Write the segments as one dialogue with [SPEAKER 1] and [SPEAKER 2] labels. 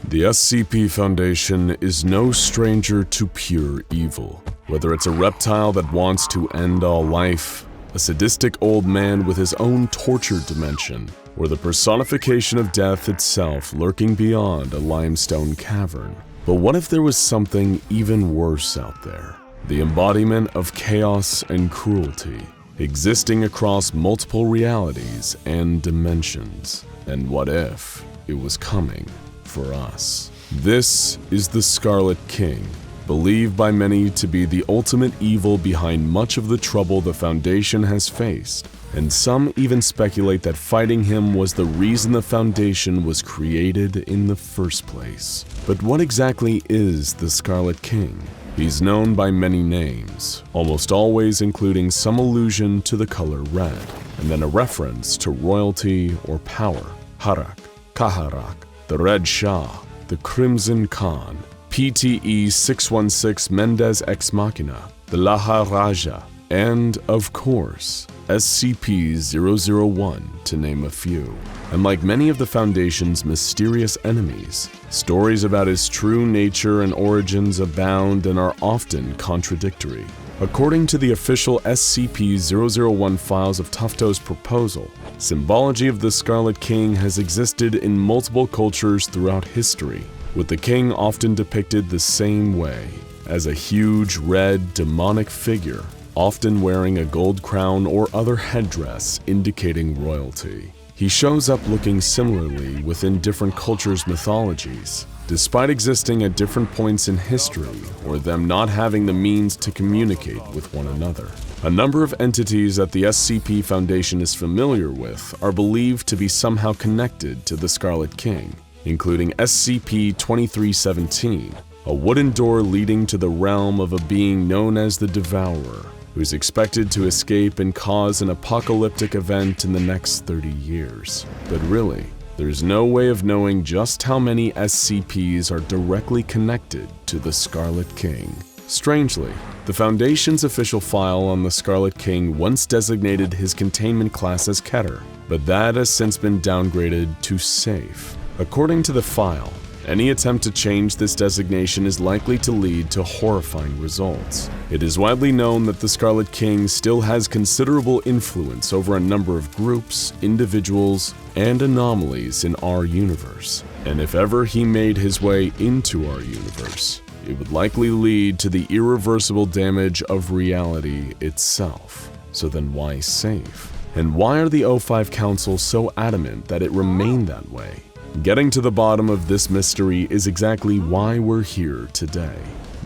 [SPEAKER 1] The SCP Foundation is no stranger to pure evil. Whether it's a reptile that wants to end all life, a sadistic old man with his own torture dimension, or the personification of death itself lurking beyond a limestone cavern. But what if there was something even worse out there? The embodiment of chaos and cruelty, existing across multiple realities and dimensions. And what if it was coming for us? This is the Scarlet King, believed by many to be the ultimate evil behind much of the trouble the Foundation has faced, and some even speculate that fighting him was the reason the Foundation was created in the first place. But what exactly is the Scarlet King? He's known by many names, almost always including some allusion to the color red, and then a reference to royalty or power. Harak, Kaharak, the Red Shah, the Crimson Khan, PTE 616 Mendez Ex Machina, the Laha Raja, and, of course, SCP-001, to name a few. And like many of the Foundation's mysterious enemies, stories about his true nature and origins abound and are often contradictory. According to the official SCP-001 files of Tufto's proposal, symbology of the Scarlet King has existed in multiple cultures throughout history, with the king often depicted the same way, as a huge red demonic figure, often wearing a gold crown or other headdress indicating royalty. He shows up looking similarly within different cultures' mythologies, despite existing at different points in history or them not having the means to communicate with one another. A number of entities that the SCP Foundation is familiar with are believed to be somehow connected to the Scarlet King, including SCP-2317, a wooden door leading to the realm of a being known as the Devourer, who's expected to escape and cause an apocalyptic event in the next 30 years. But really, there's no way of knowing just how many SCPs are directly connected to the Scarlet King. Strangely, the Foundation's official file on the Scarlet King once designated his containment class as Keter, but that has since been downgraded to Safe. According to the file, any attempt to change this designation is likely to lead to horrifying results. It is widely known that the Scarlet King still has considerable influence over a number of groups, individuals, and anomalies in our universe. And if ever he made his way into our universe, it would likely lead to the irreversible damage of reality itself. So then why Safe? And why are the O5 Council so adamant that it remain that way? Getting to the bottom of this mystery is exactly why we're here today.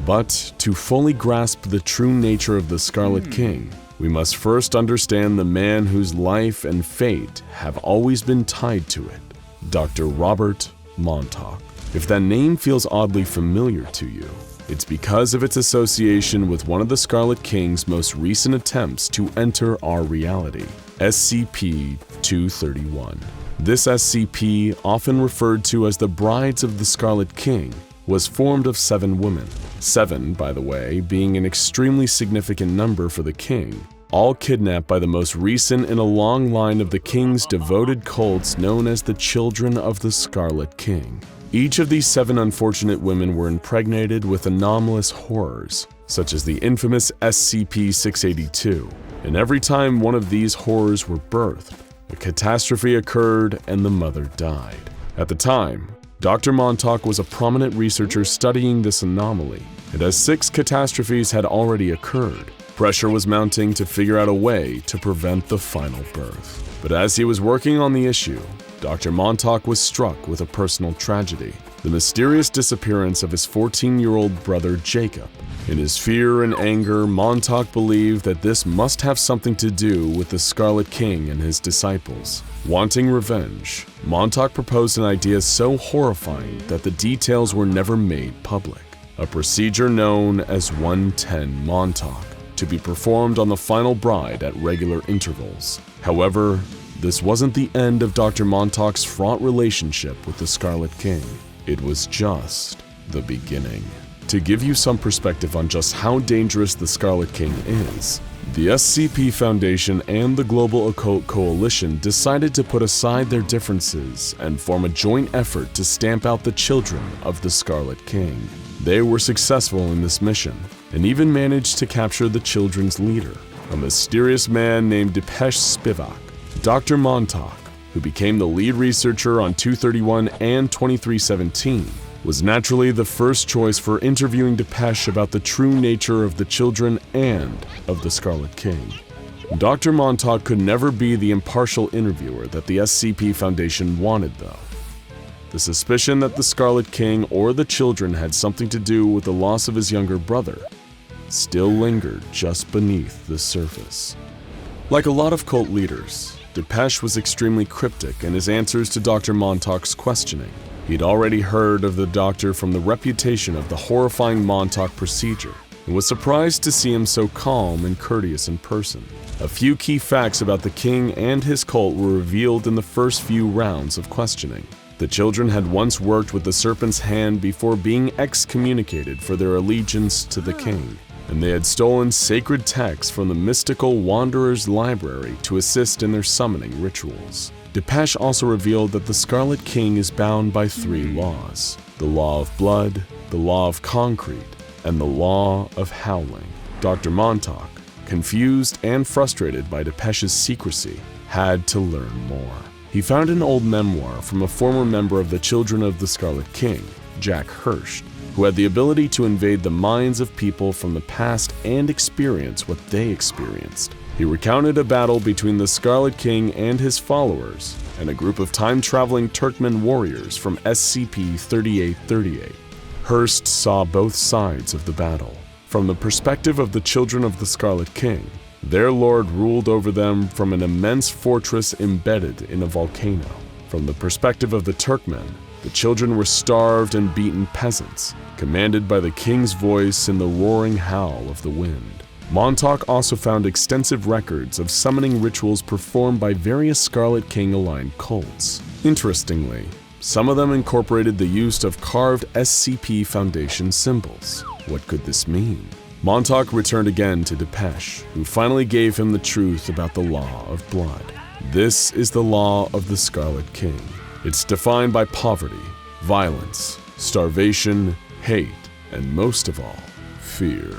[SPEAKER 1] But to fully grasp the true nature of the Scarlet King, we must first understand the man whose life and fate have always been tied to it, Dr. Robert Montauk. If that name feels oddly familiar to you, it's because of its association with one of the Scarlet King's most recent attempts to enter our reality, SCP-231. This SCP, often referred to as the Brides of the Scarlet King, was formed of 7 women. 7, by the way, being an extremely significant number for the king, all kidnapped by the most recent in a long line of the king's devoted cults known as the Children of the Scarlet King. Each of these 7 unfortunate women were impregnated with anomalous horrors, such as the infamous SCP-682, and every time one of these horrors were birthed, a catastrophe occurred and the mother died. At the time, Dr. Montauk was a prominent researcher studying this anomaly, and as 6 catastrophes had already occurred, pressure was mounting to figure out a way to prevent the final birth. But as he was working on the issue, Dr. Montauk was struck with a personal tragedy, the mysterious disappearance of his 14-year-old brother Jacob. In his fear and anger, Montauk believed that this must have something to do with the Scarlet King and his disciples. Wanting revenge, Montauk proposed an idea so horrifying that the details were never made public. A procedure known as 110 Montauk, to be performed on the final bride at regular intervals. However, this wasn't the end of Dr. Montauk's fraught relationship with the Scarlet King. It was just the beginning. To give you some perspective on just how dangerous the Scarlet King is, the SCP Foundation and the Global Occult Coalition decided to put aside their differences and form a joint effort to stamp out the children of the Scarlet King. They were successful in this mission, and even managed to capture the children's leader, a mysterious man named Depeche Spivak. Dr. Montauk, who became the lead researcher on 231 and 2317, was naturally the first choice for interviewing Depeche about the true nature of the children and of the Scarlet King. Dr. Montauk could never be the impartial interviewer that the SCP Foundation wanted, though. The suspicion that the Scarlet King or the children had something to do with the loss of his younger brother still lingered just beneath the surface. Like a lot of cult leaders, Depeche was extremely cryptic in his answers to Dr. Montauk's questioning. He'd already heard of the doctor from the reputation of the horrifying Montauk procedure, and was surprised to see him so calm and courteous in person. A few key facts about the king and his cult were revealed in the first few rounds of questioning. The children had once worked with the Serpent's Hand before being excommunicated for their allegiance to the king, and they had stolen sacred texts from the mystical Wanderer's Library to assist in their summoning rituals. Depeche also revealed that the Scarlet King is bound by 3 laws: the law of blood, the law of concrete, and the law of howling. Dr. Montauk, confused and frustrated by Depeche's secrecy, had to learn more. He found an old memoir from a former member of the Children of the Scarlet King, Jack Hirsch, who had the ability to invade the minds of people from the past and experience what they experienced. He recounted a battle between the Scarlet King and his followers and a group of time-traveling Turkmen warriors from SCP-3838. Hurst saw both sides of the battle. From the perspective of the Children of the Scarlet King, their lord ruled over them from an immense fortress embedded in a volcano. From the perspective of the Turkmen, the children were starved and beaten peasants, commanded by the king's voice in the roaring howl of the wind. Montauk also found extensive records of summoning rituals performed by various Scarlet King-aligned cults. Interestingly, some of them incorporated the use of carved SCP Foundation symbols. What could this mean? Montauk returned again to Depeche, who finally gave him the truth about the law of blood. This is the law of the Scarlet King. It's defined by poverty, violence, starvation, hate, and most of all, fear.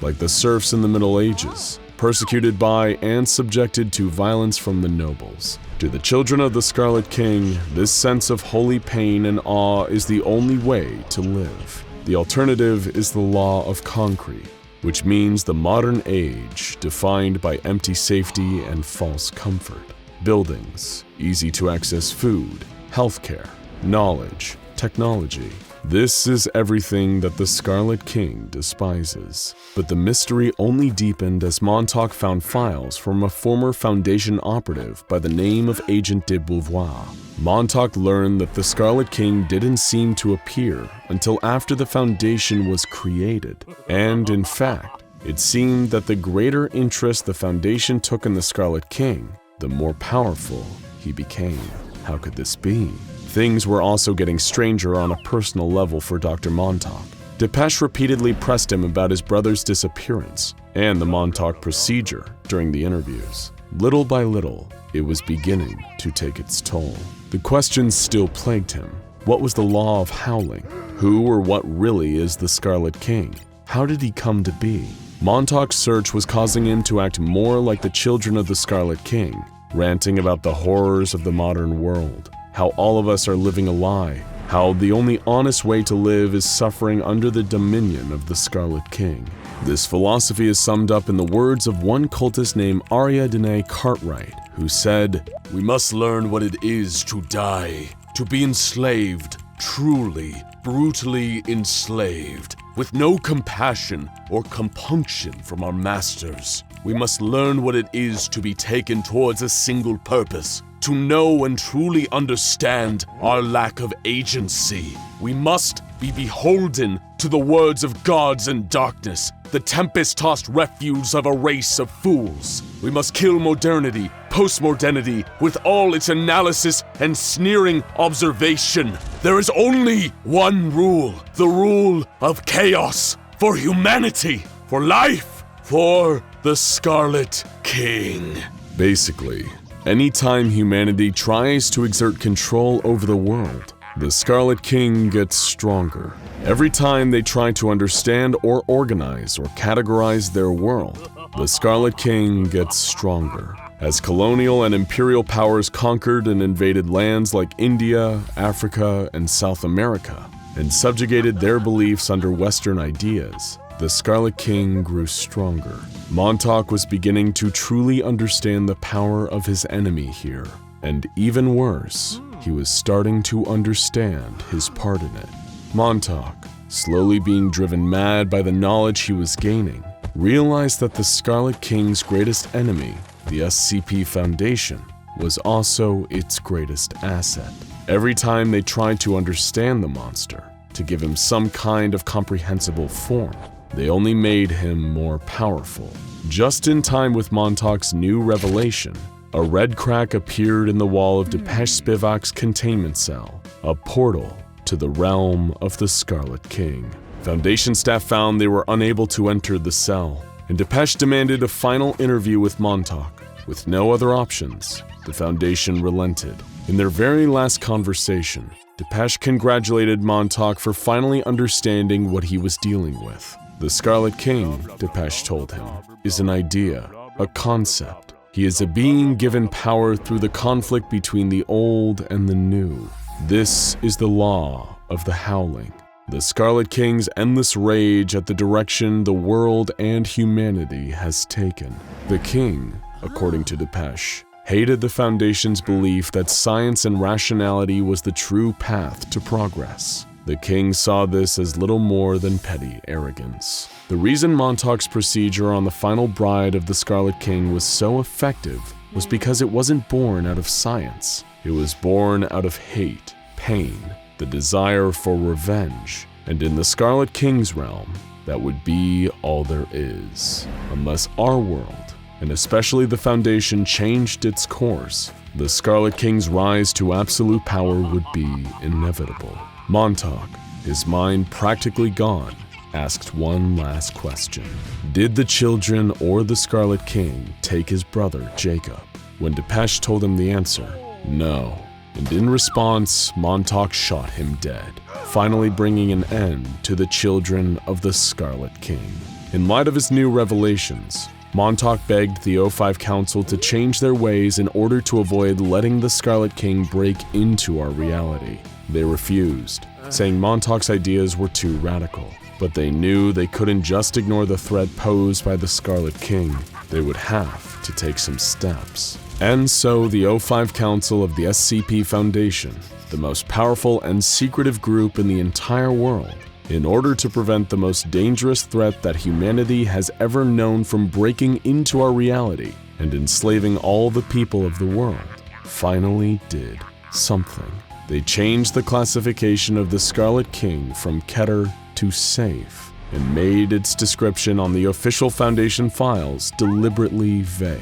[SPEAKER 1] Like the serfs in the Middle Ages, persecuted by and subjected to violence from the nobles. To the Children of the Scarlet King, this sense of holy pain and awe is the only way to live. The alternative is the law of concrete, which means the modern age defined by empty safety and false comfort. Buildings, easy-to-access food, healthcare, knowledge, technology. This is everything that the Scarlet King despises. But the mystery only deepened as Montauk found files from a former Foundation operative by the name of Agent de Beauvoir. Montauk learned that the Scarlet King didn't seem to appear until after the Foundation was created. And in fact, it seemed that the greater interest the Foundation took in the Scarlet King, the more powerful he became. How could this be? Things were also getting stranger on a personal level for Dr. Montauk. Depeche repeatedly pressed him about his brother's disappearance and the Montauk procedure during the interviews. Little by little, it was beginning to take its toll. The questions still plagued him. What was the law of howling? Who or what really is the Scarlet King? How did he come to be? Montauk's search was causing him to act more like the Children of the Scarlet King, ranting about the horrors of the modern world, how all of us are living a lie, how the only honest way to live is suffering under the dominion of the Scarlet King. This philosophy is summed up in the words of one cultist named Ariadne Cartwright, who said, "We must learn what it is to die, to be enslaved, truly, brutally enslaved, with no compassion or compunction from our masters. We must learn what it is to be taken towards a single purpose, to know and truly understand our lack of agency. We must be beholden to the words of gods and darkness, the tempest-tossed refuse of a race of fools. We must kill modernity, postmodernity, with all its analysis and sneering observation. There is only one rule, the rule of chaos, for humanity, for life, for the Scarlet King. Basically, anytime humanity tries to exert control over the world, the Scarlet King gets stronger. Every time they try to understand or organize or categorize their world, the Scarlet King gets stronger. As colonial and imperial powers conquered and invaded lands like India, Africa, and South America, and subjugated their beliefs under Western ideas, the Scarlet King grew stronger. Montauk was beginning to truly understand the power of his enemy here, and even worse, he was starting to understand his part in it. Montauk, slowly being driven mad by the knowledge he was gaining, realized that the Scarlet King's greatest enemy, the SCP Foundation, was also its greatest asset. Every time they tried to understand the monster, to give him some kind of comprehensible form, they only made him more powerful. Just in time with Montauk's new revelation, a red crack appeared in the wall of Depeche Spivak's containment cell, a portal to the realm of the Scarlet King. Foundation staff found they were unable to enter the cell, and Depeche demanded a final interview with Montauk. With no other options, the Foundation relented. In their very last conversation, Depeche congratulated Montauk for finally understanding what he was dealing with. The Scarlet King, Depeche told him, is an idea, a concept. He is a being given power through the conflict between the old and the new. This is the law of the Howling. The Scarlet King's endless rage at the direction the world and humanity has taken. The King, according to Depeche, hated the Foundation's belief that science and rationality was the true path to progress. The King saw this as little more than petty arrogance. The reason Montauk's procedure on the final bride of the Scarlet King was so effective was because it wasn't born out of science. It was born out of hate, pain, the desire for revenge, and in the Scarlet King's realm, that would be all there is. Unless our world, and especially the Foundation, changed its course, the Scarlet King's rise to absolute power would be inevitable. Montauk, his mind practically gone, asked one last question. Did the children or the Scarlet King take his brother, Jacob? When Depeche told him the answer, no. And in response, Montauk shot him dead, finally bringing an end to the children of the Scarlet King. In light of his new revelations, Montauk begged the O5 Council to change their ways in order to avoid letting the Scarlet King break into our reality. They refused, saying Montauk's ideas were too radical. But they knew they couldn't just ignore the threat posed by the Scarlet King. They would have to take some steps. And so the O5 Council of the SCP Foundation, the most powerful and secretive group in the entire world, in order to prevent the most dangerous threat that humanity has ever known from breaking into our reality and enslaving all the people of the world, finally did something. They changed the classification of the Scarlet King from Keter to safe, and made its description on the official Foundation files deliberately vague.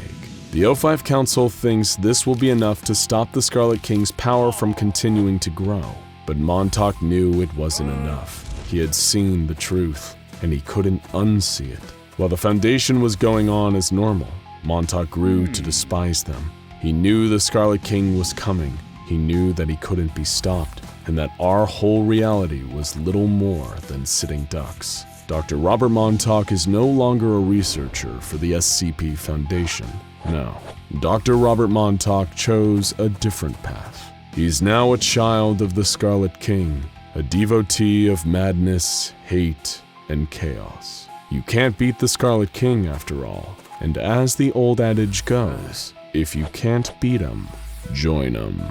[SPEAKER 1] The O5 Council thinks this will be enough to stop the Scarlet King's power from continuing to grow, but Montauk knew it wasn't enough. He had seen the truth, and he couldn't unsee it. While the Foundation was going on as normal, Montauk grew to despise them. He knew the Scarlet King was coming. He knew that he couldn't be stopped, and that our whole reality was little more than sitting ducks. Dr. Robert Montauk is no longer a researcher for the SCP Foundation. No, Dr. Robert Montauk chose a different path. He's now a child of the Scarlet King, a devotee of madness, hate, and chaos. You can't beat the Scarlet King after all, and as the old adage goes, if you can't beat him, join him.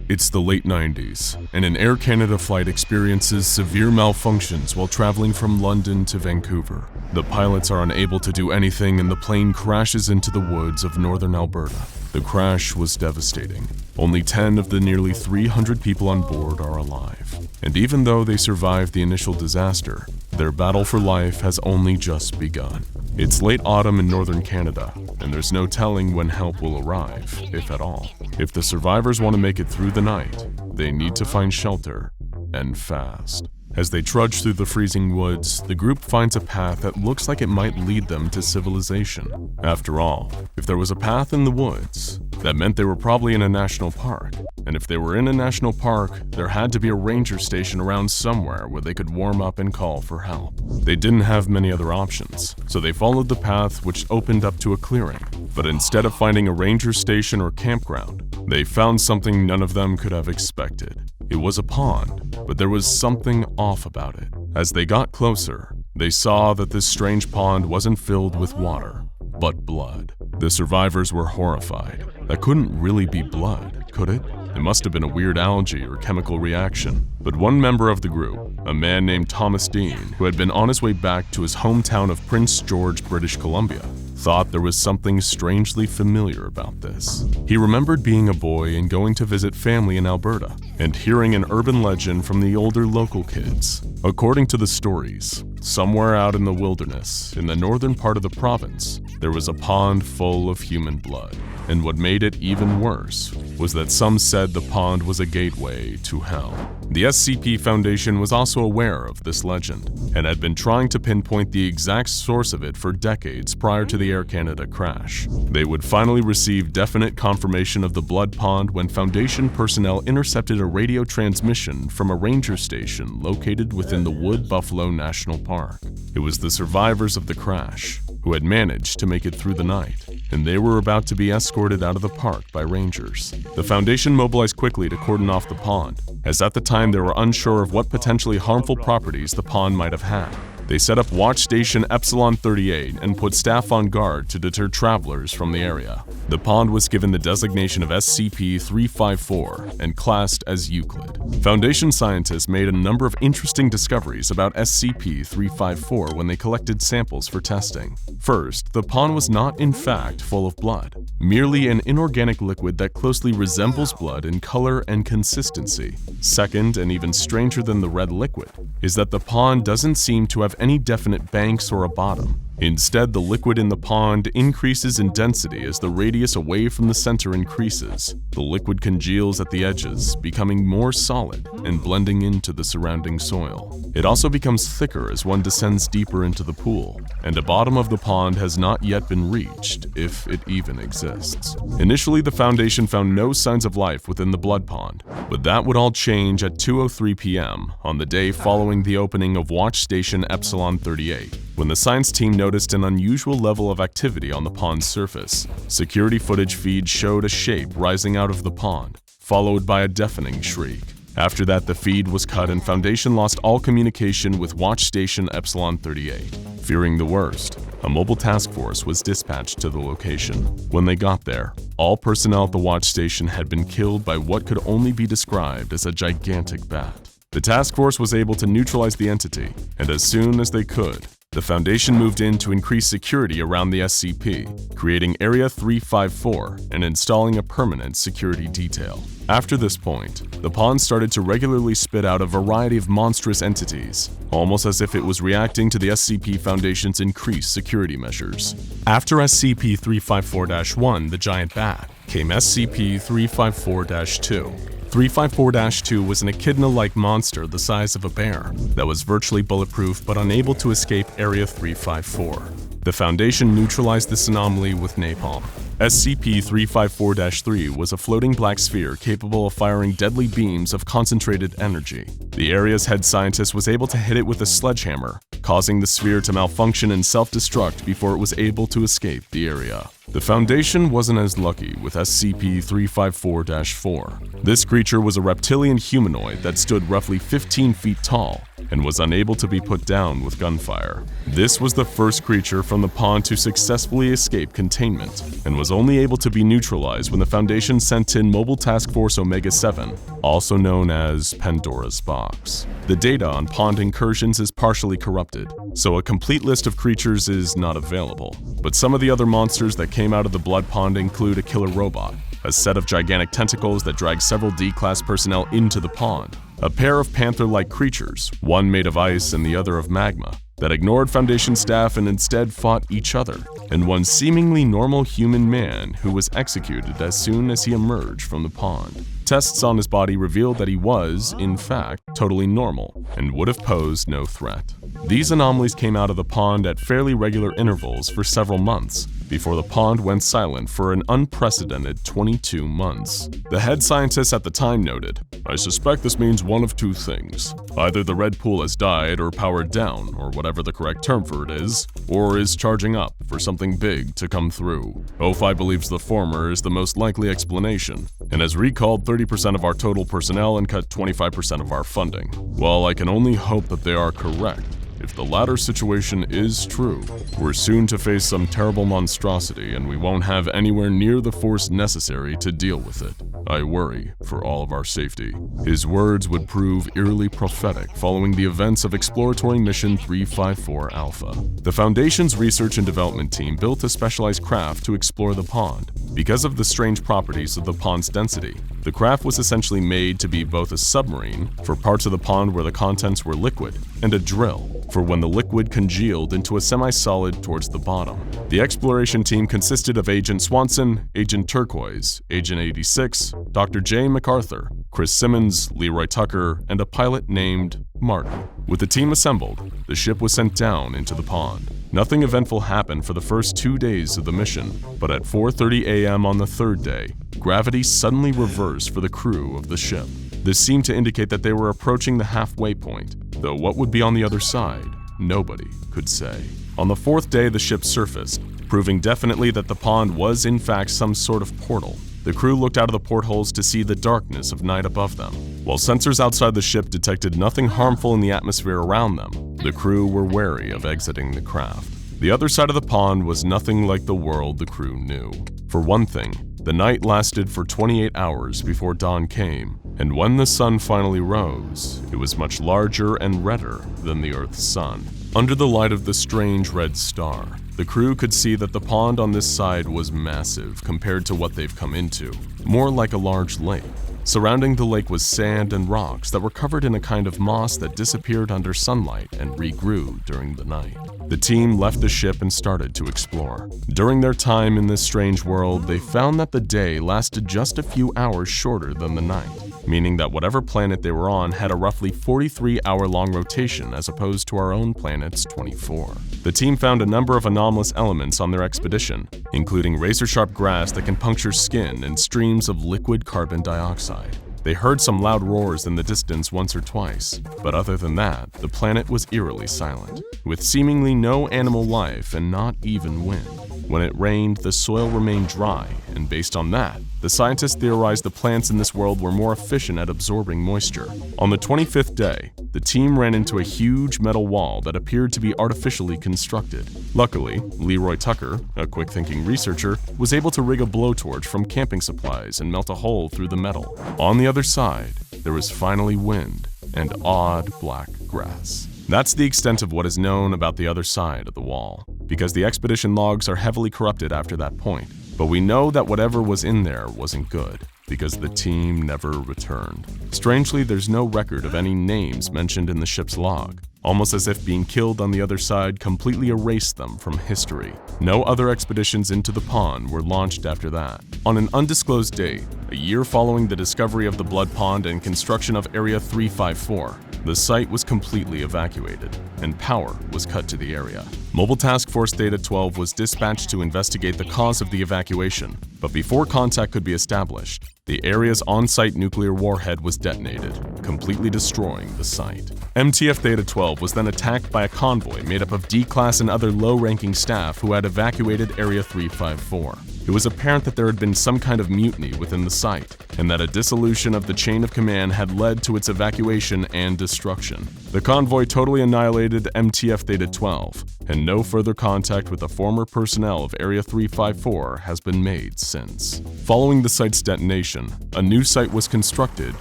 [SPEAKER 1] It's the late 90s, and an Air Canada flight experiences severe malfunctions while traveling from London to Vancouver. The pilots are unable to do anything and the plane crashes into the woods of northern Alberta. The crash was devastating. Only 10 of the nearly 300 people on board are alive. And even though they survived the initial disaster, their battle for life has only just begun. It's late autumn in northern Canada, and there's no telling when help will arrive, if at all. If the survivors want to make it through the night, they need to find shelter, and fast. As they trudge through the freezing woods, the group finds a path that looks like it might lead them to civilization. After all, if there was a path in the woods, that meant they were probably in a national park. And if they were in a national park, there had to be a ranger station around somewhere where they could warm up and call for help. They didn't have many other options, so they followed the path which opened up to a clearing. But instead of finding a ranger station or campground, they found something none of them could have expected. It was a pond, but there was something off about it. As they got closer, they saw that this strange pond wasn't filled with water, but blood. The survivors were horrified. That couldn't really be blood, could it? It must have been a weird algae or chemical reaction. But one member of the group, a man named Thomas Dean, who had been on his way back to his hometown of Prince George, British Columbia, thought there was something strangely familiar about this. He remembered being a boy and going to visit family in Alberta, and hearing an urban legend from the older local kids. According to the stories, somewhere out in the wilderness, in the northern part of the province, there was a pond full of human blood. And what made it even worse was that some said the pond was a gateway to hell. The SCP Foundation was also aware of this legend and had been trying to pinpoint the exact source of it for decades prior to the Air Canada crash. They would finally receive definite confirmation of the blood pond when Foundation personnel intercepted a radio transmission from a ranger station located within the Wood Buffalo National Park. It was the survivors of the crash who had managed to make it through the night, and they were about to be escorted out of the park by rangers. The Foundation mobilized quickly to cordon off the pond, as at the time they were unsure of what potentially harmful properties the pond might have had. They set up Watch Station Epsilon 38 and put staff on guard to deter travelers from the area. The pond was given the designation of SCP-354 and classed as Euclid. Foundation scientists made a number of interesting discoveries about SCP-354 when they collected samples for testing. First, the pond was not in fact full of blood, merely an inorganic liquid that closely resembles blood in color and consistency. Second, and even stranger than the red liquid, is that the pond doesn't seem to have any definite banks or a bottom. Instead, the liquid in the pond increases in density as the radius away from the center increases. The liquid congeals at the edges, becoming more solid and blending into the surrounding soil. It also becomes thicker as one descends deeper into the pool, and the bottom of the pond has not yet been reached, if it even exists. Initially, the Foundation found no signs of life within the blood pond, but that would all change at 2:03 p.m. on the day following the opening of Watch Station Epsilon 38. When the science team noticed an unusual level of activity on the pond's surface. Security footage feeds showed a shape rising out of the pond, followed by a deafening shriek. After that, the feed was cut and Foundation lost all communication with Watch Station Epsilon 38. Fearing the worst, a mobile task force was dispatched to the location. When they got there, all personnel at the Watch Station had been killed by what could only be described as a gigantic bat. The task force was able to neutralize the entity, and as soon as they could, the Foundation moved in to increase security around the SCP, creating Area 354 and installing a permanent security detail. After this point, the pond started to regularly spit out a variety of monstrous entities, almost as if it was reacting to the SCP Foundation's increased security measures. After SCP-354-1, the giant bat, came SCP-354-2. 354-2 was an echidna-like monster the size of a bear that was virtually bulletproof but unable to escape Area 354. The Foundation neutralized this anomaly with napalm. SCP-354-3 was a floating black sphere capable of firing deadly beams of concentrated energy. The area's head scientist was able to hit it with a sledgehammer, causing the sphere to malfunction and self-destruct before it was able to escape the area. The Foundation wasn't as lucky with SCP-354-4. This creature was a reptilian humanoid that stood roughly 15 feet tall and was unable to be put down with gunfire. This was the first creature from the pond to successfully escape containment, and was only able to be neutralized when the Foundation sent in Mobile Task Force Omega-7, also known as Pandora's Box. The data on pond incursions is partially corrupted, so a complete list of creatures is not available, but some of the other monsters that came out of the blood pond include a killer robot, a set of gigantic tentacles that drag several D-class personnel into the pond, a pair of panther-like creatures, one made of ice and the other of magma, that ignored Foundation staff and instead fought each other, and one seemingly normal human man who was executed as soon as he emerged from the pond. Tests on his body revealed that he was, in fact, totally normal and would have posed no threat. These anomalies came out of the pond at fairly regular intervals for several months, before the pond went silent for an unprecedented 22 months. The head scientist at the time noted, "I suspect this means one of two things. Either the red pool has died or powered down, or whatever the correct term for it is, or is charging up for something big to come through. O5 believes the former is the most likely explanation, and has recalled 30% of our total personnel and cut 25% of our funding. While I can only hope that they are correct, if the latter situation is true, we're soon to face some terrible monstrosity and we won't have anywhere near the force necessary to deal with it. I worry for all of our safety." His words would prove eerily prophetic following the events of Exploratory Mission 354 Alpha. The Foundation's research and development team built a specialized craft to explore the pond. Because of the strange properties of the pond's density, the craft was essentially made to be both a submarine, for parts of the pond where the contents were liquid, and a drill, for when the liquid congealed into a semi-solid towards the bottom. The exploration team consisted of Agent Swanson, Agent Turquoise, Agent 86, Dr. J. MacArthur, Chris Simmons, Leroy Tucker, and a pilot named Martin. With the team assembled, the ship was sent down into the pond. Nothing eventful happened for the first 2 days of the mission, but at 4:30 a.m. on the third day, gravity suddenly reversed for the crew of the ship. This seemed to indicate that they were approaching the halfway point, though what would be on the other side, nobody could say. On the fourth day, the ship surfaced, proving definitely that the pond was in fact some sort of portal. The crew looked out of the portholes to see the darkness of night above them. While sensors outside the ship detected nothing harmful in the atmosphere around them, the crew were wary of exiting the craft. The other side of the pond was nothing like the world the crew knew. For one thing, the night lasted for 28 hours before dawn came, and when the sun finally rose, it was much larger and redder than the Earth's sun. Under the light of the strange red star, the crew could see that the pond on this side was massive compared to what they've come into, more like a large lake. Surrounding the lake was sand and rocks that were covered in a kind of moss that disappeared under sunlight and regrew during the night. The team left the ship and started to explore. During their time in this strange world, they found that the day lasted just a few hours shorter than the night, meaning that whatever planet they were on had a roughly 43-hour-long rotation as opposed to our own planet's 24. The team found a number of anomalous elements on their expedition, including razor-sharp grass that can puncture skin and streams of liquid carbon dioxide. They heard some loud roars in the distance once or twice, but other than that, the planet was eerily silent, with seemingly no animal life and not even wind. When it rained, the soil remained dry, and based on that, the scientists theorized the plants in this world were more efficient at absorbing moisture. On the 25th day, the team ran into a huge metal wall that appeared to be artificially constructed. Luckily, Leroy Tucker, a quick-thinking researcher, was able to rig a blowtorch from camping supplies and melt a hole through the metal. On the other side, there was finally wind and odd black grass. That's the extent of what is known about the other side of the wall, because the expedition logs are heavily corrupted after that point. But we know that whatever was in there wasn't good, because the team never returned. Strangely, there's no record of any names mentioned in the ship's log, almost as if being killed on the other side completely erased them from history. No other expeditions into the pond were launched after that. On an undisclosed date, a year following the discovery of the Blood Pond and construction of Area 354, the site was completely evacuated, and power was cut to the area. Mobile Task Force Data 12 was dispatched to investigate the cause of the evacuation, but before contact could be established, the area's on-site nuclear warhead was detonated, completely destroying the site. MTF Data 12 was then attacked by a convoy made up of D-Class and other low-ranking staff who had evacuated Area 354. It was apparent that there had been some kind of mutiny within the site, and that a dissolution of the chain of command had led to its evacuation and destruction. The convoy totally annihilated MTF Theta-12, and no further contact with the former personnel of Area 354 has been made since. Following the site's detonation, a new site was constructed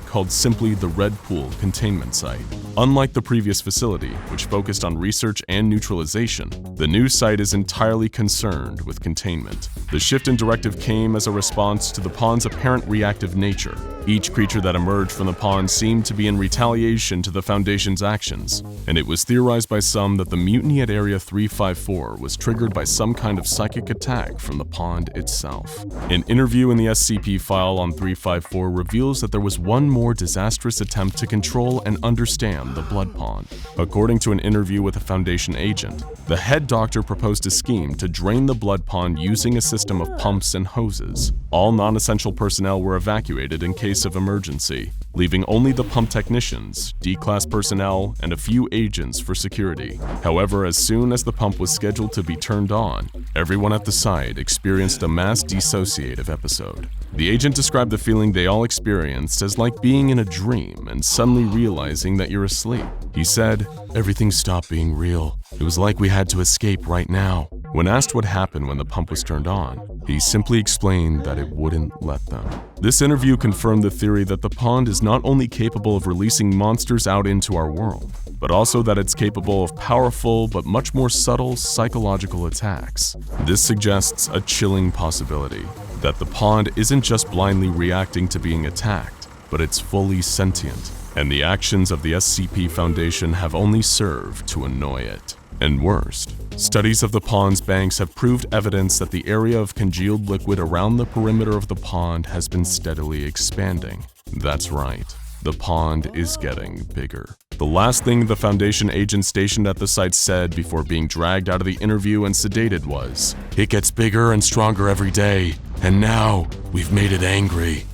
[SPEAKER 1] called simply the Red Pool Containment Site. Unlike the previous facility, which focused on research and neutralization, the new site is entirely concerned with containment. The shift in directive came as a response to the pond's apparent reactive nature. Each creature that emerged from the pond seemed to be in retaliation to the Foundation's actions, and it was theorized by some that the mutiny at Area 354 was triggered by some kind of psychic attack from the pond itself. An interview in the SCP file on 354 reveals that there was one more disastrous attempt to control and understand the Blood Pond. According to an interview with a Foundation agent, the head doctor proposed a scheme to drain the Blood Pond using a system of pumps and hoses. All non-essential personnel were evacuated in case of emergency, leaving only the pump technicians, D-class personnel, and a few agents for security. However, as soon as the pump was scheduled to be turned on, everyone at the site experienced a mass dissociative episode. The agent described the feeling they all experienced as like being in a dream and suddenly realizing that you're asleep. He said, "Everything stopped being real. It was like we had to escape right now." When asked what happened when the pump was turned on, he simply explained that it wouldn't let them. This interview confirmed the theory that the pond is not only capable of releasing monsters out into our world, but also that it's capable of powerful but much more subtle psychological attacks. This suggests a chilling possibility, that the pond isn't just blindly reacting to being attacked, but it's fully sentient, and the actions of the SCP Foundation have only served to annoy it. And worst, studies of the pond's banks have proved evidence that the area of congealed liquid around the perimeter of the pond has been steadily expanding. That's right, the pond is getting bigger. The last thing the Foundation agent stationed at the site said before being dragged out of the interview and sedated was, "It gets bigger and stronger every day, and now we've made it angry."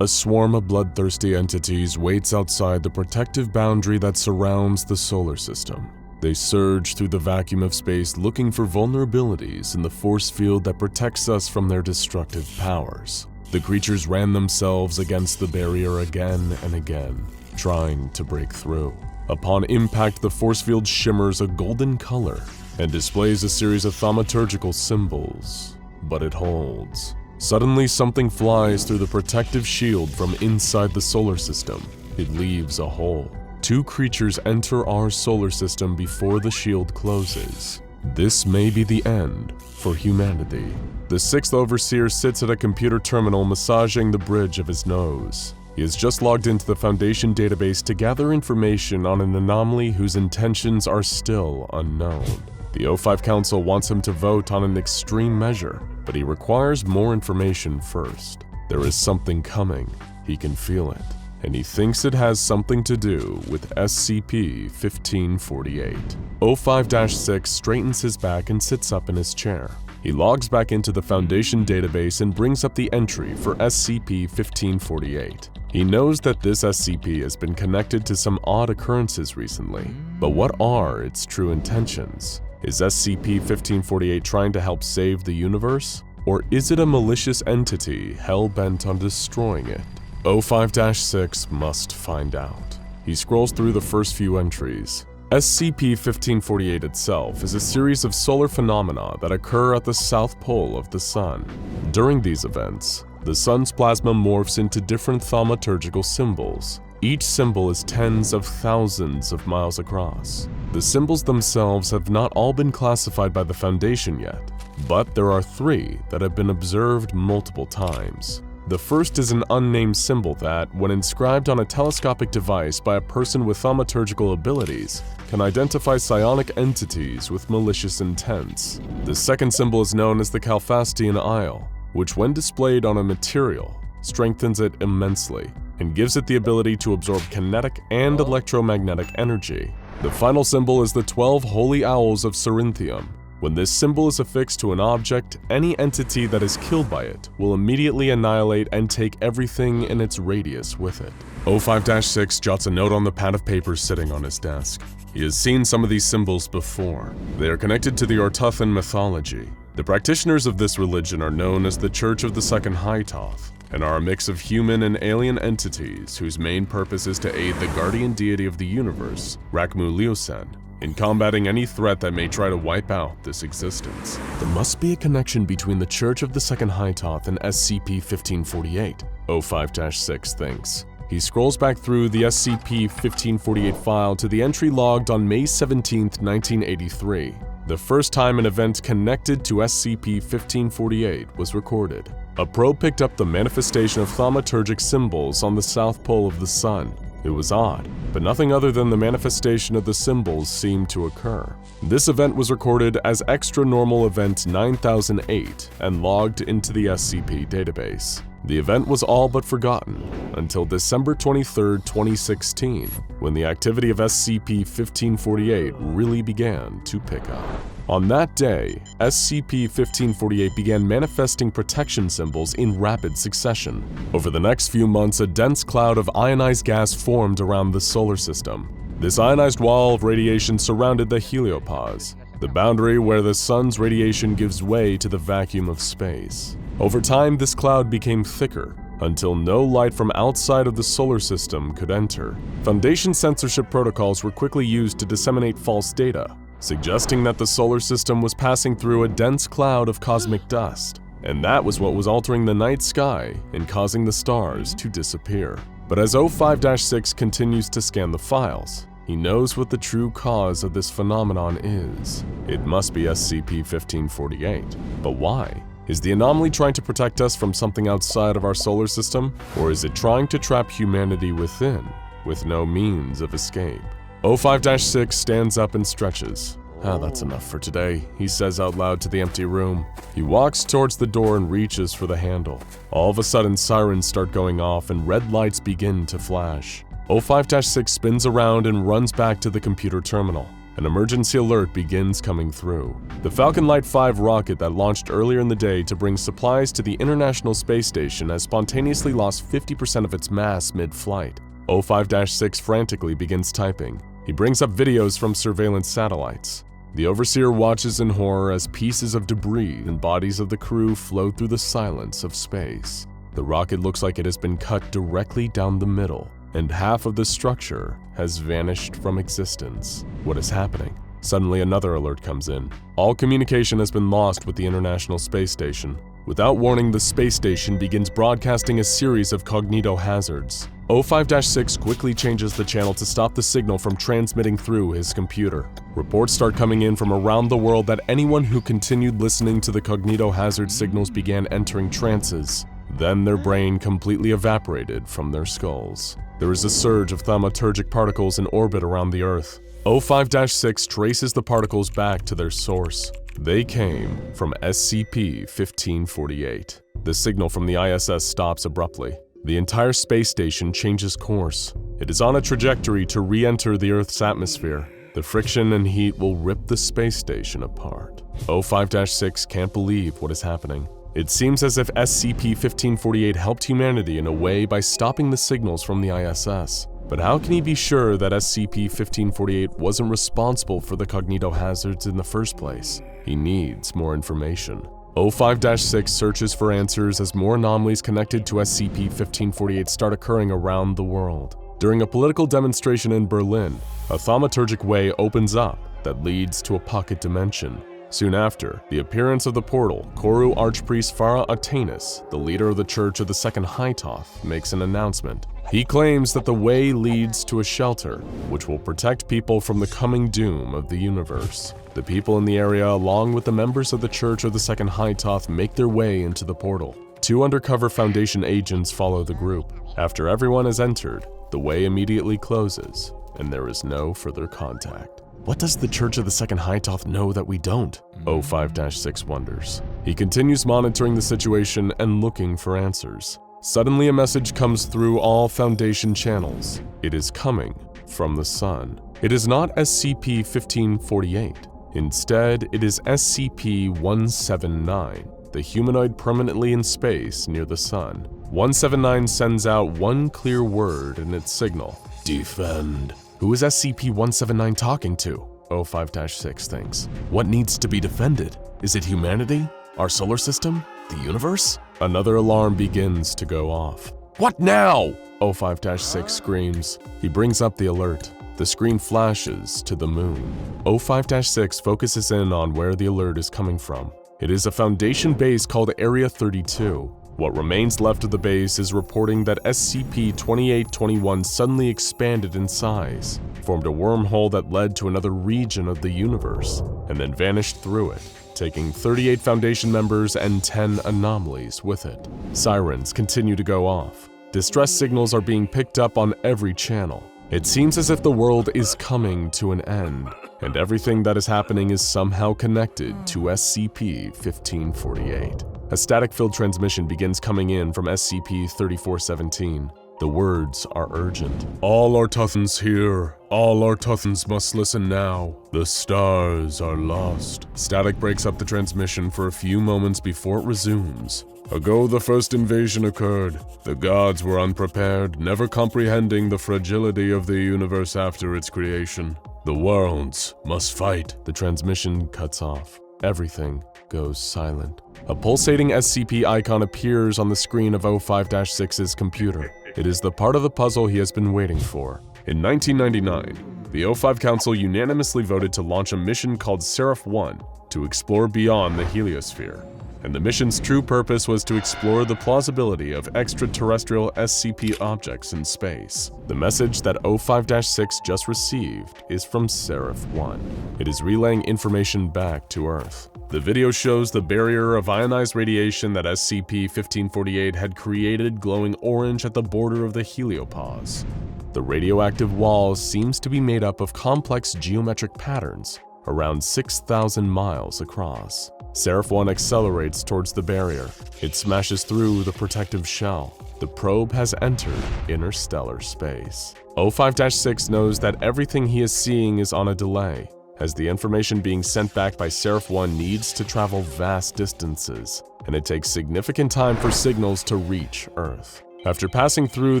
[SPEAKER 1] A swarm of bloodthirsty entities waits outside the protective boundary that surrounds the solar system. They surge through the vacuum of space looking for vulnerabilities in the force field that protects us from their destructive powers. The creatures ran themselves against the barrier again and again, trying to break through. Upon impact, the force field shimmers a golden color and displays a series of thaumaturgical symbols, but it holds. Suddenly, something flies through the protective shield from inside the solar system. It leaves a hole. Two creatures enter our solar system before the shield closes. This may be the end for humanity. The sixth overseer sits at a computer terminal massaging the bridge of his nose. He has just logged into the Foundation database to gather information on an anomaly whose intentions are still unknown. The O5 Council wants him to vote on an extreme measure, but he requires more information first. There is something coming. He can feel it, and he thinks it has something to do with SCP-1548. O5-6 straightens his back and sits up in his chair. He logs back into the Foundation database and brings up the entry for SCP-1548. He knows that this SCP has been connected to some odd occurrences recently, but what are its true intentions? Is SCP-1548 trying to help save the universe? Or is it a malicious entity hell-bent on destroying it? O5-6 must find out. He scrolls through the first few entries. SCP-1548 itself is a series of solar phenomena that occur at the south pole of the sun. During these events, the sun's plasma morphs into different thaumaturgical symbols. Each symbol is tens of thousands of miles across. The symbols themselves have not all been classified by the Foundation yet, but there are 3 that have been observed multiple times. The first is an unnamed symbol that, when inscribed on a telescopic device by a person with thaumaturgical abilities, can identify psionic entities with malicious intents. The second symbol is known as the Calphastian Isle, which when displayed on a material, strengthens it immensely and gives it the ability to absorb kinetic and electromagnetic energy. The final symbol is the 12 Holy Owls of Cerinthium. When this symbol is affixed to an object, any entity that is killed by it will immediately annihilate and take everything in its radius with it. O5-6 jots a note on the pad of paper sitting on his desk. He has seen some of these symbols before. They are connected to the Ortuthan mythology. The practitioners of this religion are known as the Church of the Second High Toth. and are a mix of human and alien entities whose main purpose is to aid the guardian deity of the universe, Rakmu-Liusen, in combating any threat that may try to wipe out this existence. There must be a connection between the Church of the Second Hytoth and SCP-1548, O5-6 thinks. He scrolls back through the SCP-1548 file to the entry logged on May 17, 1983, the first time an event connected to SCP-1548 was recorded. A probe picked up the manifestation of thaumaturgic symbols on the south pole of the sun. It was odd, but nothing other than the manifestation of the symbols seemed to occur. This event was recorded as Extra Normal Event 9008 and logged into the SCP database. The event was all but forgotten until December 23, 2016, when the activity of SCP-1548 really began to pick up. On that day, SCP-1548 began manifesting protection symbols in rapid succession. Over the next few months, a dense cloud of ionized gas formed around the solar system. This ionized wall of radiation surrounded the heliopause, the boundary where the sun's radiation gives way to the vacuum of space. Over time, this cloud became thicker, until no light from outside of the solar system could enter. Foundation censorship protocols were quickly used to disseminate false data, suggesting that the solar system was passing through a dense cloud of cosmic dust, and that was what was altering the night sky and causing the stars to disappear. But as O5-6 continues to scan the files, he knows what the true cause of this phenomenon is. It must be SCP-1548. But why? Is the anomaly trying to protect us from something outside of our solar system? Or is it trying to trap humanity within, with no means of escape? O5-6 stands up and stretches. That's enough for today, he says out loud to the empty room. He walks towards the door and reaches for the handle. All of a sudden, sirens start going off and red lights begin to flash. O5-6 spins around and runs back to the computer terminal. An emergency alert begins coming through. The Falcon Light 5 rocket that launched earlier in the day to bring supplies to the International Space Station has spontaneously lost 50% of its mass mid-flight. O5-6 frantically begins typing. He brings up videos from surveillance satellites. The Overseer watches in horror as pieces of debris and bodies of the crew float through the silence of space. The rocket looks like it has been cut directly down the middle, and half of the structure has vanished from existence. What is happening? Suddenly another alert comes in. All communication has been lost with the International Space Station. Without warning, the space station begins broadcasting a series of cognito-hazards. O5-6 quickly changes the channel to stop the signal from transmitting through his computer. Reports start coming in from around the world that anyone who continued listening to the cognito-hazard signals began entering trances. Then their brain completely evaporated from their skulls. There is a surge of thaumaturgic particles in orbit around the Earth. O5-6 traces the particles back to their source. They came from SCP-1548. The signal from the ISS stops abruptly. The entire space station changes course. It is on a trajectory to re-enter the Earth's atmosphere. The friction and heat will rip the space station apart. O5-6 can't believe what is happening. It seems as if SCP-1548 helped humanity in a way by stopping the signals from the ISS. But how can he be sure that SCP-1548 wasn't responsible for the cognito-hazards in the first place? He needs more information. O5-6 searches for answers as more anomalies connected to SCP-1548 start occurring around the world. During a political demonstration in Berlin, a thaumaturgic way opens up that leads to a pocket dimension. Soon after, the appearance of the portal, Koru Archpriest Farah Atenis, the leader of the Church of the Second Hytoth, makes an announcement. He claims that the way leads to a shelter, which will protect people from the coming doom of the universe. The people in the area, along with the members of the Church of the Second Hytoth, make their way into the portal. 2 undercover Foundation agents follow the group. After everyone has entered, the way immediately closes, and there is no further contact. What does the Church of the Second Hytoth know that we don't? O5-6 wonders. He continues monitoring the situation and looking for answers. Suddenly a message comes through all Foundation channels. It is coming from the sun. It is not SCP-1548. Instead, it is SCP-179, the humanoid permanently in space near the sun. 179 sends out one clear word in its signal: defend. Who is SCP-179 talking to? O5-6 thinks. What needs to be defended? Is it humanity? Our solar system?
[SPEAKER 2] The universe?
[SPEAKER 1] Another alarm begins to go off.
[SPEAKER 2] What now?
[SPEAKER 1] O5-6 screams. He brings up the alert. The screen flashes to the moon. O5-6 focuses in on where the alert is coming from. It is a Foundation base called Area 32. What remains left of the base is reporting that SCP-2821 suddenly expanded in size, formed a wormhole that led to another region of the universe, and then vanished through it, taking 38 Foundation members and 10 anomalies with it. Sirens continue to go off. Distress signals are being picked up on every channel. It seems as if the world is coming to an end, and everything that is happening is somehow connected to SCP-1548. A static-filled transmission begins coming in from SCP-3417. The words are urgent. All Artuthans here. All Artuthans must listen now. The stars are lost. Static breaks up the transmission for a few moments before it resumes. Ago, the first invasion occurred. The gods were unprepared, never comprehending the fragility of the universe after its creation. The worlds must fight. The transmission cuts off. Everything goes silent. A pulsating SCP icon appears on the screen of O5-6's computer. It is the part of the puzzle he has been waiting for. In 1999, the O5 Council unanimously voted to launch a mission called Seraph-1 to explore beyond the heliosphere. And the mission's true purpose was to explore the plausibility of extraterrestrial SCP objects in space. The message that O5-6 just received is from Seraph-1. It is relaying information back to Earth. The video shows the barrier of ionized radiation that SCP-1548 had created glowing orange at the border of the heliopause. The radioactive wall seems to be made up of complex geometric patterns, around 6,000 miles across. Seraph-1 accelerates towards the barrier. It smashes through the protective shell. The probe has entered interstellar space. O5-6 knows that everything he is seeing is on a delay, as the information being sent back by Seraph-1 needs to travel vast distances, and it takes significant time for signals to reach Earth. After passing through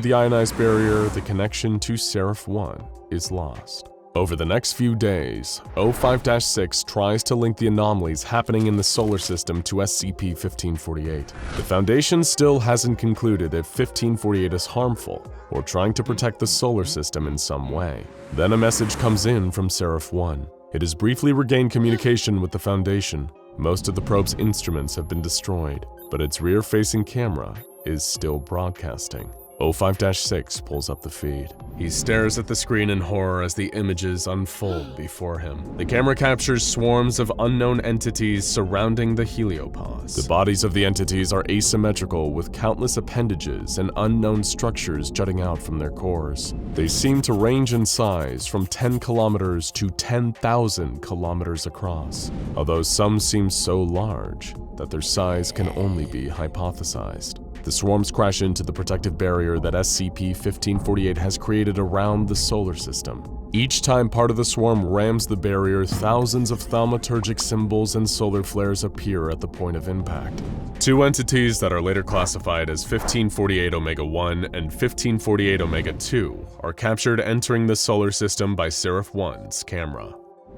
[SPEAKER 1] the ionized barrier, the connection to Seraph-1 is lost. Over the next few days, O5-6 tries to link the anomalies happening in the solar system to SCP-1548. The Foundation still hasn't concluded if 1548 is harmful or trying to protect the solar system in some way. Then a message comes in from Seraph-1. It has briefly regained communication with the Foundation. Most of the probe's instruments have been destroyed, but its rear-facing camera is still broadcasting. O5-6 pulls up the feed. He stares at the screen in horror as the images unfold before him. The camera captures swarms of unknown entities surrounding the heliopause. The bodies of the entities are asymmetrical with countless appendages and unknown structures jutting out from their cores. They seem to range in size from 10 kilometers to 10,000 kilometers across, although some seem so large that their size can only be hypothesized. The swarms crash into the protective barrier that SCP-1548 has created around the solar system. Each time part of the swarm rams the barrier, thousands of thaumaturgic symbols and solar flares appear at the point of impact. Two entities that are later classified as 1548 Omega-1 and 1548 Omega-2 are captured entering the solar system by Seraph-1's camera.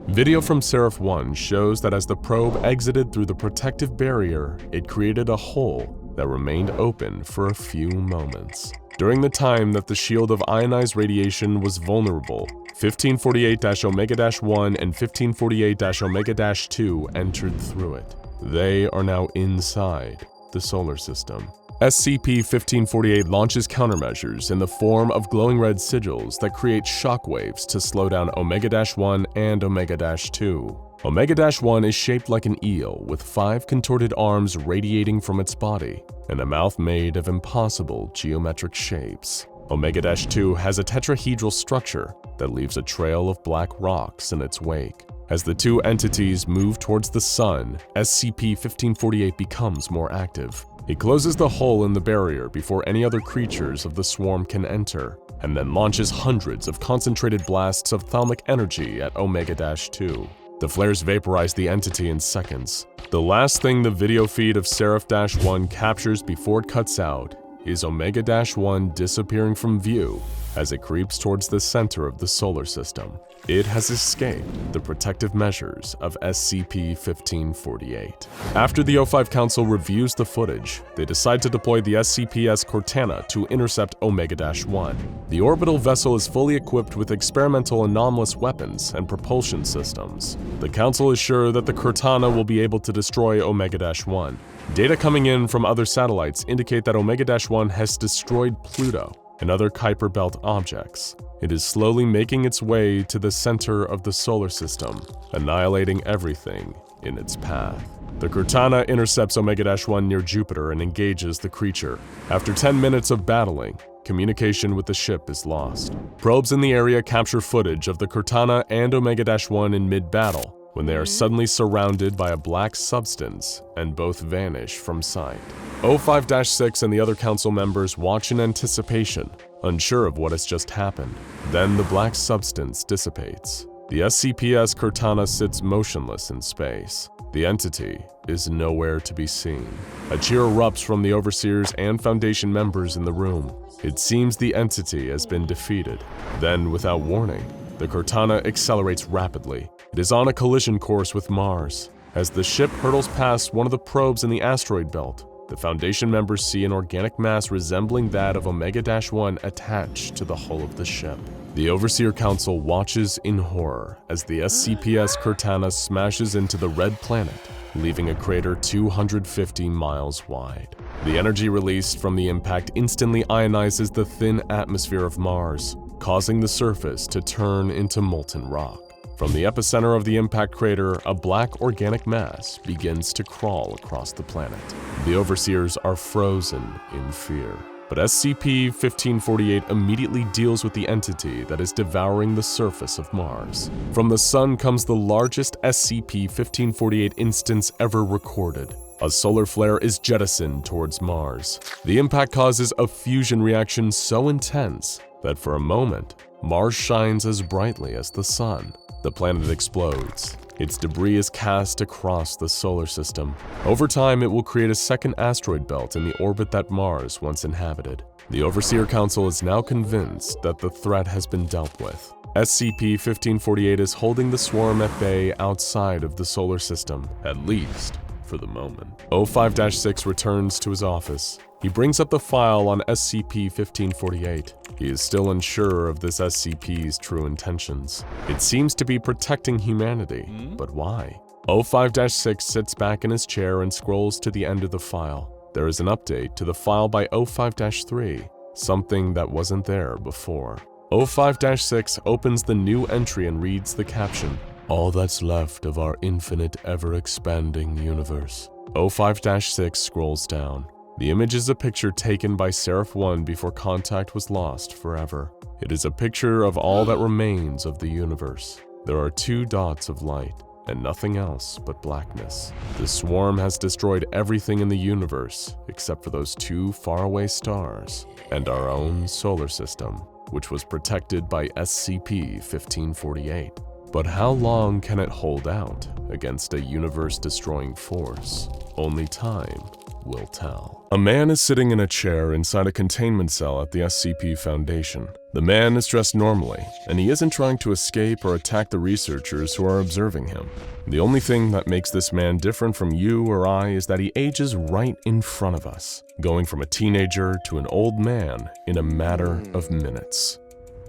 [SPEAKER 1] Video from Seraph-1 shows that as the probe exited through the protective barrier, it created a hole that remained open for a few moments. During the time that the shield of ionized radiation was vulnerable, 1548-Omega-1 and 1548-Omega-2 entered through it. They are now inside the solar system. SCP-1548 launches countermeasures in the form of glowing red sigils that create shockwaves to slow down Omega-1 and Omega-2. Omega-1 is shaped like an eel with 5 contorted arms radiating from its body and a mouth made of impossible geometric shapes. Omega-2 has a tetrahedral structure that leaves a trail of black rocks in its wake. As the two entities move towards the sun, SCP-1548 becomes more active. It closes the hole in the barrier before any other creatures of the swarm can enter, and then launches hundreds of concentrated blasts of thalmic energy at Omega-2. The flares vaporize the entity in seconds. The last thing the video feed of Seraph-1 captures before it cuts out is Omega-1 disappearing from view as it creeps towards the center of the solar system. It has escaped the protective measures of SCP-1548. After the O5 Council reviews the footage, they decide to deploy the SCPs Cortana to intercept Omega-1. The orbital vessel is fully equipped with experimental anomalous weapons and propulsion systems. The Council is sure that the Cortana will be able to destroy Omega-1. Data coming in from other satellites indicate that Omega-1 has destroyed Pluto and other Kuiper Belt objects. It is slowly making its way to the center of the solar system, annihilating everything in its path. The Cortana intercepts Omega-1 near Jupiter and engages the creature. After 10 minutes of battling, communication with the ship is lost. Probes in the area capture footage of the Cortana and Omega-1 in mid-battle, when they are suddenly surrounded by a black substance and both vanish from sight. O5-6 and the other council members watch in anticipation, unsure of what has just happened. Then the black substance dissipates. The SCPs Cortana sits motionless in space. The entity is nowhere to be seen. A cheer erupts from the overseers and Foundation members in the room. It seems the entity has been defeated. Then, without warning, the Cortana accelerates rapidly. It is on a collision course with Mars. As the ship hurtles past one of the probes in the asteroid belt, the Foundation members see an organic mass resembling that of Omega-1 attached to the hull of the ship. The Overseer Council watches in horror as the SCPs Cortana smashes into the red planet, leaving a crater 250 miles wide. The energy released from the impact instantly ionizes the thin atmosphere of Mars, causing the surface to turn into molten rock. From the epicenter of the impact crater, a black organic mass begins to crawl across the planet. The Overseers are frozen in fear, but SCP-1548 immediately deals with the entity that is devouring the surface of Mars. From the Sun comes the largest SCP-1548 instance ever recorded. A solar flare is jettisoned towards Mars. The impact causes a fusion reaction so intense that for a moment, Mars shines as brightly as the Sun. The planet explodes. Its debris is cast across the solar system. Over time, it will create a second asteroid belt in the orbit that Mars once inhabited. The Overseer Council is now convinced that the threat has been dealt with. SCP-1548 is holding the swarm at bay outside of the solar system, at least for the moment. O5-6 returns to his office. He brings up the file on SCP-1548. He is still unsure of this SCP's true intentions. It seems to be protecting humanity, but why? O5-6 sits back in his chair and scrolls to the end of the file. There is an update to the file by O5-3, something that wasn't there before. O5-6 opens the new entry and reads the caption, "All that's left of our infinite, ever-expanding universe." O5-6 scrolls down. The image is a picture taken by Seraph 1 before contact was lost forever. It is a picture of all that remains of the universe. There are 2 dots of light, and nothing else but blackness. The swarm has destroyed everything in the universe except for those 2 faraway stars and our own solar system, which was protected by SCP-1548. But how long can it hold out against a universe-destroying force? Only time will tell. A man is sitting in a chair inside a containment cell at the SCP Foundation. The man is dressed normally, and he isn't trying to escape or attack the researchers who are observing him. The only thing that makes this man different from you or I is that he ages right in front of us, going from a teenager to an old man in a matter of minutes.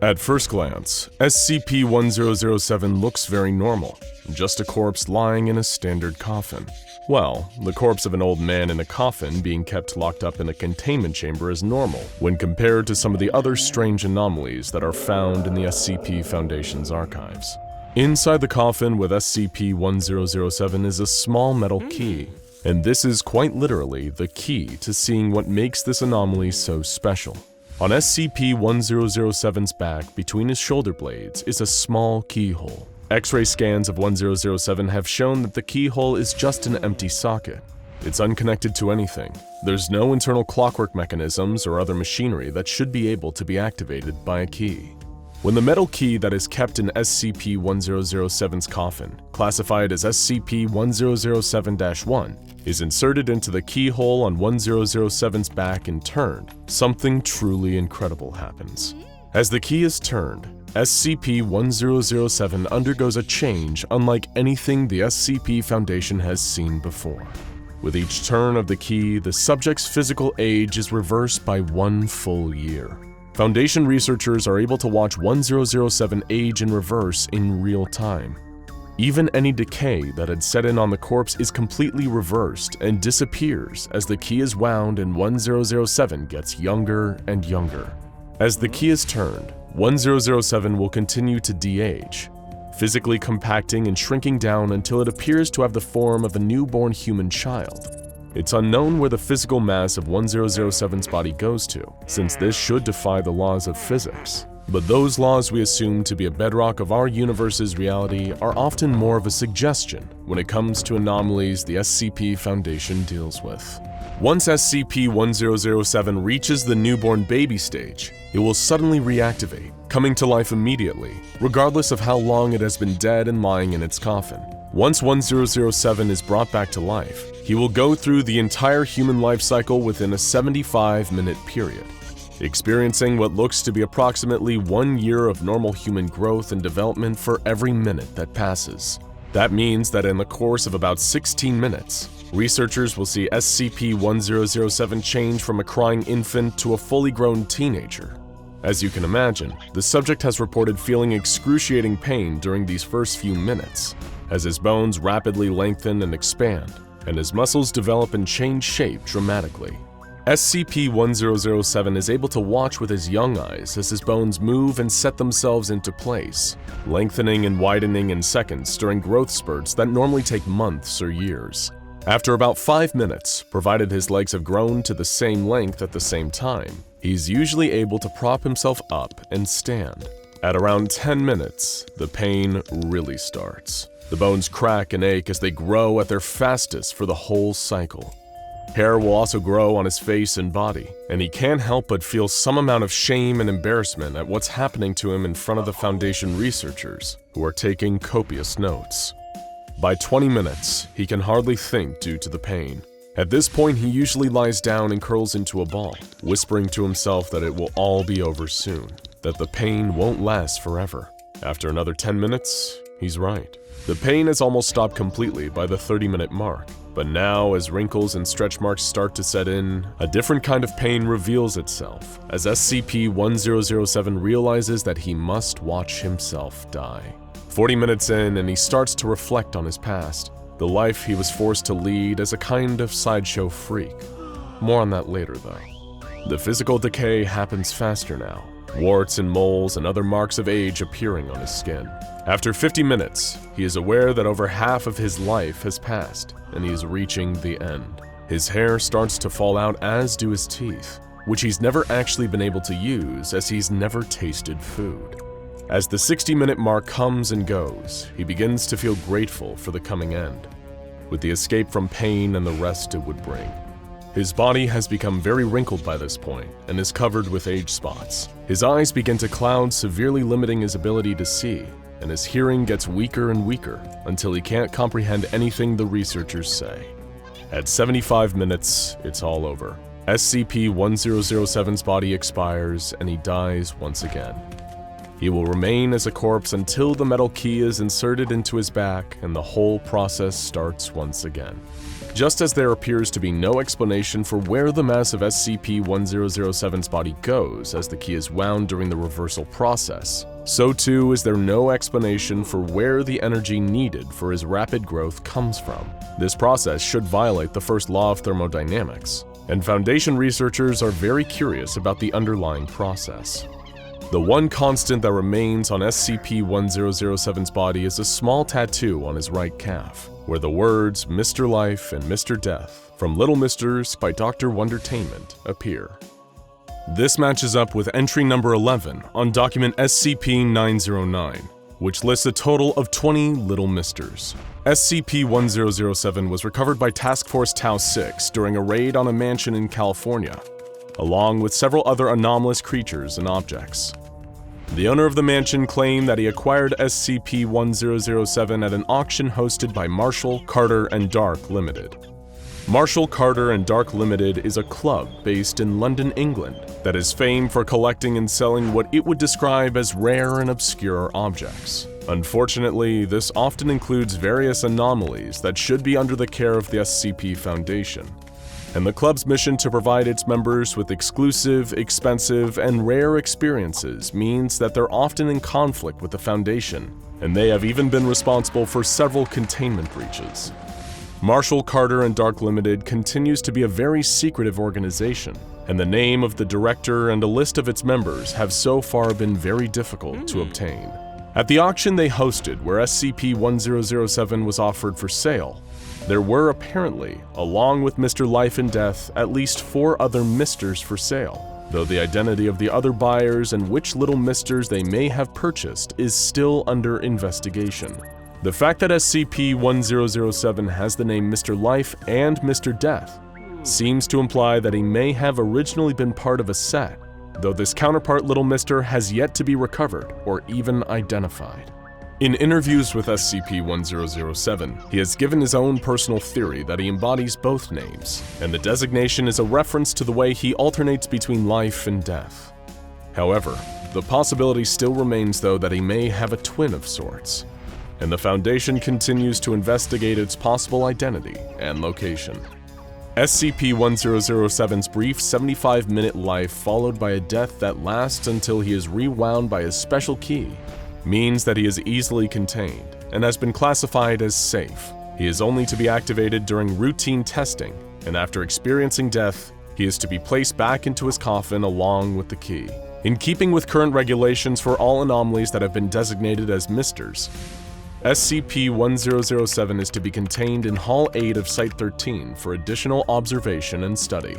[SPEAKER 1] At first glance, SCP-1007 looks very normal, just a corpse lying in a standard coffin. Well, the corpse of an old man in a coffin being kept locked up in a containment chamber is normal when compared to some of the other strange anomalies that are found in the SCP Foundation's archives. Inside the coffin with SCP-1007 is a small metal key, and this is quite literally the key to seeing what makes this anomaly so special. On SCP-1007's back, between his shoulder blades, is a small keyhole. X-ray scans of 1007 have shown that the keyhole is just an empty socket. It's unconnected to anything. There's no internal clockwork mechanisms or other machinery that should be able to be activated by a key. When the metal key that is kept in SCP-1007's coffin, classified as SCP-1007-1, is inserted into the keyhole on 1007's back and turned, something truly incredible happens. As the key is turned, SCP-1007 undergoes a change unlike anything the SCP Foundation has seen before. With each turn of the key, the subject's physical age is reversed by 1 full year. Foundation researchers are able to watch 1007 age in reverse in real time. Even any decay that had set in on the corpse is completely reversed and disappears as the key is wound and 1007 gets younger and younger. As the key is turned, 1007 will continue to de-age, physically compacting and shrinking down until it appears to have the form of a newborn human child. It's unknown where the physical mass of 1007's body goes to, since this should defy the laws of physics. But those laws we assume to be a bedrock of our universe's reality are often more of a suggestion when it comes to anomalies the SCP Foundation deals with. Once SCP-1007 reaches the newborn baby stage, it will suddenly reactivate, coming to life immediately, regardless of how long it has been dead and lying in its coffin. Once 1007 is brought back to life, he will go through the entire human life cycle within a 75-minute period, experiencing what looks to be approximately 1 year of normal human growth and development for every minute that passes. That means that in the course of about 16 minutes, researchers will see SCP-1007 change from a crying infant to a fully grown teenager. As you can imagine, the subject has reported feeling excruciating pain during these first few minutes, as his bones rapidly lengthen and expand, and his muscles develop and change shape dramatically. SCP-1007 is able to watch with his young eyes as his bones move and set themselves into place, lengthening and widening in seconds during growth spurts that normally take months or years. After about 5 minutes, provided his legs have grown to the same length at the same time, he's usually able to prop himself up and stand. At around 10 minutes, the pain really starts. The bones crack and ache as they grow at their fastest for the whole cycle. Hair will also grow on his face and body, and he can't help but feel some amount of shame and embarrassment at what's happening to him in front of the Foundation researchers, who are taking copious notes. By 20 minutes, he can hardly think due to the pain. At this point, he usually lies down and curls into a ball, whispering to himself that it will all be over soon, that the pain won't last forever. After another 10 minutes, he's right. The pain has almost stopped completely by the 30-minute mark, but now as wrinkles and stretch marks start to set in, a different kind of pain reveals itself as SCP-1007 realizes that he must watch himself die. 40 minutes in, and he starts to reflect on his past, the life he was forced to lead as a kind of sideshow freak. More on that later, though. The physical decay happens faster now, warts and moles and other marks of age appearing on his skin. After 50 minutes, he is aware that over half of his life has passed, and he is reaching the end. His hair starts to fall out, as do his teeth, which he's never actually been able to use as he's never tasted food. As the 60-minute mark comes and goes, he begins to feel grateful for the coming end, with the escape from pain and the rest it would bring. His body has become very wrinkled by this point and is covered with age spots. His eyes begin to cloud, severely limiting his ability to see, and his hearing gets weaker and weaker until he can't comprehend anything the researchers say. At 75 minutes, it's all over. SCP-1007's body expires and he dies once again. He will remain as a corpse until the metal key is inserted into his back and the whole process starts once again. Just as there appears to be no explanation for where the mass of SCP-1007's body goes as the key is wound during the reversal process, so too is there no explanation for where the energy needed for his rapid growth comes from. This process should violate the first law of thermodynamics, and Foundation researchers are very curious about the underlying process. The one constant that remains on SCP-1007's body is a small tattoo on his right calf, where the words Mr. Life and Mr. Death from Little Misters by Dr. Wondertainment appear. This matches up with entry number 11 on document SCP-009, which lists a total of 20 Little Misters. SCP-1007 was recovered by Task Force Tau-6 during a raid on a mansion in California, along with several other anomalous creatures and objects. The owner of the mansion claimed that he acquired SCP-1007 at an auction hosted by Marshall, Carter, and Dark Limited. Marshall Carter and Dark Limited is a club based in London, England, that is famed for collecting and selling what it would describe as rare and obscure objects. Unfortunately, this often includes various anomalies that should be under the care of the SCP Foundation. And the club's mission to provide its members with exclusive, expensive, and rare experiences means that they're often in conflict with the Foundation, and they have even been responsible for several containment breaches. Marshall Carter and Dark Limited continues to be a very secretive organization, and the name of the director and a list of its members have so far been very difficult to obtain. At the auction they hosted, where SCP-1007 was offered for sale, there were apparently, along with Mr. Life and Death, at least 4 other Misters for sale, though the identity of the other buyers and which little Misters they may have purchased is still under investigation. The fact that SCP-1007 has the name Mr. Life and Mr. Death seems to imply that he may have originally been part of a set, though this counterpart Little Mister has yet to be recovered or even identified. In interviews with SCP-1007, he has given his own personal theory that he embodies both names, and the designation is a reference to the way he alternates between life and death. However, the possibility still remains though that he may have a twin of sorts, and the Foundation continues to investigate its possible identity and location. SCP-1007's brief 75-minute life followed by a death that lasts until he is rewound by a special key means that he is easily contained and has been classified as safe. He is only to be activated during routine testing, and after experiencing death, he is to be placed back into his coffin along with the key. In keeping with current regulations for all anomalies that have been designated as Misters, SCP-1007 is to be contained in Hall 8 of Site-13 for additional observation and study.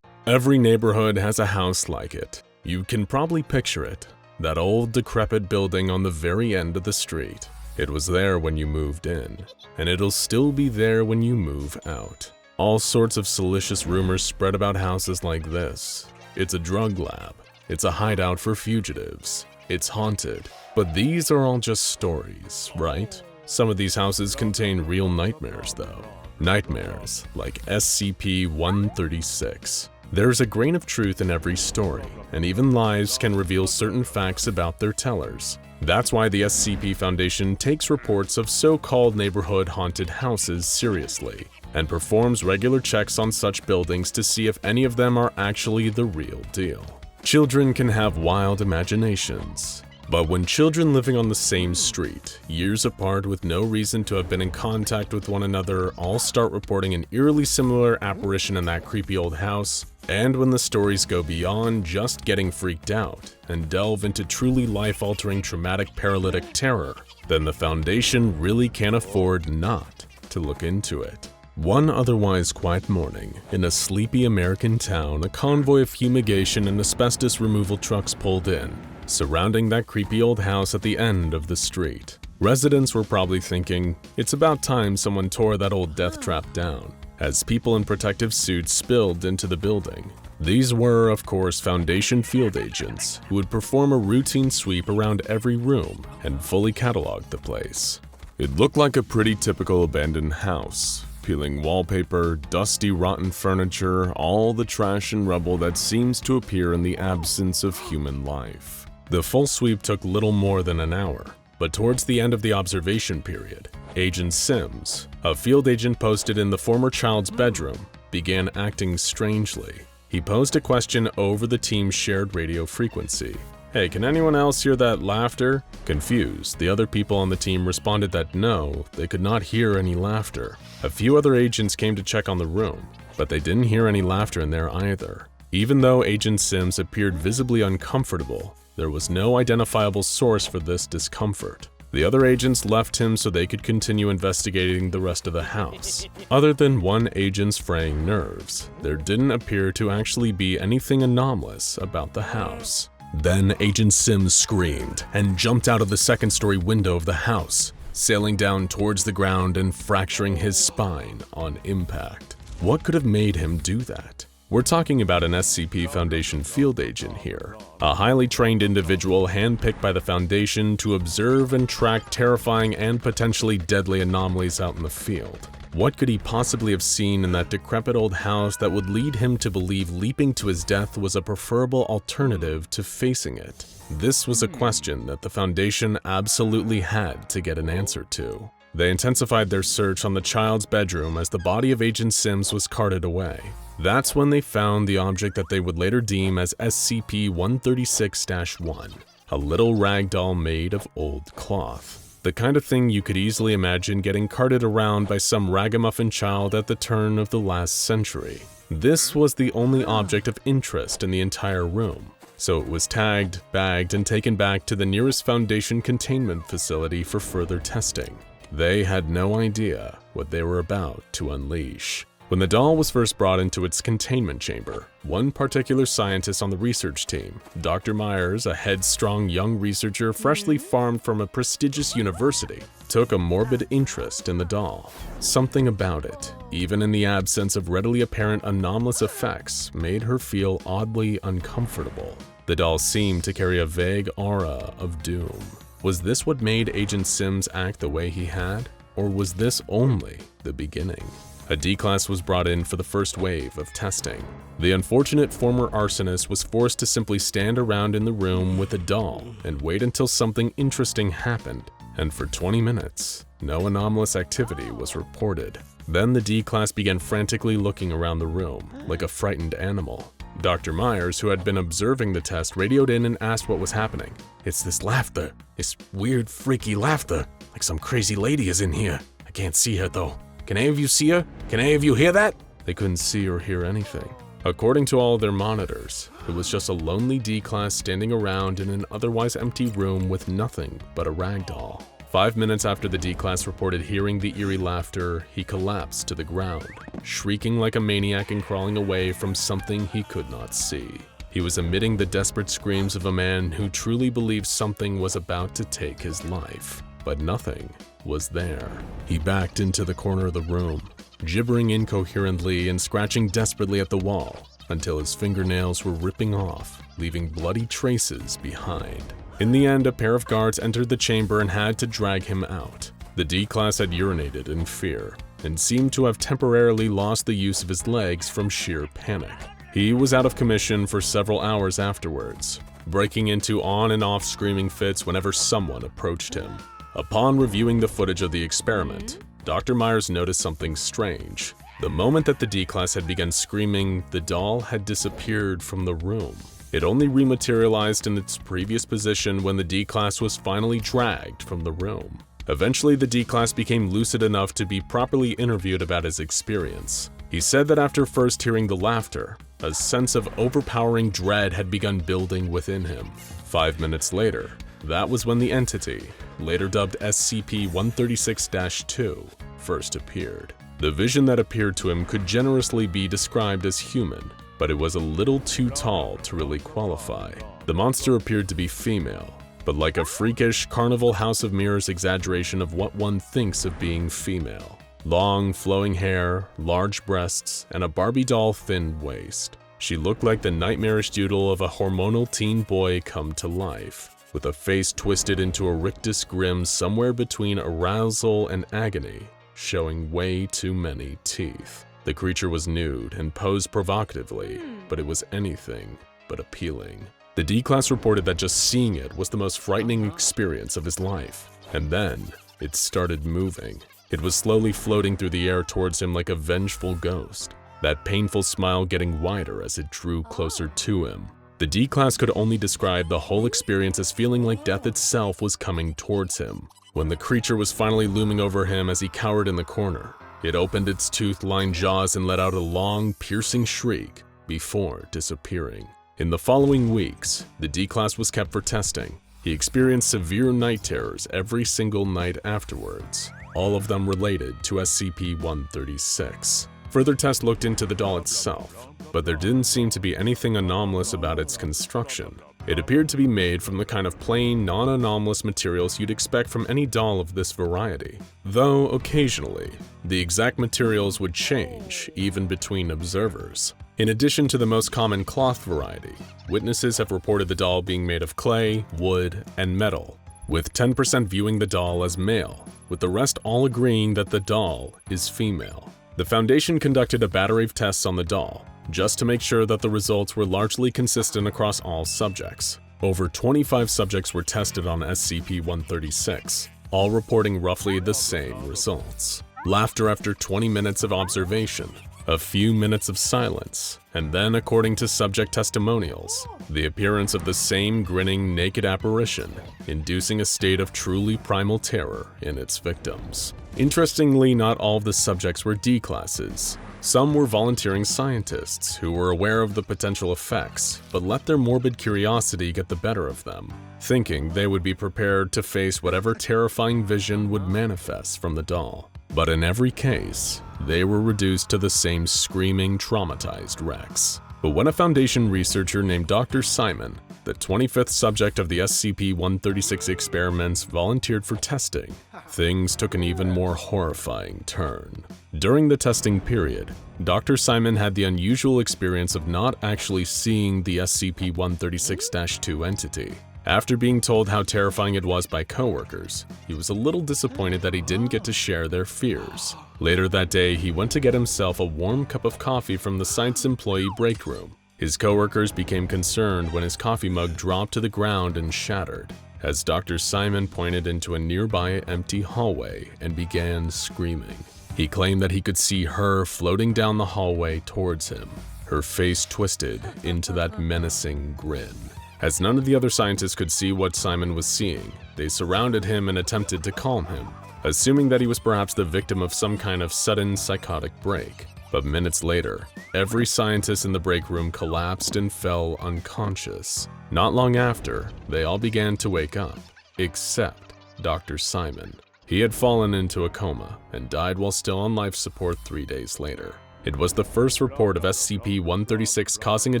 [SPEAKER 1] Every neighborhood has a house like it. You can probably picture it. That old decrepit building on the very end of the street. It was there when you moved in, and it'll still be there when you move out. All sorts of salacious rumors spread about houses like this. It's a drug lab. It's a hideout for fugitives. It's haunted. But these are all just stories, right? Some of these houses contain real nightmares, though. Nightmares like SCP-136. There's a grain of truth in every story, and even lies can reveal certain facts about their tellers. That's why the SCP Foundation takes reports of so-called neighborhood haunted houses seriously, and performs regular checks on such buildings to see if any of them are actually the real deal. Children can have wild imaginations. But when children living on the same street, years apart with no reason to have been in contact with one another, all start reporting an eerily similar apparition in that creepy old house, and when the stories go beyond just getting freaked out and delve into truly life-altering traumatic paralytic terror, then the Foundation really can't afford not to look into it. One otherwise quiet morning, in a sleepy American town, a convoy of fumigation and asbestos removal trucks pulled in, surrounding that creepy old house at the end of the street. Residents were probably thinking, it's about time someone tore that old death trap down, as people in protective suits spilled into the building. These were, of course, Foundation field agents who would perform a routine sweep around every room and fully catalog the place. It looked like a pretty typical abandoned house. Peeling wallpaper, dusty rotten furniture, all the trash and rubble that seems to appear in the absence of human life. The full sweep took little more than an hour, but towards the end of the observation period, Agent Sims, a field agent posted in the former child's bedroom, began acting strangely. He posed a question over the team's shared radio frequency. "Hey, can anyone else hear that laughter?" Confused, the other people on the team responded that no, they could not hear any laughter. A few other agents came to check on the room, but they didn't hear any laughter in there either. Even though Agent Sims appeared visibly uncomfortable, there was no identifiable source for this discomfort. The other agents left him so they could continue investigating the rest of the house. Other than one agent's fraying nerves, there didn't appear to actually be anything anomalous about the house. Then Agent Sims screamed and jumped out of the second-story window of the house, sailing down towards the ground and fracturing his spine on impact. What could have made him do that? We're talking about an SCP Foundation field agent here, a highly trained individual handpicked by the Foundation to observe and track terrifying and potentially deadly anomalies out in the field. What could he possibly have seen in that decrepit old house that would lead him to believe leaping to his death was a preferable alternative to facing it? This was a question that the Foundation absolutely had to get an answer to. They intensified their search on the child's bedroom as the body of Agent Sims was carted away. That's when they found the object that they would later deem as SCP-136-1, a little ragdoll made of old cloth. The kind of thing you could easily imagine getting carted around by some ragamuffin child at the turn of the last century. This was the only object of interest in the entire room, so it was tagged, bagged, and taken back to the nearest Foundation containment facility for further testing. They had no idea what they were about to unleash. When the doll was first brought into its containment chamber, one particular scientist on the research team, Dr. Myers, a headstrong young researcher freshly farmed from a prestigious university, took a morbid interest in the doll. Something about it, even in the absence of readily apparent anomalous effects, made her feel oddly uncomfortable. The doll seemed to carry a vague aura of doom. Was this what made Agent Sims act the way he had? Or was this only the beginning? A D-Class was brought in for the first wave of testing. The unfortunate former arsonist was forced to simply stand around in the room with a doll and wait until something interesting happened, and for 20 minutes, no anomalous activity was reported. Then the D-Class began frantically looking around the room, like a frightened animal. Dr. Myers, who had been observing the test, radioed in and asked what was happening. "It's this laughter, this weird, freaky laughter, like some crazy lady is in here. I can't see her though. Can any of you see her? Can any of you hear that?" They couldn't see or hear anything. According to all their monitors, it was just a lonely D-Class standing around in an otherwise empty room with nothing but a ragdoll. 5 minutes after the D-Class reported hearing the eerie laughter, he collapsed to the ground, shrieking like a maniac and crawling away from something he could not see. He was emitting the desperate screams of a man who truly believed something was about to take his life, but nothing was there. He backed into the corner of the room, gibbering incoherently and scratching desperately at the wall until his fingernails were ripping off, leaving bloody traces behind. In the end, a pair of guards entered the chamber and had to drag him out. The D-Class had urinated in fear and seemed to have temporarily lost the use of his legs from sheer panic. He was out of commission for several hours afterwards, breaking into on and off screaming fits whenever someone approached him. Upon reviewing the footage of the experiment, Dr. Myers noticed something strange. The moment that the D-Class had begun screaming, the doll had disappeared from the room. It only rematerialized in its previous position when the D-Class was finally dragged from the room. Eventually, the D-Class became lucid enough to be properly interviewed about his experience. He said that after first hearing the laughter, a sense of overpowering dread had begun building within him. 5 minutes later, that was when the entity, later dubbed SCP-136-2, first appeared. The vision that appeared to him could generously be described as human, but it was a little too tall to really qualify. The monster appeared to be female, but like a freakish carnival House of Mirrors exaggeration of what one thinks of being female. Long, flowing hair, large breasts, and a Barbie doll thin waist. She looked like the nightmarish doodle of a hormonal teen boy come to life, with a face twisted into a rictus grin somewhere between arousal and agony, showing way too many teeth. The creature was nude and posed provocatively, but it was anything but appealing. The D-Class reported that just seeing it was the most frightening experience of his life. And then, it started moving. It was slowly floating through the air towards him like a vengeful ghost, that painful smile getting wider as it drew closer to him. The D-Class could only describe the whole experience as feeling like death itself was coming towards him. When the creature was finally looming over him as he cowered in the corner, it opened its tooth-lined jaws and let out a long, piercing shriek before disappearing. In the following weeks, the D-Class was kept for testing. He experienced severe night terrors every single night afterwards, all of them related to SCP-136. Further tests looked into the doll itself, but there didn't seem to be anything anomalous about its construction. It appeared to be made from the kind of plain, non-anomalous materials you'd expect from any doll of this variety, though occasionally, the exact materials would change, even between observers. In addition to the most common cloth variety, witnesses have reported the doll being made of clay, wood, and metal, with 10% viewing the doll as male, with the rest all agreeing that the doll is female. The Foundation conducted a battery of tests on the doll, just to make sure that the results were largely consistent across all subjects. Over 25 subjects were tested on SCP-136, all reporting roughly the same results. Laughter after 20 minutes of observation, a few minutes of silence, and then, according to subject testimonials, the appearance of the same grinning, naked apparition, inducing a state of truly primal terror in its victims. Interestingly, not all of the subjects were D-classes. Some were volunteering scientists who were aware of the potential effects, but let their morbid curiosity get the better of them, thinking they would be prepared to face whatever terrifying vision would manifest from the doll. But in every case, they were reduced to the same screaming, traumatized wrecks. But when a Foundation researcher named Dr. Simon, the 25th subject of the SCP-136 experiments, volunteered for testing, things took an even more horrifying turn. During the testing period, Dr. Simon had the unusual experience of not actually seeing the SCP-136-2 entity. After being told how terrifying it was by coworkers, he was a little disappointed that he didn't get to share their fears. Later that day, he went to get himself a warm cup of coffee from the site's employee break room. His coworkers became concerned when his coffee mug dropped to the ground and shattered, as Dr. Simon pointed into a nearby empty hallway and began screaming. He claimed that he could see her floating down the hallway towards him, her face twisted into that menacing grin. As none of the other scientists could see what Simon was seeing, they surrounded him and attempted to calm him, assuming that he was perhaps the victim of some kind of sudden psychotic break. But minutes later, every scientist in the break room collapsed and fell unconscious. Not long after, they all began to wake up, except Dr. Simon. He had fallen into a coma and died while still on life support 3 days later. It was the first report of SCP-136 causing a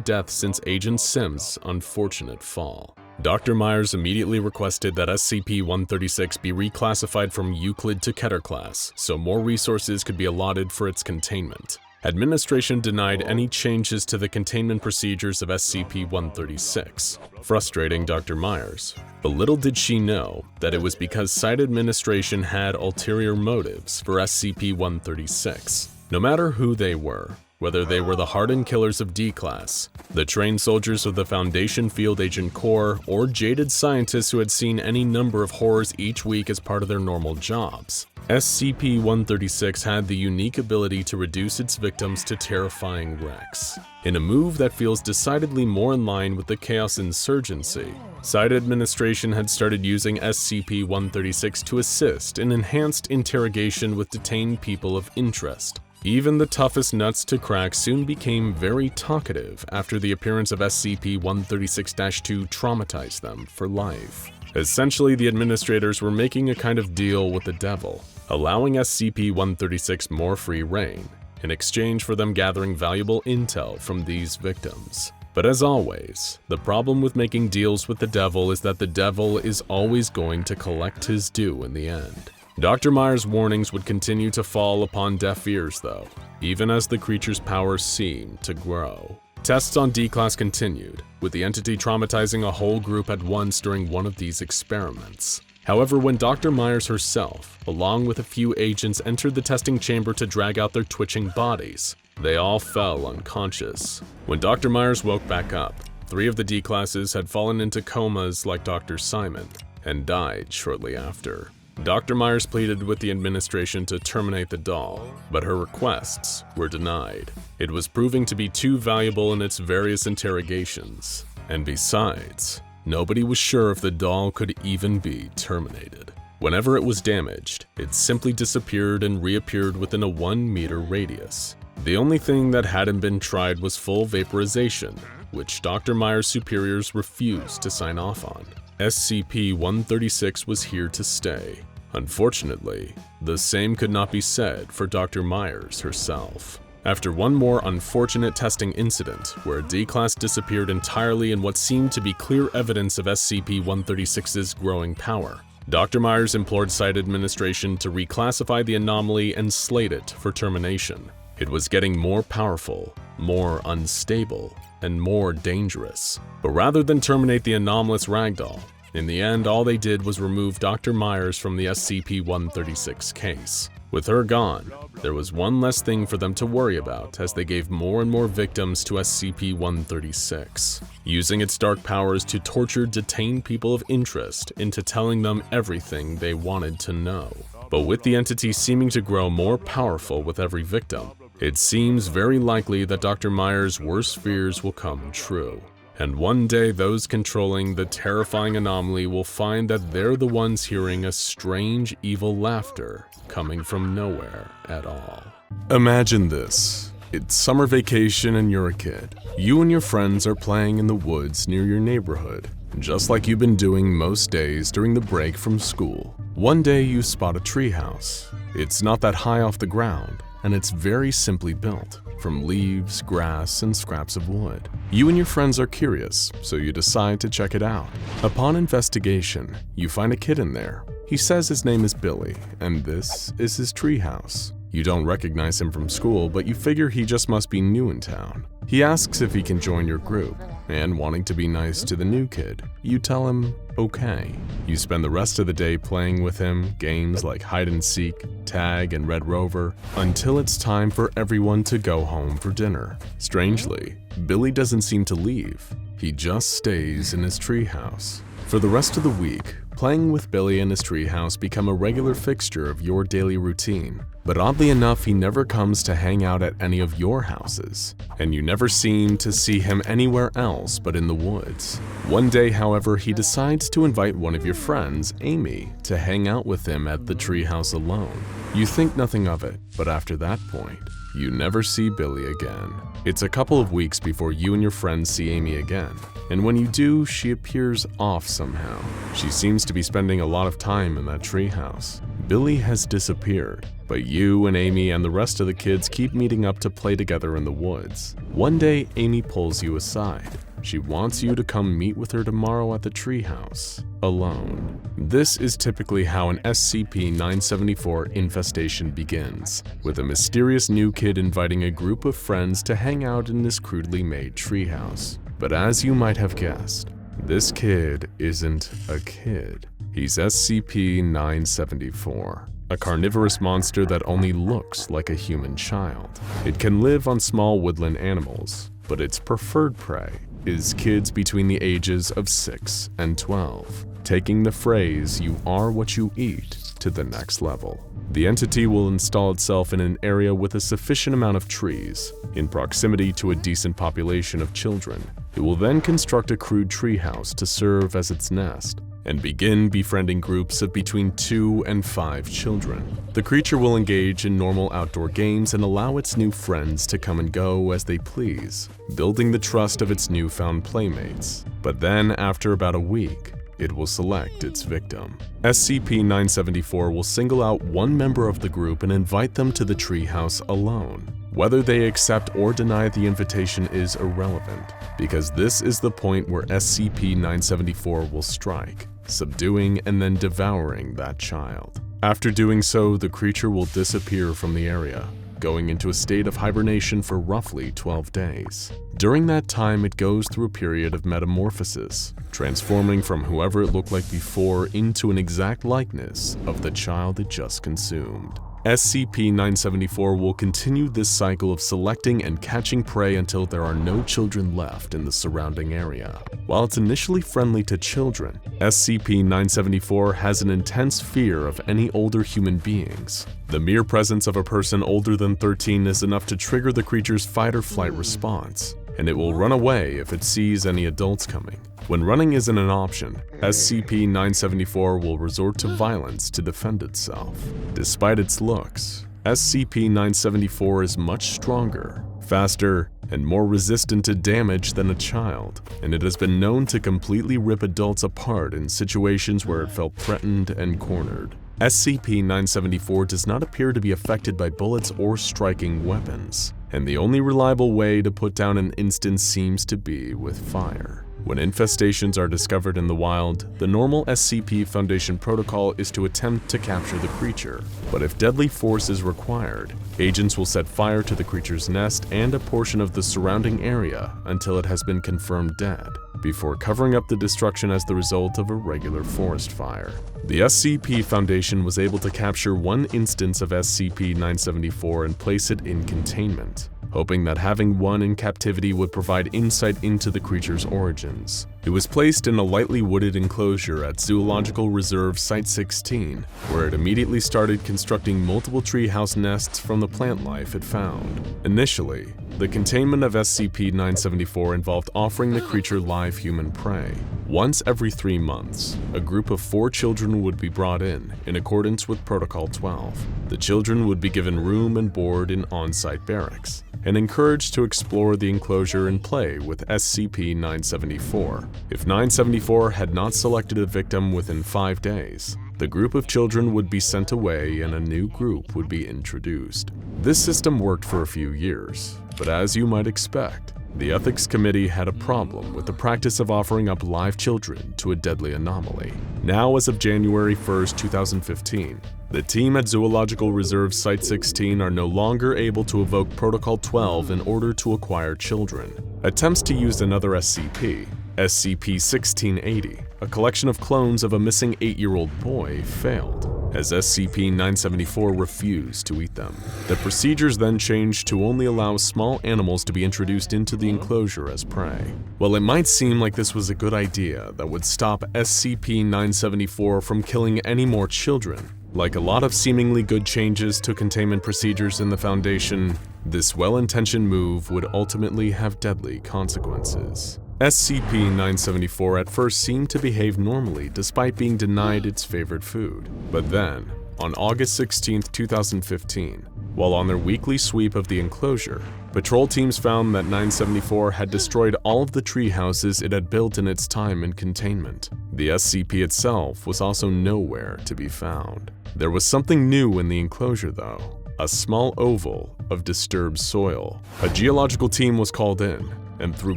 [SPEAKER 1] death since Agent Sims' unfortunate fall. Dr. Myers immediately requested that SCP-136 be reclassified from Euclid to Keter class, so more resources could be allotted for its containment. Administration denied any changes to the containment procedures of SCP-136, frustrating Dr. Myers. But little did she know that it was because Site Administration had ulterior motives for SCP-136. No matter who they were, whether they were the hardened killers of D-Class, the trained soldiers of the Foundation Field Agent Corps, or jaded scientists who had seen any number of horrors each week as part of their normal jobs, SCP-136 had the unique ability to reduce its victims to terrifying wrecks. In a move that feels decidedly more in line with the Chaos Insurgency, Site Administration had started using SCP-136 to assist in enhanced interrogation with detained people of interest. Even the toughest nuts to crack soon became very talkative after the appearance of SCP-136-2 traumatized them for life. Essentially, the administrators were making a kind of deal with the devil, allowing SCP-136 more free reign, in exchange for them gathering valuable intel from these victims. But as always, the problem with making deals with the devil is that the devil is always going to collect his due in the end. Dr. Myers' warnings would continue to fall upon deaf ears though, even as the creature's powers seemed to grow. Tests on D-Class continued, with the entity traumatizing a whole group at once during one of these experiments. However, when Dr. Myers herself, along with a few agents, entered the testing chamber to drag out their twitching bodies, they all fell unconscious. When Dr. Myers woke back up, 3 of the D-Classes had fallen into comas like Dr. Simon, and died shortly after. Dr. Myers pleaded with the administration to terminate the doll, but her requests were denied. It was proving to be too valuable in its various interrogations, and besides, nobody was sure if the doll could even be terminated. Whenever it was damaged, it simply disappeared and reappeared within a 1-meter radius. The only thing that hadn't been tried was full vaporization, which Dr. Myers' superiors refused to sign off on. SCP-136 was here to stay. Unfortunately, the same could not be said for Dr. Myers herself. After one more unfortunate testing incident, where a D-Class disappeared entirely in what seemed to be clear evidence of SCP-136's growing power, Dr. Myers implored Site Administration to reclassify the anomaly and slate it for termination. It was getting more powerful, more unstable, and more dangerous. But rather than terminate the anomalous Ragdoll, in the end all they did was remove Dr. Myers from the SCP-136 case. With her gone, there was one less thing for them to worry about as they gave more and more victims to SCP-136, using its dark powers to torture detained people of interest into telling them everything they wanted to know. But with the entity seeming to grow more powerful with every victim, it seems very likely that Dr. Myers' worst fears will come true. And one day those controlling the terrifying anomaly will find that they're the ones hearing a strange, evil laughter coming from nowhere at all. Imagine this. It's summer vacation and you're a kid. You and your friends are playing in the woods near your neighborhood, just like you've been doing most days during the break from school. One day you spot a treehouse. It's not that high off the ground, and it's very simply built from leaves, grass, and scraps of wood. You and your friends are curious, so you decide to check it out. Upon investigation, you find a kid in there. He says his name is Billy, and this is his treehouse. You don't recognize him from school, but you figure he just must be new in town. He asks if he can join your group, and wanting to be nice to the new kid, you tell him okay. You spend the rest of the day playing with him, games like hide and seek, tag, and Red Rover, until it's time for everyone to go home for dinner. Strangely, Billy doesn't seem to leave. He just stays in his treehouse. For the rest of the week, playing with Billy in his treehouse become a regular fixture of your daily routine. But oddly enough, he never comes to hang out at any of your houses, and you never seem to see him anywhere else but in the woods. One day, however, he decides to invite one of your friends, Amy, to hang out with him at the treehouse alone. You think nothing of it, but after that point, you never see Billy again. It's a couple of weeks before you and your friends see Amy again, and when you do, she appears off somehow. She seems to be spending a lot of time in that treehouse. Billy has disappeared, but you and Amy and the rest of the kids keep meeting up to play together in the woods. One day, Amy pulls you aside. She wants you to come meet with her tomorrow at the treehouse, alone. This is typically how an SCP-974 infestation begins, with a mysterious new kid inviting a group of friends to hang out in this crudely made treehouse. But as you might have guessed, this kid isn't a kid. He's SCP-974, a carnivorous monster that only looks like a human child. It can live on small woodland animals, but its preferred prey is kids between the ages of 6 and 12, taking the phrase "you are what you eat" to the next level. The entity will install itself in an area with a sufficient amount of trees, in proximity to a decent population of children. It will then construct a crude treehouse to serve as its nest, and begin befriending groups of between 2 and 5 children. The creature will engage in normal outdoor games and allow its new friends to come and go as they please, building the trust of its newfound playmates. But then, after about a week, it will select its victim. SCP-974 will single out one member of the group and invite them to the treehouse alone. Whether they accept or deny the invitation is irrelevant, because this is the point where SCP-974 will strike, subduing and then devouring that child. After doing so, the creature will disappear from the area, going into a state of hibernation for roughly 12 days. During that time, it goes through a period of metamorphosis, transforming from whoever it looked like before into an exact likeness of the child it just consumed. SCP-974 will continue this cycle of selecting and catching prey until there are no children left in the surrounding area. While it's initially friendly to children, SCP-974 has an intense fear of any older human beings. The mere presence of a person older than 13 is enough to trigger the creature's fight-or-flight response, and it will run away if it sees any adults coming. When running isn't an option, SCP-974 will resort to violence to defend itself. Despite its looks, SCP-974 is much stronger, faster, and more resistant to damage than a child, and it has been known to completely rip adults apart in situations where it felt threatened and cornered. SCP-974 does not appear to be affected by bullets or striking weapons, and the only reliable way to put down an instance seems to be with fire. When infestations are discovered in the wild, the normal SCP Foundation protocol is to attempt to capture the creature, but if deadly force is required, agents will set fire to the creature's nest and a portion of the surrounding area until it has been confirmed dead, before covering up the destruction as the result of a regular forest fire. The SCP Foundation was able to capture one instance of SCP-974 and place it in containment, hoping that having one in captivity would provide insight into the creature's origins. It was placed in a lightly wooded enclosure at Zoological Reserve Site-16, where it immediately started constructing multiple treehouse nests from the plant life it found. Initially, the containment of SCP-974 involved offering the creature live human prey. Once every 3 months, a group of 4 children would be brought in accordance with Protocol 12. The children would be given room and board in on-site barracks, and encouraged to explore the enclosure and play with SCP-974. If 974 had not selected a victim within 5 days, the group of children would be sent away and a new group would be introduced. This system worked for a few years, but as you might expect, the Ethics Committee had a problem with the practice of offering up live children to a deadly anomaly. Now, as of January 1st, 2015, the team at Zoological Reserve Site-16 are no longer able to evoke Protocol 12 in order to acquire children. Attempts to use another SCP, SCP-1680, a collection of clones of a missing 8-year-old boy, failed, as SCP-974 refused to eat them. The procedures then changed to only allow small animals to be introduced into the enclosure as prey. While it might seem like this was a good idea that would stop SCP-974 from killing any more children, like a lot of seemingly good changes to containment procedures in the Foundation, this well-intentioned move would ultimately have deadly consequences. SCP-974 at first seemed to behave normally despite being denied its favorite food. But then, on August 16, 2015, while on their weekly sweep of the enclosure, patrol teams found that 974 had destroyed all of the tree houses it had built in its time in containment. The SCP itself was also nowhere to be found. There was something new in the enclosure though, a small oval of disturbed soil. A geological team was called in, and through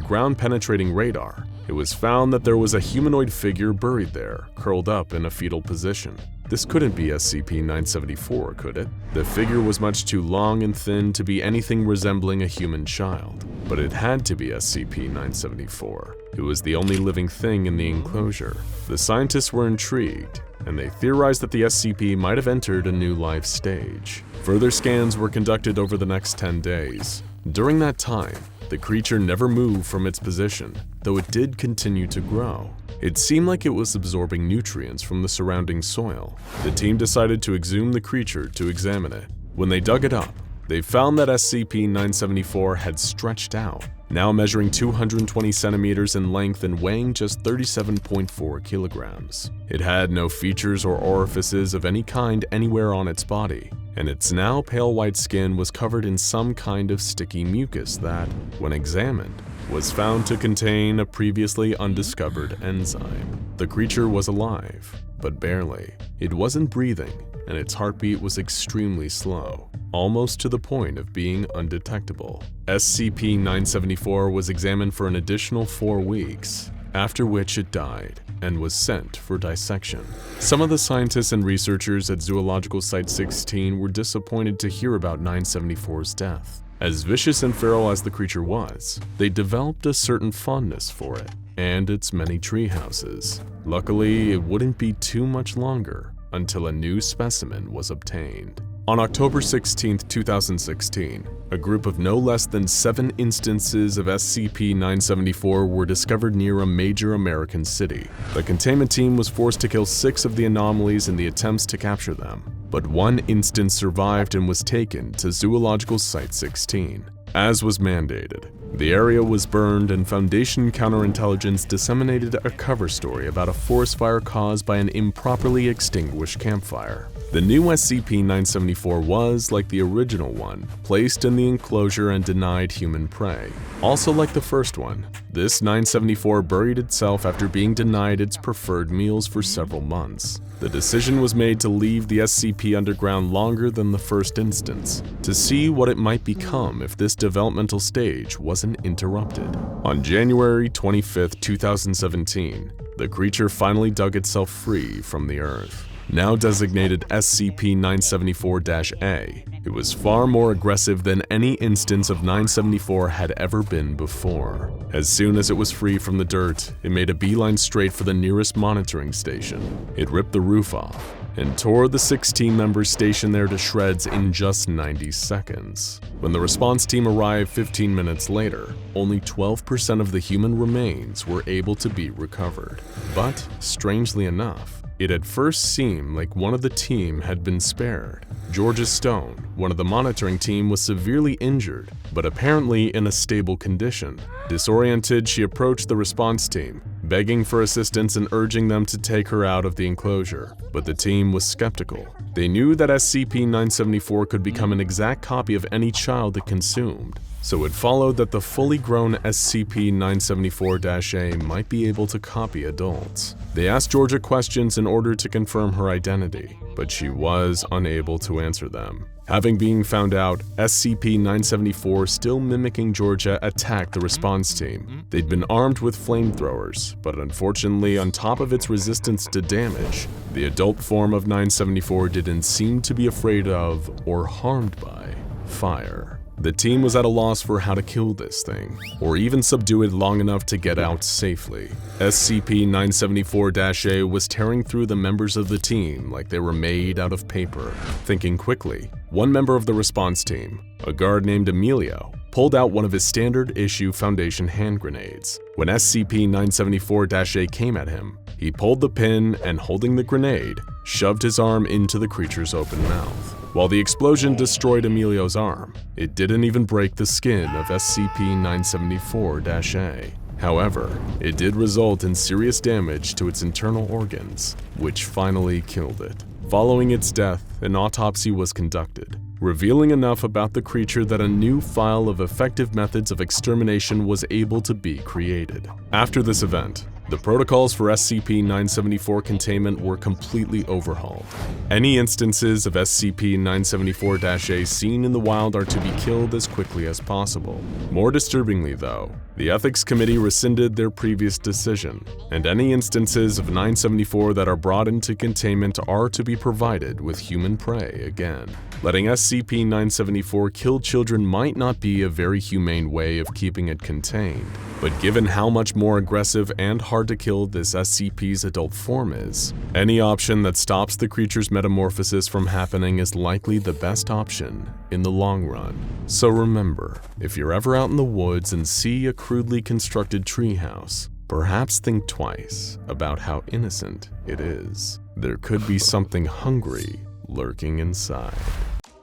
[SPEAKER 1] ground-penetrating radar, it was found that there was a humanoid figure buried there, curled up in a fetal position. This couldn't be SCP-974, could it? The figure was much too long and thin to be anything resembling a human child, but it had to be SCP-974. It was the only living thing in the enclosure. The scientists were intrigued, and they theorized that the SCP might have entered a new life stage. Further scans were conducted over the next 10 days. During that time, the creature never moved from its position, though it did continue to grow. It seemed like it was absorbing nutrients from the surrounding soil. The team decided to exhume the creature to examine it. When they dug it up, they found that SCP-974 had stretched out, now measuring 220 centimeters in length and weighing just 37.4 kilograms. It had no features or orifices of any kind anywhere on its body, and its now pale white skin was covered in some kind of sticky mucus that, when examined, was found to contain a previously undiscovered enzyme. The creature was alive, but barely. It wasn't breathing, and its heartbeat was extremely slow, almost to the point of being undetectable. SCP-974 was examined for an additional 4 weeks, after which it died and was sent for dissection. Some of the scientists and researchers at Zoological Site-16 were disappointed to hear about 974's death. As vicious and feral as the creature was, they developed a certain fondness for it and its many tree houses. Luckily, it wouldn't be too much longer until a new specimen was obtained. On October 16, 2016, a group of no less than 7 instances of SCP-974 were discovered near a major American city. The containment team was forced to kill 6 of the anomalies in the attempts to capture them, but 1 instance survived and was taken to Zoological Site-16. As was mandated, the area was burned and Foundation counterintelligence disseminated a cover story about a forest fire caused by an improperly extinguished campfire. The new SCP-974 was, like the original one, placed in the enclosure and denied human prey. Also like the first one, this 974 buried itself after being denied its preferred meals for several months. The decision was made to leave the SCP underground longer than the first instance, to see what it might become if this developmental stage wasn't interrupted. On January 25, 2017, the creature finally dug itself free from the Earth. Now designated SCP-974-A, it was far more aggressive than any instance of 974 had ever been before. As soon as it was free from the dirt, it made a beeline straight for the nearest monitoring station. It ripped the roof off and tore the 16 members stationed there to shreds in just 90 seconds. When the response team arrived 15 minutes later, only 12% of the human remains were able to be recovered. But, strangely enough, it at first seemed like one of the team had been spared. Georgia Stone, one of the monitoring team, was severely injured, but apparently in a stable condition. Disoriented, she approached the response team, begging for assistance and urging them to take her out of the enclosure. But the team was skeptical. They knew that SCP-974 could become an exact copy of any child it consumed, so it followed that the fully grown SCP-974-A might be able to copy adults. They asked Georgia questions in order to confirm her identity, but she was unable to answer them. Having been found out, SCP-974, still mimicking Georgia, attacked the response team. They'd been armed with flamethrowers, but unfortunately, on top of its resistance to damage, the adult form of 974 didn't seem to be afraid of or harmed by fire. The team was at a loss for how to kill this thing, or even subdue it long enough to get out safely. SCP-974-A was tearing through the members of the team like they were made out of paper. Thinking quickly, one member of the response team, a guard named Emilio, pulled out one of his standard-issue Foundation hand grenades. When SCP-974-A came at him, he pulled the pin and, holding the grenade, shoved his arm into the creature's open mouth. While the explosion destroyed Emilio's arm, it didn't even break the skin of SCP-974-A. However, it did result in serious damage to its internal organs, which finally killed it. Following its death, an autopsy was conducted, revealing enough about the creature that a new file of effective methods of extermination was able to be created. After this event, the protocols for SCP-974 containment were completely overhauled. Any instances of SCP-974-A seen in the wild are to be killed as quickly as possible. More disturbingly though, the Ethics Committee rescinded their previous decision, and any instances of 974 that are brought into containment are to be provided with human prey again. Letting SCP-974 kill children might not be a very humane way of keeping it contained, but given how much more aggressive and hard to kill this SCP's adult form is, any option that stops the creature's metamorphosis from happening is likely the best option in the long run. So remember, if you're ever out in the woods and see a crudely constructed treehouse, perhaps think twice about how innocent it is. There could be something hungry lurking inside.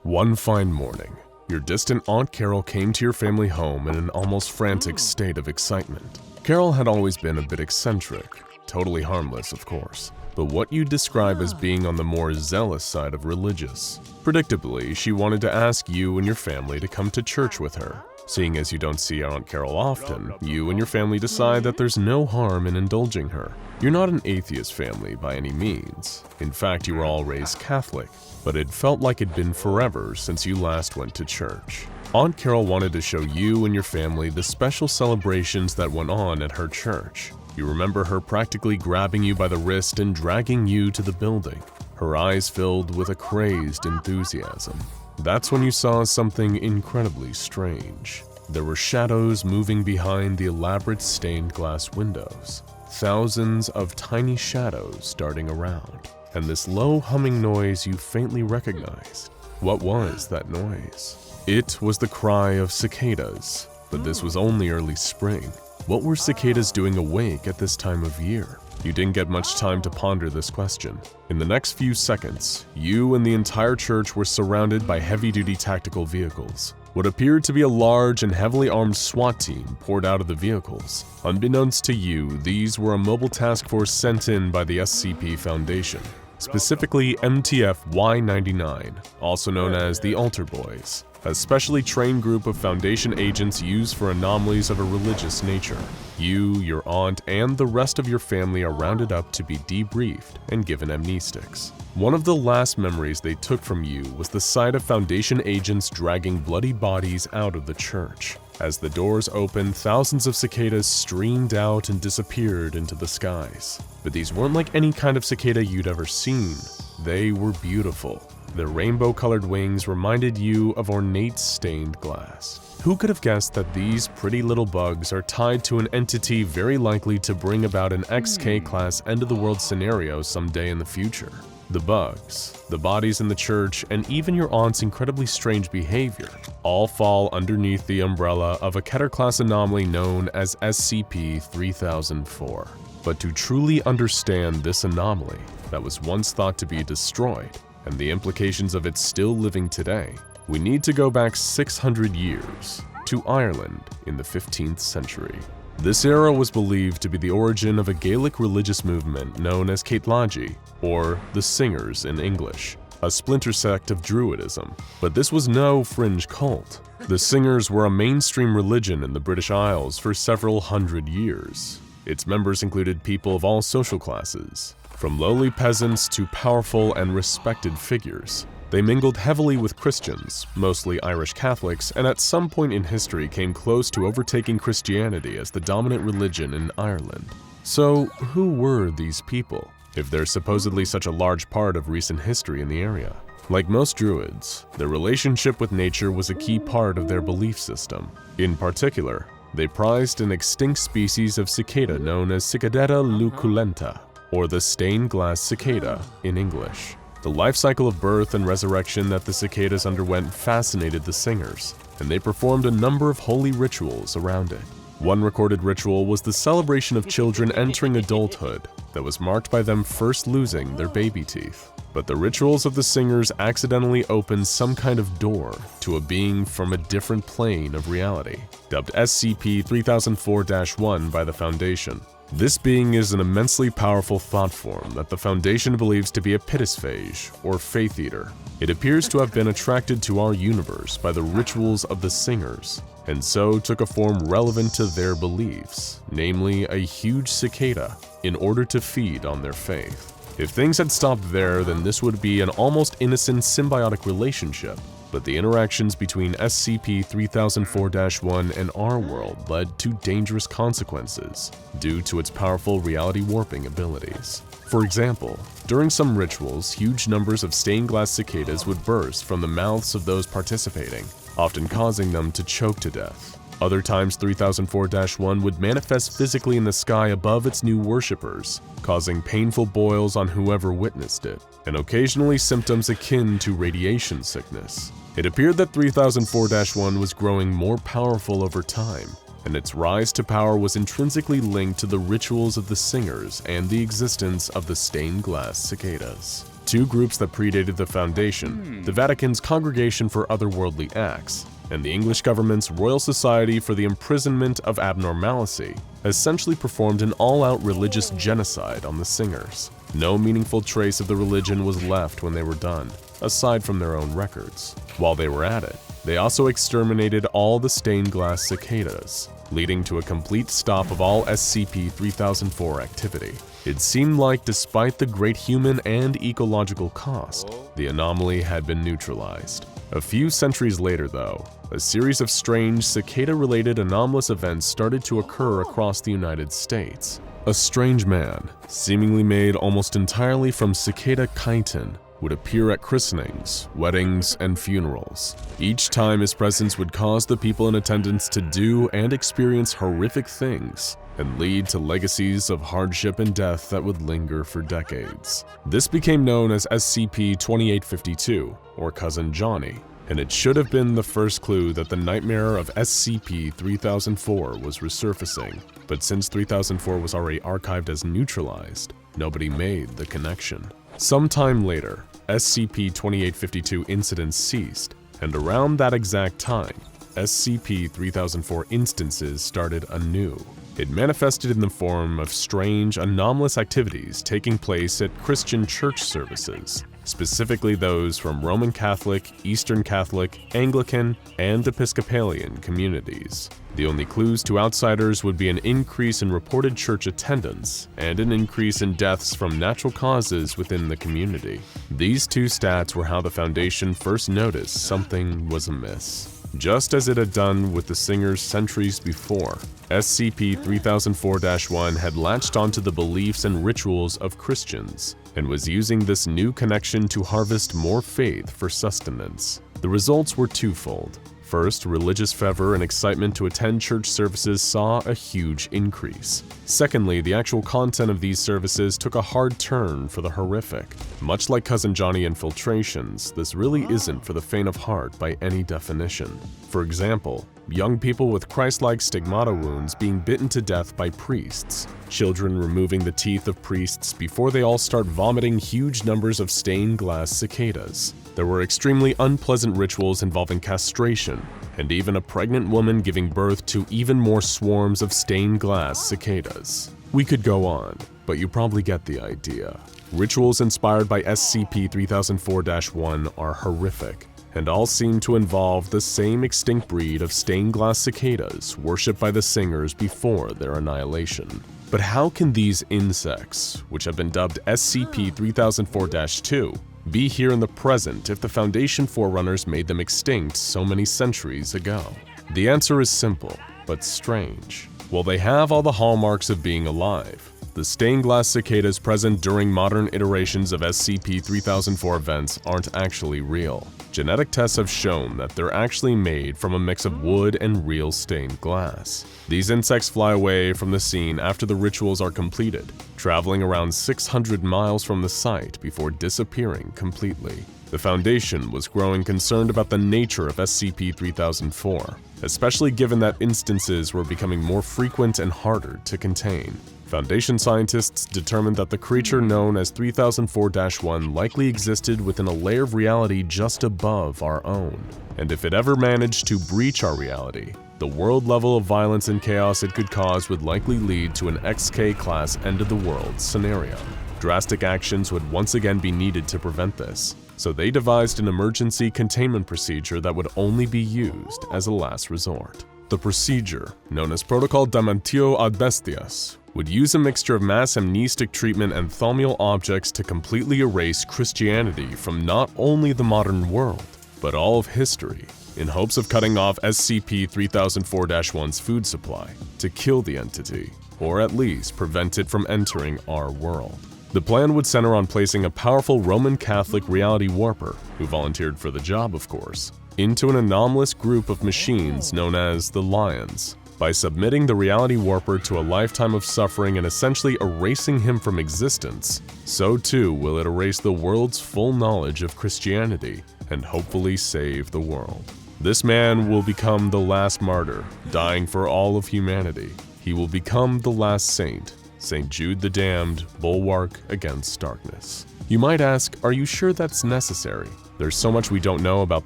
[SPEAKER 1] One fine morning, your distant Aunt Carol came to your family home in an almost frantic state of excitement. Carol had always been a bit eccentric, totally harmless of course, but what you'd describe as being on the more zealous side of religious. Predictably, she wanted to ask you and your family to come to church with her. Seeing as you don't see Aunt Carol often, you and your family decide that there's no harm in indulging her. You're not an atheist family by any means. In fact, you were all raised Catholic, but it felt like it'd been forever since you last went to church. Aunt Carol wanted to show you and your family the special celebrations that went on at her church. You remember her practically grabbing you by the wrist and dragging you to the building, her eyes filled with a crazed enthusiasm. That's when you saw something incredibly strange. There were shadows moving behind the elaborate stained glass windows, thousands of tiny shadows darting around, and this low humming noise you faintly recognized. What was that noise? It was the cry of cicadas, but this was only early spring. What were cicadas doing awake at this time of year? You didn't get much time to ponder this question. In the next few seconds, you and the entire church were surrounded by heavy-duty tactical vehicles. What appeared to be a large and heavily armed SWAT team poured out of the vehicles. Unbeknownst to you, these were a mobile task force sent in by the SCP Foundation. specifically MTF-Y99, also known as the Altar Boys, a specially trained group of Foundation agents used for anomalies of a religious nature. You, your aunt, and the rest of your family are rounded up to be debriefed and given amnestics. One of the last memories they took from you was the sight of Foundation agents dragging bloody bodies out of the church. As the doors opened, thousands of cicadas streamed out and disappeared into the skies. But these weren't like any kind of cicada you'd ever seen. They were beautiful. Their rainbow-colored wings reminded you of ornate stained glass. Who could have guessed that these pretty little bugs are tied to an entity very likely to bring about an XK-class end-of-the-world scenario someday in the future? The bugs, the bodies in the church, and even your aunt's incredibly strange behavior all fall underneath the umbrella of a Keter-class anomaly known as SCP-3004. But to truly understand this anomaly that was once thought to be destroyed, and the implications of it still living today, we need to go back 600 years to Ireland in the 15th century. This era was believed to be the origin of a Gaelic religious movement known as Caitlaji, or the Singers in English, a splinter sect of Druidism. But this was no fringe cult. The Singers were a mainstream religion in the British Isles for several hundred years. Its members included people of all social classes, from lowly peasants to powerful and respected figures. They mingled heavily with Christians, mostly Irish Catholics, and at some point in history came close to overtaking Christianity as the dominant religion in Ireland. So, who were these people, if they're supposedly such a large part of recent history in the area? Like most druids, their relationship with nature was a key part of their belief system. In particular, they prized an extinct species of cicada known as Cicadetta luculenta, or the stained glass cicada in English. The life cycle of birth and resurrection that the cicadas underwent fascinated the Singers, and they performed a number of holy rituals around it. One recorded ritual was the celebration of children entering adulthood that was marked by them first losing their baby teeth. But the rituals of the Singers accidentally opened some kind of door to a being from a different plane of reality, dubbed SCP-3004-1 by the Foundation. This being is an immensely powerful thought form that the Foundation believes to be a pittisphage, or faith eater. It appears to have been attracted to our universe by the rituals of the Singers, and so took a form relevant to their beliefs, namely a huge cicada, in order to feed on their faith. If things had stopped there, then this would be an almost innocent symbiotic relationship. But the interactions between SCP-3004-1 and our world led to dangerous consequences due to its powerful reality warping abilities. For example, during some rituals, huge numbers of stained glass cicadas would burst from the mouths of those participating, often causing them to choke to death. Other times, 3004-1 would manifest physically in the sky above its new worshippers, causing painful boils on whoever witnessed it, and occasionally symptoms akin to radiation sickness. It appeared that 3004-1 was growing more powerful over time, and its rise to power was intrinsically linked to the rituals of the Singers and the existence of the stained glass cicadas. Two groups that predated the Foundation, the Vatican's Congregation for Otherworldly Acts, and the English government's Royal Society for the Imprisonment of Abnormality, essentially performed an all-out religious genocide on the Singers. No meaningful trace of the religion was left when they were done, aside from their own records. While they were at it, they also exterminated all the stained glass cicadas, leading to a complete stop of all SCP-3004 activity. It seemed like, despite the great human and ecological cost, the anomaly had been neutralized. A few centuries later, though, a series of strange cicada-related anomalous events started to occur across the United States. A strange man, seemingly made almost entirely from cicada chitin, would appear at christenings, weddings, and funerals. Each time his presence would cause the people in attendance to do and experience horrific things, and lead to legacies of hardship and death that would linger for decades. This became known as SCP-2852, or Cousin Johnny, and it should have been the first clue that the nightmare of SCP-3004 was resurfacing. But since 3004 was already archived as neutralized, nobody made the connection. Sometime later, SCP-2852 incidents ceased, and around that exact time, SCP-3004 instances started anew. It manifested in the form of strange, anomalous activities taking place at Christian church services, specifically those from Roman Catholic, Eastern Catholic, Anglican, and Episcopalian communities. The only clues to outsiders would be an increase in reported church attendance and an increase in deaths from natural causes within the community. These two stats were how the Foundation first noticed something was amiss. Just as it had done with the singers centuries before, SCP-3004-1 had latched onto the beliefs and rituals of Christians and was using this new connection to harvest more faith for sustenance. The results were twofold. First, religious fervor and excitement to attend church services saw a huge increase. Secondly, the actual content of these services took a hard turn for the horrific. Much like Cousin Johnny infiltrations, this really isn't for the faint of heart by any definition. For example, young people with Christ-like stigmata wounds being bitten to death by priests, children removing the teeth of priests before they all start vomiting huge numbers of stained glass cicadas. There were extremely unpleasant rituals involving castration, and even a pregnant woman giving birth to even more swarms of stained glass cicadas. We could go on, but you probably get the idea. Rituals inspired by SCP-3004-1 are horrific, and all seem to involve the same extinct breed of stained glass cicadas worshipped by the singers before their annihilation. But how can these insects, which have been dubbed SCP-3004-2, be here in the present if the Foundation Forerunners made them extinct so many centuries ago? The answer is simple, but strange. While they have all the hallmarks of being alive, the stained glass cicadas present during modern iterations of SCP-3004 events aren't actually real. Genetic tests have shown that they're actually made from a mix of wood and real stained glass. These insects fly away from the scene after the rituals are completed, traveling around 600 miles from the site before disappearing completely. The Foundation was growing concerned about the nature of SCP-3004, especially given that instances were becoming more frequent and harder to contain. Foundation scientists determined that the creature known as 3004-1 likely existed within a layer of reality just above our own, and if it ever managed to breach our reality, the world level of violence and chaos it could cause would likely lead to an XK-class end-of-the-world scenario. Drastic actions would once again be needed to prevent this, so they devised an emergency containment procedure that would only be used as a last resort. The procedure, known as Protocol Damantio ad Bestias, would use a mixture of mass amnestic treatment and thaumial objects to completely erase Christianity from not only the modern world, but all of history, in hopes of cutting off SCP-3004-1's food supply to kill the entity, or at least prevent it from entering our world. The plan would center on placing a powerful Roman Catholic reality warper, who volunteered for the job of course, into an anomalous group of machines known as the Lions. By submitting the reality warper to a lifetime of suffering and essentially erasing him from existence, so too will it erase the world's full knowledge of Christianity and hopefully save the world. This man will become the last martyr, dying for all of humanity. He will become the last saint, St. Jude the Damned, bulwark against darkness. You might ask, are you sure that's necessary? There's so much we don't know about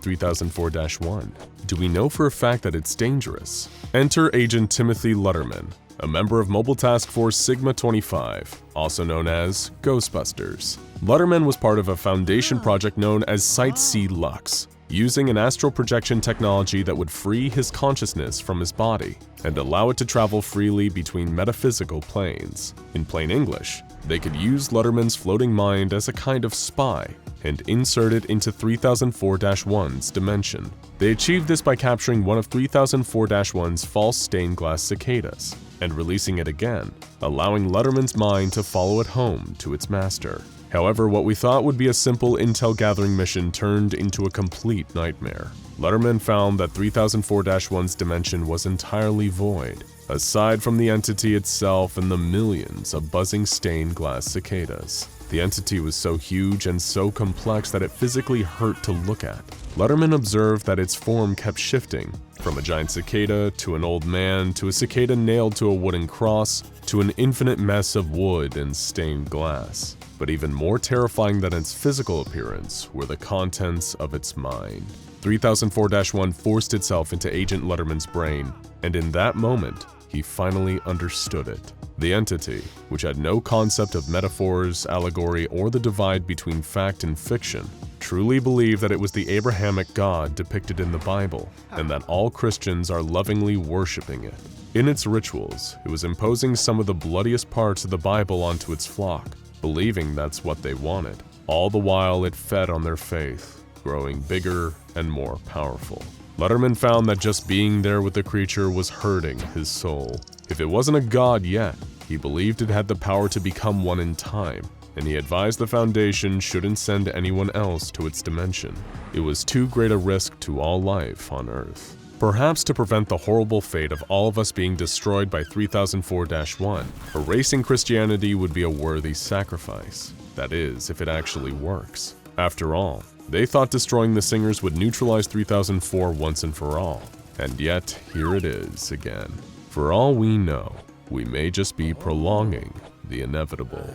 [SPEAKER 1] 3004-1. Do we know for a fact that it's dangerous? Enter Agent Timothy Lutterman, a member of Mobile Task Force Sigma-25, also known as Ghostbusters. Lutterman was part of a Foundation project known as Site C Lux, using an astral projection technology that would free his consciousness from his body and allow it to travel freely between metaphysical planes. In plain English, they could use Lutterman's floating mind as a kind of spy and insert it into 3004-1's dimension. They achieved this by capturing one of 3004-1's false stained glass cicadas and releasing it again, allowing Lutterman's mind to follow it home to its master. However, what we thought would be a simple intel gathering mission turned into a complete nightmare. Lutterman found that 3004-1's dimension was entirely void, aside from the entity itself and the millions of buzzing stained glass cicadas. The entity was so huge and so complex that it physically hurt to look at. Lutterman observed that its form kept shifting, from a giant cicada to an old man to a cicada nailed to a wooden cross to an infinite mess of wood and stained glass. But even more terrifying than its physical appearance were the contents of its mind. 3004-1 forced itself into Agent Lutterman's brain, and in that moment, he finally understood it. The entity, which had no concept of metaphors, allegory, or the divide between fact and fiction, truly believed that it was the Abrahamic God depicted in the Bible, and that all Christians are lovingly worshiping it. In its rituals, it was imposing some of the bloodiest parts of the Bible onto its flock, believing that's what they wanted. All the while it fed on their faith, growing bigger and more powerful. Letterman found that just being there with the creature was hurting his soul. If it wasn't a god yet, he believed it had the power to become one in time, and he advised the Foundation shouldn't send anyone else to its dimension. It was too great a risk to all life on Earth. Perhaps to prevent the horrible fate of all of us being destroyed by 3004-1, erasing Christianity would be a worthy sacrifice. That is, if it actually works. After all, they thought destroying the Singers would neutralize 3004 once and for all. And yet, here it is again. For all we know, we may just be prolonging the inevitable.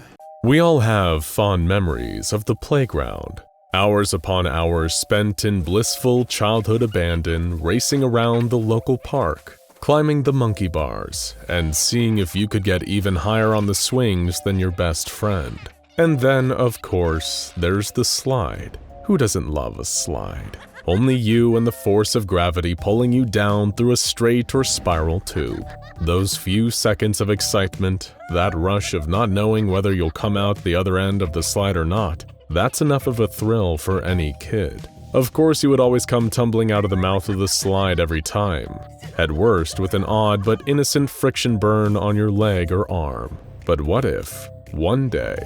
[SPEAKER 1] We all have fond memories of the playground. Hours upon hours spent in blissful childhood abandon, racing around the local park, climbing the monkey bars, and seeing if you could get even higher on the swings than your best friend. And then, of course, there's the slide. Who doesn't love a slide? Only you and the force of gravity pulling you down through a straight or spiral tube. Those few seconds of excitement, that rush of not knowing whether you'll come out the other end of the slide or not, that's enough of a thrill for any kid. Of course, you would always come tumbling out of the mouth of the slide every time, at worst with an odd but innocent friction burn on your leg or arm. But what if, one day,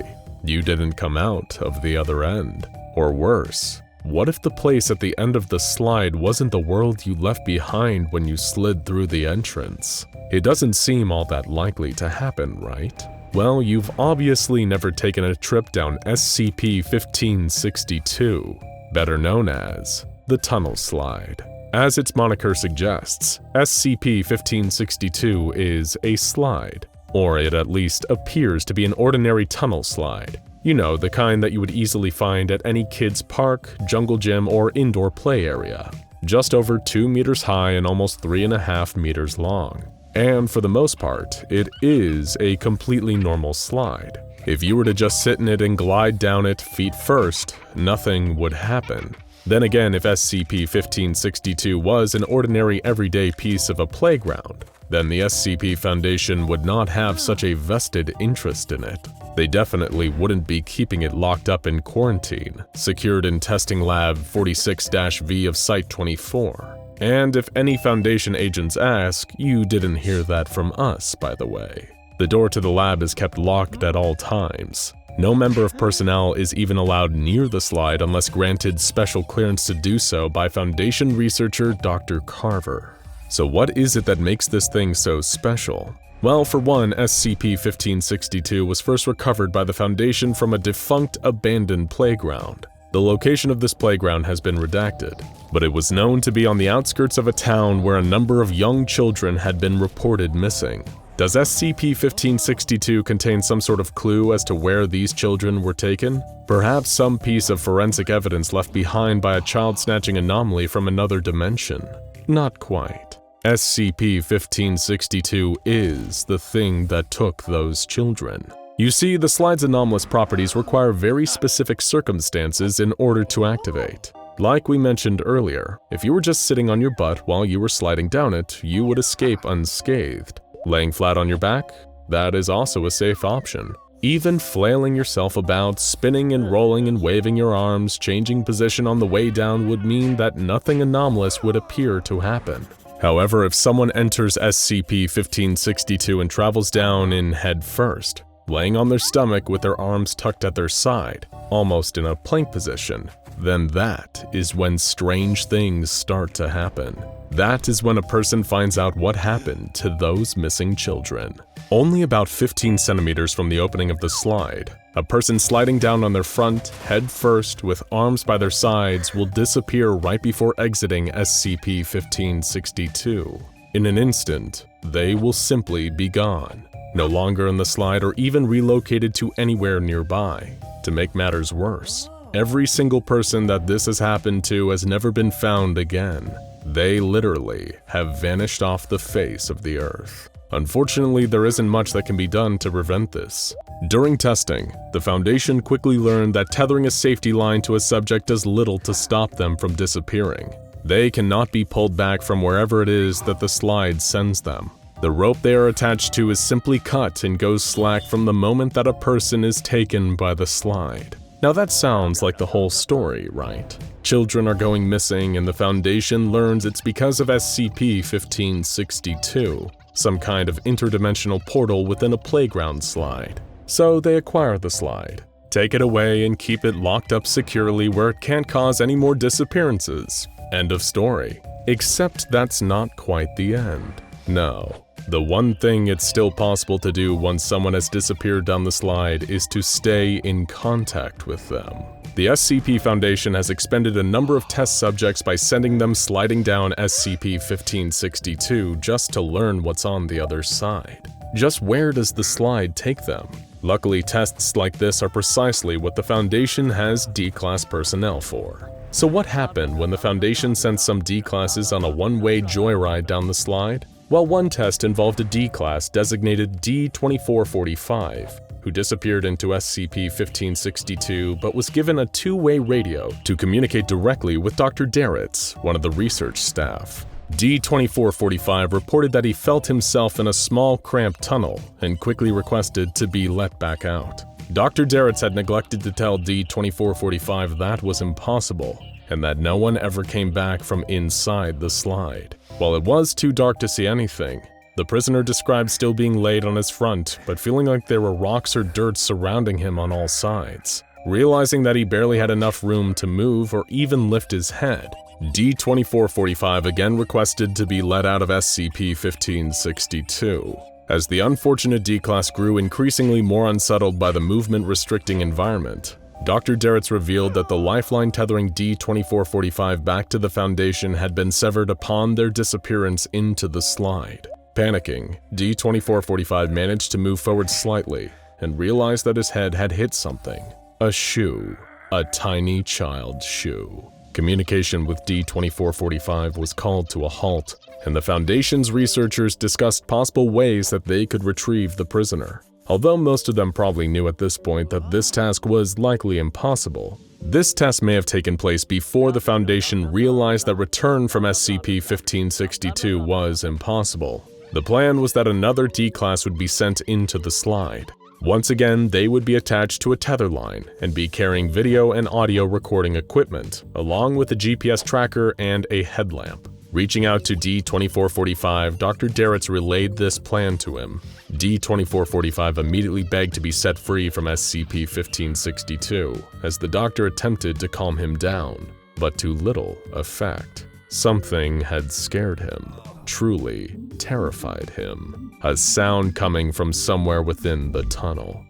[SPEAKER 1] you didn't come out of the other end? Or worse, what if the place at the end of the slide wasn't the world you left behind when you slid through the entrance? It doesn't seem all that likely to happen, right? Well, you've obviously never taken a trip down SCP-1562, better known as the Tunnel Slide. As its moniker suggests, SCP-1562 is a slide, or it at least appears to be an ordinary tunnel slide. You know, the kind that you would easily find at any kid's park, jungle gym, or indoor play area. Just over 2 meters high and almost 3.5 meters long. And for the most part, it is a completely normal slide. If you were to just sit in it and glide down it feet first, nothing would happen. Then again, if SCP-1562 was an ordinary everyday piece of a playground, then the SCP Foundation would not have such a vested interest in it. They definitely wouldn't be keeping it locked up in quarantine, secured in Testing Lab 46-V of Site-24. And if any Foundation agents ask, you didn't hear that from us, by the way. The door to the lab is kept locked at all times. No member of personnel is even allowed near the slide unless granted special clearance to do so by Foundation researcher Dr. Carver. So what is it that makes this thing so special? Well, for one, SCP-1562 was first recovered by the Foundation from a defunct, abandoned playground. The location of this playground has been redacted, but it was known to be on the outskirts of a town where a number of young children had been reported missing. Does SCP-1562 contain some sort of clue as to where these children were taken? Perhaps some piece of forensic evidence left behind by a child-snatching anomaly from another dimension? Not quite. SCP-1562 is the thing that took those children. You see, the slide's anomalous properties require very specific circumstances in order to activate. Like we mentioned earlier, if you were just sitting on your butt while you were sliding down it, you would escape unscathed. Laying flat on your back? That is also a safe option. Even flailing yourself about, spinning and rolling and waving your arms, changing position on the way down would mean that nothing anomalous would appear to happen. However, if someone enters SCP-1562 and travels down in head first, laying on their stomach with their arms tucked at their side, almost in a plank position, then that is when strange things start to happen. That is when a person finds out what happened to those missing children. Only about 15 centimeters from the opening of the slide, a person sliding down on their front, head first, with arms by their sides will disappear right before exiting SCP-1562. In an instant, they will simply be gone, no longer in the slide or even relocated to anywhere nearby. To make matters worse, every single person that this has happened to has never been found again. They literally have vanished off the face of the earth. Unfortunately, there isn't much that can be done to prevent this. During testing, the Foundation quickly learned that tethering a safety line to a subject does little to stop them from disappearing. They cannot be pulled back from wherever it is that the slide sends them. The rope they are attached to is simply cut and goes slack from the moment that a person is taken by the slide. Now that sounds like the whole story, right? Children are going missing and the Foundation learns it's because of SCP-1562, some kind of interdimensional portal within a playground slide. So they acquire the slide, take it away and keep it locked up securely where it can't cause any more disappearances. End of story. Except that's not quite the end. No. The one thing it's still possible to do once someone has disappeared down the slide is to stay in contact with them. The SCP Foundation has expended a number of test subjects by sending them sliding down SCP-1562 just to learn what's on the other side. Just where does the slide take them? Luckily, tests like this are precisely what the Foundation has D-Class personnel for. So what happened when the Foundation sent some D-Classes on a one-way joyride down the slide? Well, one test involved a D-Class designated D-2445, who disappeared into SCP-1562 but was given a two-way radio to communicate directly with Dr. Darretts, one of the research staff. D-2445 reported that he felt himself in a small, cramped tunnel and quickly requested to be let back out. Dr. Darretts had neglected to tell D-2445 that was impossible, and that no one ever came back from inside the slide. While it was too dark to see anything, the prisoner described still being laid on his front, but feeling like there were rocks or dirt surrounding him on all sides. Realizing that he barely had enough room to move or even lift his head, D-2445 again requested to be let out of SCP-1562. As the unfortunate D-Class grew increasingly more unsettled by the movement-restricting environment, Dr. Darretts revealed that the lifeline tethering D-2445 back to the Foundation had been severed upon their disappearance into the slide. Panicking, D-2445 managed to move forward slightly and realized that his head had hit something. A shoe. A tiny child's shoe. Communication with D-2445 was called to a halt, and the Foundation's researchers discussed possible ways that they could retrieve the prisoner. Although most of them probably knew at this point that this task was likely impossible, this test may have taken place before the Foundation realized that return from SCP-1562 was impossible. The plan was that another D-Class would be sent into the slide. Once again, they would be attached to a tether line and be carrying video and audio recording equipment, along with a GPS tracker and a headlamp. Reaching out to D-2445, Dr. Darretts relayed this plan to him. D-2445 immediately begged to be set free from SCP-1562, as the doctor attempted to calm him down, but to little effect. Something had scared him, truly terrified him. A sound coming from somewhere within the tunnel.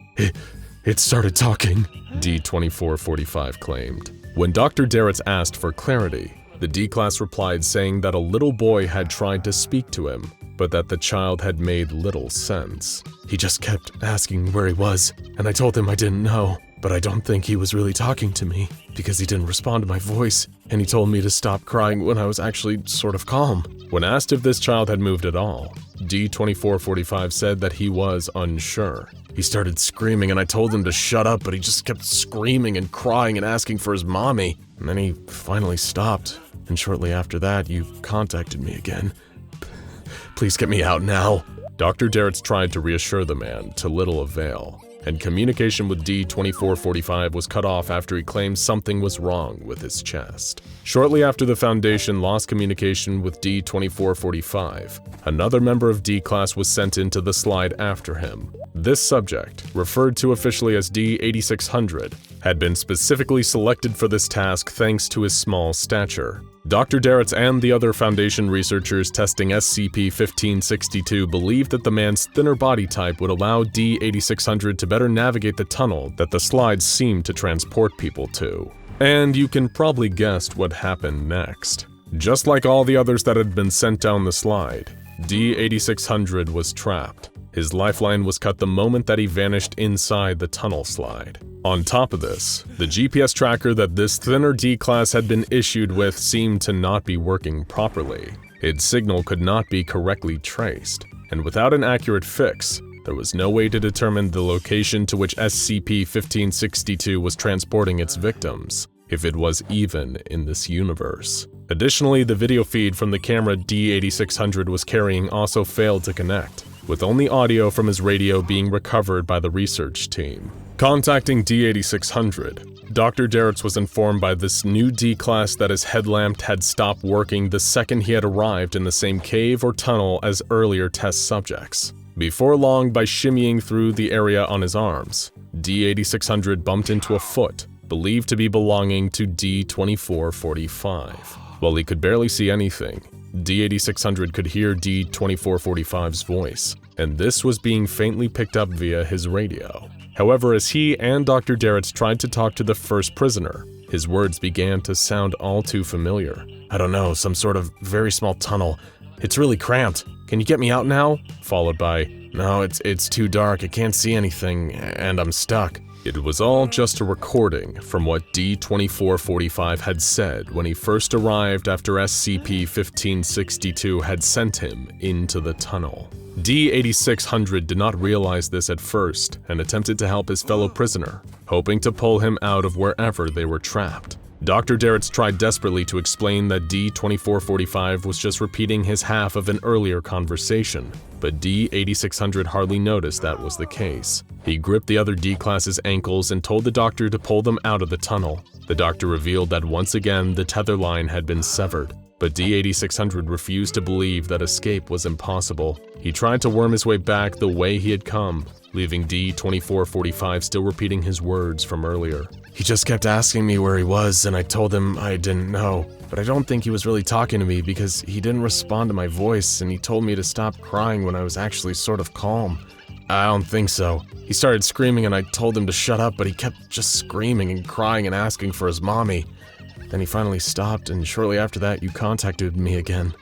[SPEAKER 1] It started talking, D-2445 claimed. When Dr. Darretts asked for clarity, the D-Class replied saying that a little boy had tried to speak to him, but that the child had made little sense. He just kept asking where he was, and I told him I didn't know, but I don't think he was really talking to me, because he didn't respond to my voice, and he told me to stop crying when I was actually sort of calm. When asked if this child had moved at all, D-2445 said that he was unsure. He started screaming and I told him to shut up, but he just kept screaming and crying and asking for his mommy. And then he finally stopped, and shortly after that, you contacted me again. Please get me out now. Dr. Darretts tried to reassure the man, to little avail, and communication with D-2445 was cut off after he claimed something was wrong with his chest. Shortly after the Foundation lost communication with D-2445, another member of D-Class was sent into the slide after him. This subject, referred to officially as D-8600, had been specifically selected for this task thanks to his small stature. Dr. Darretts and the other Foundation researchers testing SCP-1562 believed that the man's thinner body type would allow D-8600 to better navigate the tunnel that the slide seemed to transport people to. And you can probably guess what happened next. Just like all the others that had been sent down the slide, D-8600 was trapped. His lifeline was cut the moment that he vanished inside the tunnel slide. On top of this, the GPS tracker that this thinner D-Class had been issued with seemed to not be working properly. Its signal could not be correctly traced, and without an accurate fix, there was no way to determine the location to which SCP-1562 was transporting its victims, if it was even in this universe. Additionally, the video feed from the camera D8600 was carrying also failed to connect, with only audio from his radio being recovered by the research team. Contacting D8600, Dr. Derritz was informed by this new D-class that his headlamp had stopped working the second he had arrived in the same cave or tunnel as earlier test subjects. Before long, by shimmying through the area on his arms, D8600 bumped into a foot, believed to be belonging to D2445. While he could barely see anything, D8600 could hear D2445's voice, and this was being faintly picked up via his radio. However, as he and Dr. Derritz tried to talk to the first prisoner, his words began to sound all too familiar. "I don't know, some sort of very small tunnel. It's really cramped. Can you get me out now?" Followed by, "No, it's too dark, I can't see anything, and I'm stuck." It was all just a recording from what D2445 had said when he first arrived after SCP-1562 had sent him into the tunnel. D8600 did not realize this at first and attempted to help his fellow prisoner, hoping to pull him out of wherever they were trapped. Dr. Derritz tried desperately to explain that D2445 was just repeating his half of an earlier conversation, but D8600 hardly noticed that was the case. He gripped the other D-class's ankles and told the doctor to pull them out of the tunnel. The doctor revealed that once again the tether line had been severed, but D8600 refused to believe that escape was impossible. He tried to worm his way back the way he had come, leaving D2445 still repeating his words from earlier. "He just kept asking me where he was, and I told him I didn't know. But I don't think he was really talking to me because he didn't respond to my voice, and he told me to stop crying when I was actually sort of calm. I don't think so. He started screaming and I told him to shut up, but he kept just screaming and crying and asking for his mommy. Then he finally stopped, and shortly after that you contacted me again.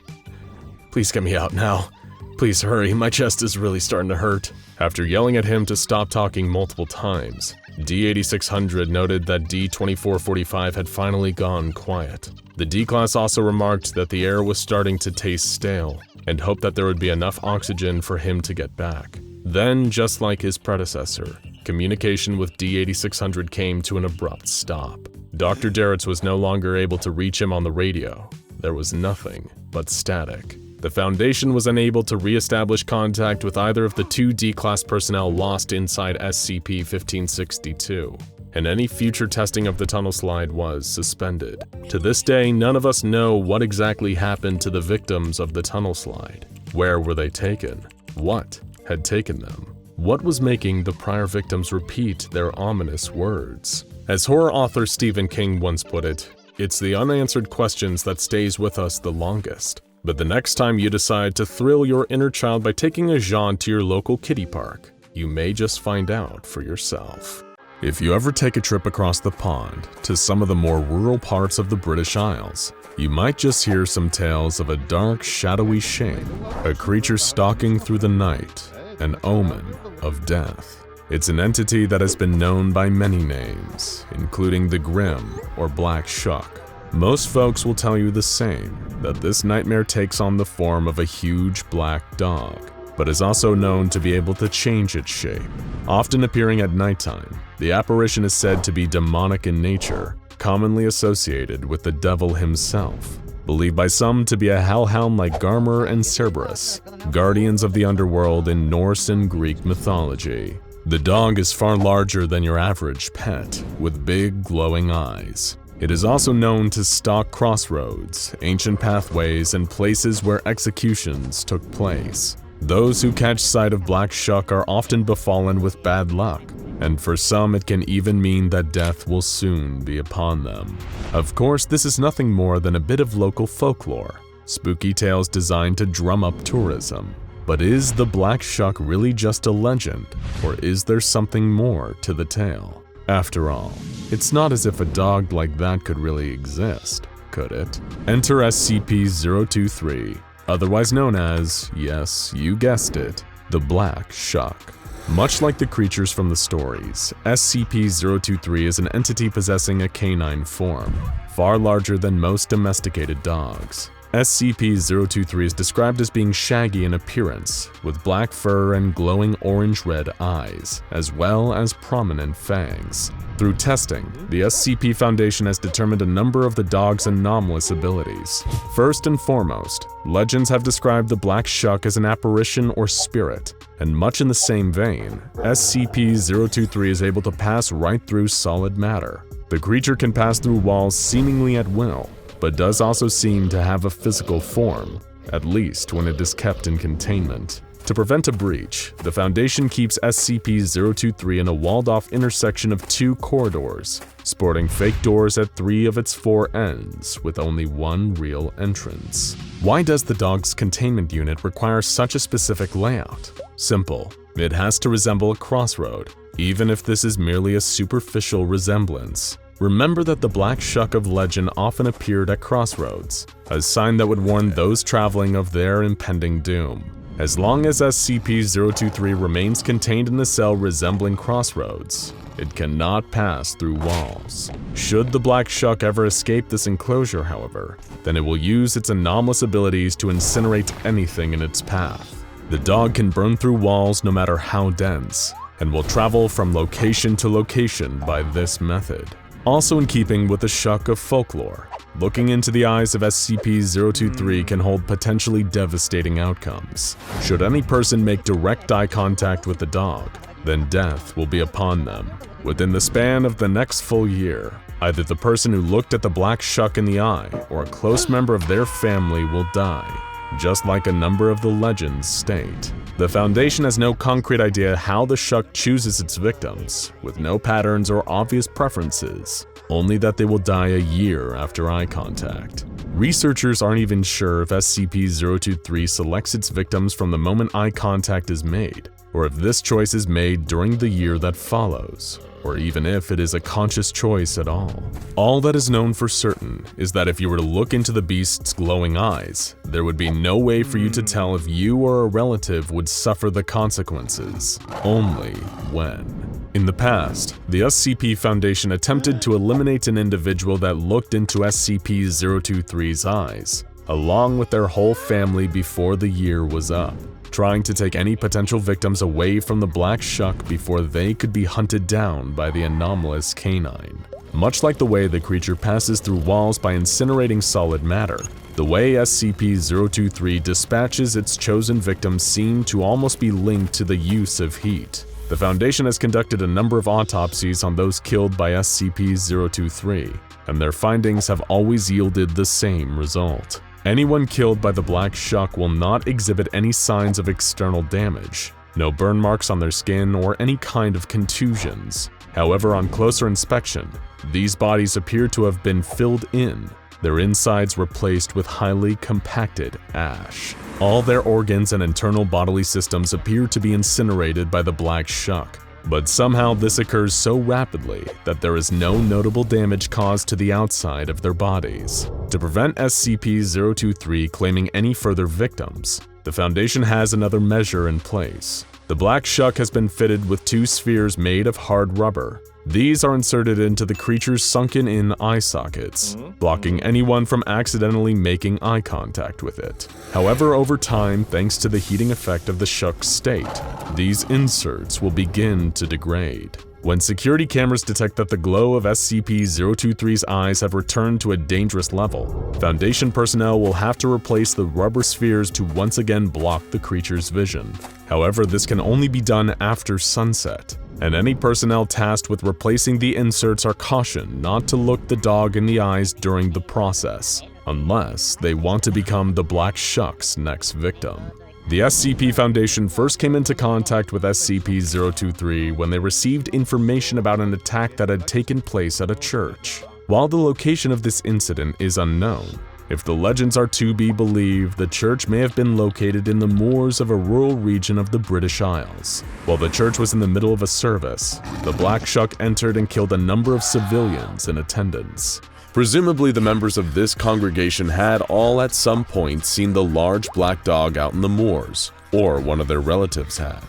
[SPEAKER 1] Please get me out now. Please hurry, my chest is really starting to hurt." After yelling at him to stop talking multiple times, D8600 noted that D2445 had finally gone quiet. The D-class also remarked that the air was starting to taste stale, and hoped that there would be enough oxygen for him to get back. Then, just like his predecessor, communication with D8600 came to an abrupt stop. Dr. Derritz was no longer able to reach him on the radio. There was nothing but static. The Foundation was unable to re-establish contact with either of the two D-class personnel lost inside SCP-1562, and any future testing of the tunnel slide was suspended. To this day, none of us know what exactly happened to the victims of the tunnel slide. Where were they taken? What had taken them? What was making the prior victims repeat their ominous words? As horror author Stephen King once put it, it's the unanswered questions that stays with us the longest. But the next time you decide to thrill your inner child by taking a jaunt to your local kiddie park, you may just find out for yourself. If you ever take a trip across the pond to some of the more rural parts of the British Isles, you might just hear some tales of a dark, shadowy shape, a creature stalking through the night, an omen of death. It's an entity that has been known by many names, including the Grim or Black Shuck. Most folks will tell you the same, that this nightmare takes on the form of a huge black dog, but is also known to be able to change its shape. Often appearing at nighttime, the apparition is said to be demonic in nature, commonly associated with the devil himself. Believed by some to be a hellhound like Garmr and Cerberus, guardians of the underworld in Norse and Greek mythology. The dog is far larger than your average pet, with big glowing eyes. It is also known to stalk crossroads, ancient pathways, and places where executions took place. Those who catch sight of Black Shuck are often befallen with bad luck, and for some it can even mean that death will soon be upon them. Of course, this is nothing more than a bit of local folklore, spooky tales designed to drum up tourism. But is the Black Shuck really just a legend, or is there something more to the tale? After all, it's not as if a dog like that could really exist, could it? Enter SCP-023, otherwise known as, yes, you guessed it, the Black Shuck. Much like the creatures from the stories, SCP-023 is an entity possessing a canine form, far larger than most domesticated dogs. SCP-023 is described as being shaggy in appearance, with black fur and glowing orange-red eyes, as well as prominent fangs. Through testing, the SCP Foundation has determined a number of the dog's anomalous abilities. First and foremost, legends have described the Black Shuck as an apparition or spirit, and much in the same vein, SCP-023 is able to pass right through solid matter. The creature can pass through walls seemingly at will, but does also seem to have a physical form, at least when it is kept in containment. To prevent a breach, the Foundation keeps SCP-023 in a walled-off intersection of 2 corridors, sporting fake doors at 3 of its 4 ends, with only one real entrance. Why does the dog's containment unit require such a specific layout? Simple. It has to resemble a crossroad, even if this is merely a superficial resemblance. Remember that the Black Shuck of legend often appeared at crossroads, a sign that would warn those traveling of their impending doom. As long as SCP-023 remains contained in the cell resembling crossroads, it cannot pass through walls. Should the Black Shuck ever escape this enclosure, however, then it will use its anomalous abilities to incinerate anything in its path. The dog can burn through walls no matter how dense, and will travel from location to location by this method. Also in keeping with the Shuck of folklore, looking into the eyes of SCP-023 can hold potentially devastating outcomes. Should any person make direct eye contact with the dog, then death will be upon them. Within the span of the next full year, either the person who looked at the Black Shuck in the eye or a close member of their family will die, just like a number of the legends state. The Foundation has no concrete idea how the Shuck chooses its victims, with no patterns or obvious preferences, only that they will die a year after eye contact. Researchers aren't even sure if SCP-023 selects its victims from the moment eye contact is made, or if this choice is made during the year that follows, or even if it is a conscious choice at all. All that is known for certain is that if you were to look into the beast's glowing eyes, there would be no way for you to tell if you or a relative would suffer the consequences, only when. In the past, the SCP Foundation attempted to eliminate an individual that looked into SCP-023's eyes, along with their whole family before the year was up, trying to take any potential victims away from the Black Shuck before they could be hunted down by the anomalous canine. Much like the way the creature passes through walls by incinerating solid matter, the way SCP-023 dispatches its chosen victims seem to almost be linked to the use of heat. The Foundation has conducted a number of autopsies on those killed by SCP-023, and their findings have always yielded the same result. Anyone killed by the Black Shuck will not exhibit any signs of external damage, no burn marks on their skin or any kind of contusions. However, on closer inspection, these bodies appear to have been filled in, their insides replaced with highly compacted ash. All their organs and internal bodily systems appear to be incinerated by the Black Shuck, but somehow this occurs so rapidly that there is no notable damage caused to the outside of their bodies. To prevent SCP-023 claiming any further victims, the Foundation has another measure in place. The Black Shuck has been fitted with 2 spheres made of hard rubber. These are inserted into the creature's sunken-in eye sockets, blocking anyone from accidentally making eye contact with it. However, over time, thanks to the heating effect of the Shuck's state, these inserts will begin to degrade. When security cameras detect that the glow of SCP-023's eyes have returned to a dangerous level, Foundation personnel will have to replace the rubber spheres to once again block the creature's vision. However, this can only be done after sunset, and any personnel tasked with replacing the inserts are cautioned not to look the dog in the eyes during the process, unless they want to become the Black Shuck's next victim. The SCP Foundation first came into contact with SCP-023 when they received information about an attack that had taken place at a church. While the location of this incident is unknown, if the legends are to be believed, the church may have been located in the moors of a rural region of the British Isles. While the church was in the middle of a service, the Black Shuck entered and killed a number of civilians in attendance. Presumably the members of this congregation had all at some point seen the large black dog out in the moors, or one of their relatives had.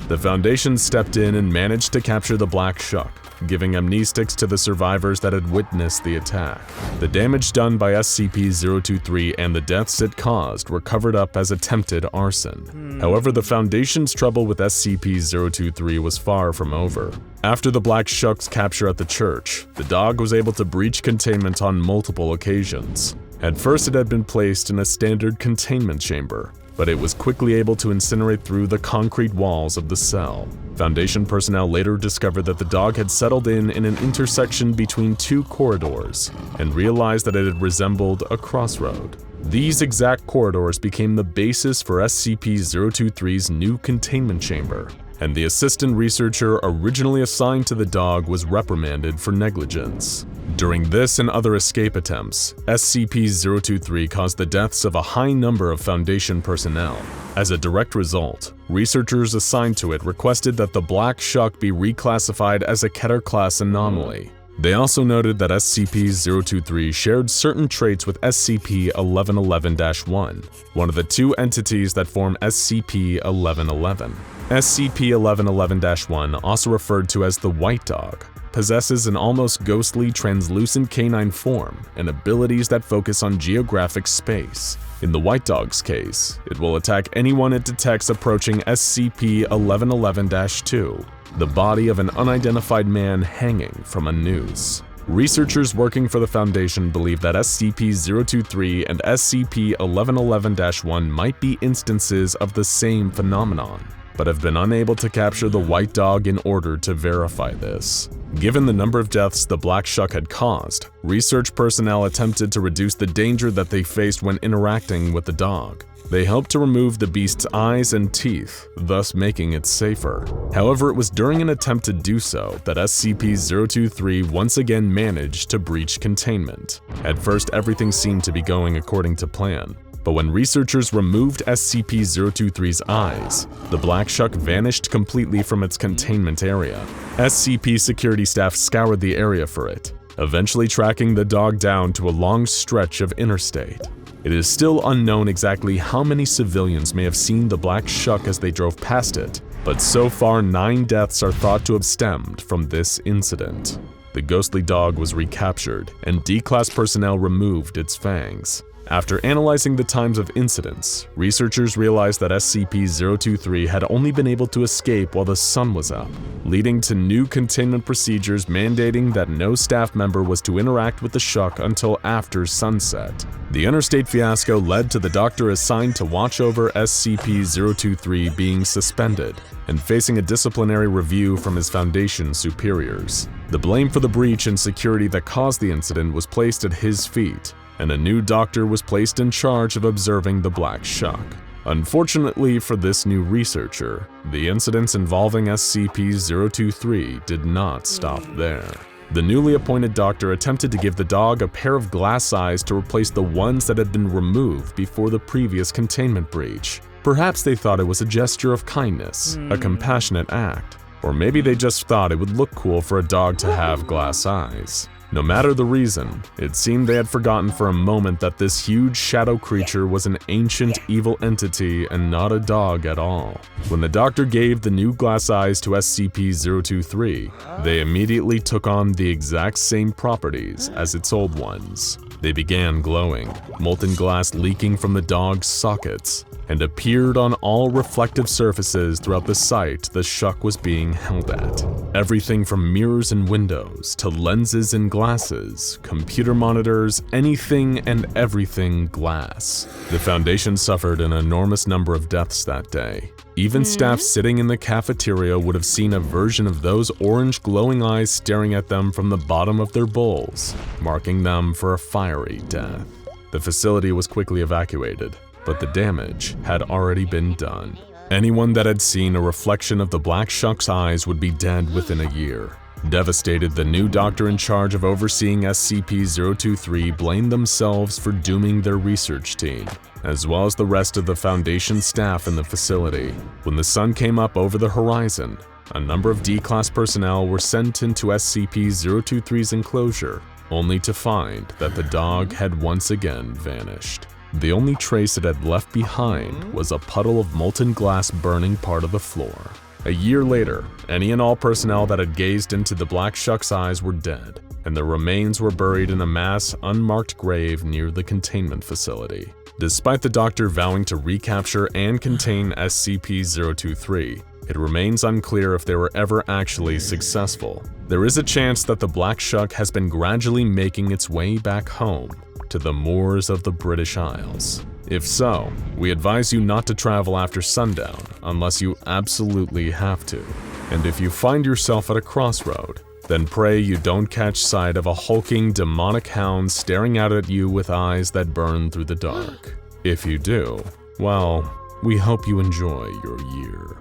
[SPEAKER 1] The Foundation stepped in and managed to capture the Black Shuck, giving amnestics to the survivors that had witnessed the attack. The damage done by SCP-023 and the deaths it caused were covered up as attempted arson. However, the Foundation's trouble with SCP-023 was far from over. After the Black Shuck's capture at the church, the dog was able to breach containment on multiple occasions. At first, it had been placed in a standard containment chamber, but it was quickly able to incinerate through the concrete walls of the cell. Foundation personnel later discovered that the dog had settled in an intersection between two corridors and realized that it had resembled a crossroad. These exact corridors became the basis for SCP-023's new containment chamber, and the assistant researcher originally assigned to the dog was reprimanded for negligence. During this and other escape attempts, SCP-023 caused the deaths of a high number of Foundation personnel. As a direct result, researchers assigned to it requested that the Black Shuck be reclassified as a Keter-class anomaly. They also noted that SCP-023 shared certain traits with SCP-1111-1, one of the two entities that form SCP-1111. SCP-1111-1, also referred to as the White Dog, possesses an almost ghostly translucent canine form and abilities that focus on geographic space. In the White Dog's case, it will attack anyone it detects approaching SCP-1111-2, the body of an unidentified man hanging from a noose. Researchers working for the Foundation believe that SCP-023 and SCP-1111-1 might be instances of the same phenomenon, but have been unable to capture the White Dog in order to verify this. Given the number of deaths the Black Shuck had caused, research personnel attempted to reduce the danger that they faced when interacting with the dog. They helped to remove the beast's eyes and teeth, thus making it safer. However, it was during an attempt to do so that SCP-023 once again managed to breach containment. At first, everything seemed to be going according to plan, but when researchers removed SCP-023's eyes, the Black Shuck vanished completely from its containment area. SCP security staff scoured the area for it, eventually tracking the dog down to a long stretch of interstate. It is still unknown exactly how many civilians may have seen the Black Shuck as they drove past it, but so far 9 deaths are thought to have stemmed from this incident. The ghostly dog was recaptured, and D-Class personnel removed its fangs. After analyzing the times of incidents, researchers realized that SCP-023 had only been able to escape while the sun was up, leading to new containment procedures mandating that no staff member was to interact with the Shuck until after sunset. The interstate fiasco led to the doctor assigned to watch over SCP-023 being suspended and facing a disciplinary review from his Foundation superiors. The blame for the breach in security that caused the incident was placed at his feet, and a new doctor was placed in charge of observing the Black Shuck. Unfortunately for this new researcher, the incidents involving SCP-023 did not stop there. The newly appointed doctor attempted to give the dog a pair of glass eyes to replace the ones that had been removed before the previous containment breach. Perhaps they thought it was a gesture of kindness, a compassionate act, or maybe they just thought it would look cool for a dog to have glass eyes. No matter the reason, it seemed they had forgotten for a moment that this huge shadow creature was an ancient evil entity and not a dog at all. When the doctor gave the new glass eyes to SCP-023, they immediately took on the exact same properties as its old ones. They began glowing, molten glass leaking from the dog's sockets, and appeared on all reflective surfaces throughout the site the Shuck was being held at. Everything from mirrors and windows to lenses and glasses, computer monitors, anything and everything glass. The Foundation suffered an enormous number of deaths that day. Even staff sitting in the cafeteria would have seen a version of those orange glowing eyes staring at them from the bottom of their bowls, marking them for a fiery death. The facility was quickly evacuated, but the damage had already been done. Anyone that had seen a reflection of the Black Shuck's eyes would be dead within a year. Devastated, the new doctor in charge of overseeing SCP-023 blamed themselves for dooming their research team, as well as the rest of the Foundation staff in the facility. When the sun came up over the horizon, a number of D-Class personnel were sent into SCP-023's enclosure, only to find that the dog had once again vanished. The only trace it had left behind was a puddle of molten glass burning part of the floor. A year later, any and all personnel that had gazed into the Black Shuck's eyes were dead, and their remains were buried in a mass, unmarked grave near the containment facility. Despite the Doctor vowing to recapture and contain SCP-023, it remains unclear if they were ever actually successful. There is a chance that the Black Shuck has been gradually making its way back home to the moors of the British Isles. If so, we advise you not to travel after sundown unless you absolutely have to. And if you find yourself at a crossroad, then pray you don't catch sight of a hulking demonic hound staring out at you with eyes that burn through the dark. If you do, well, we hope you enjoy your year.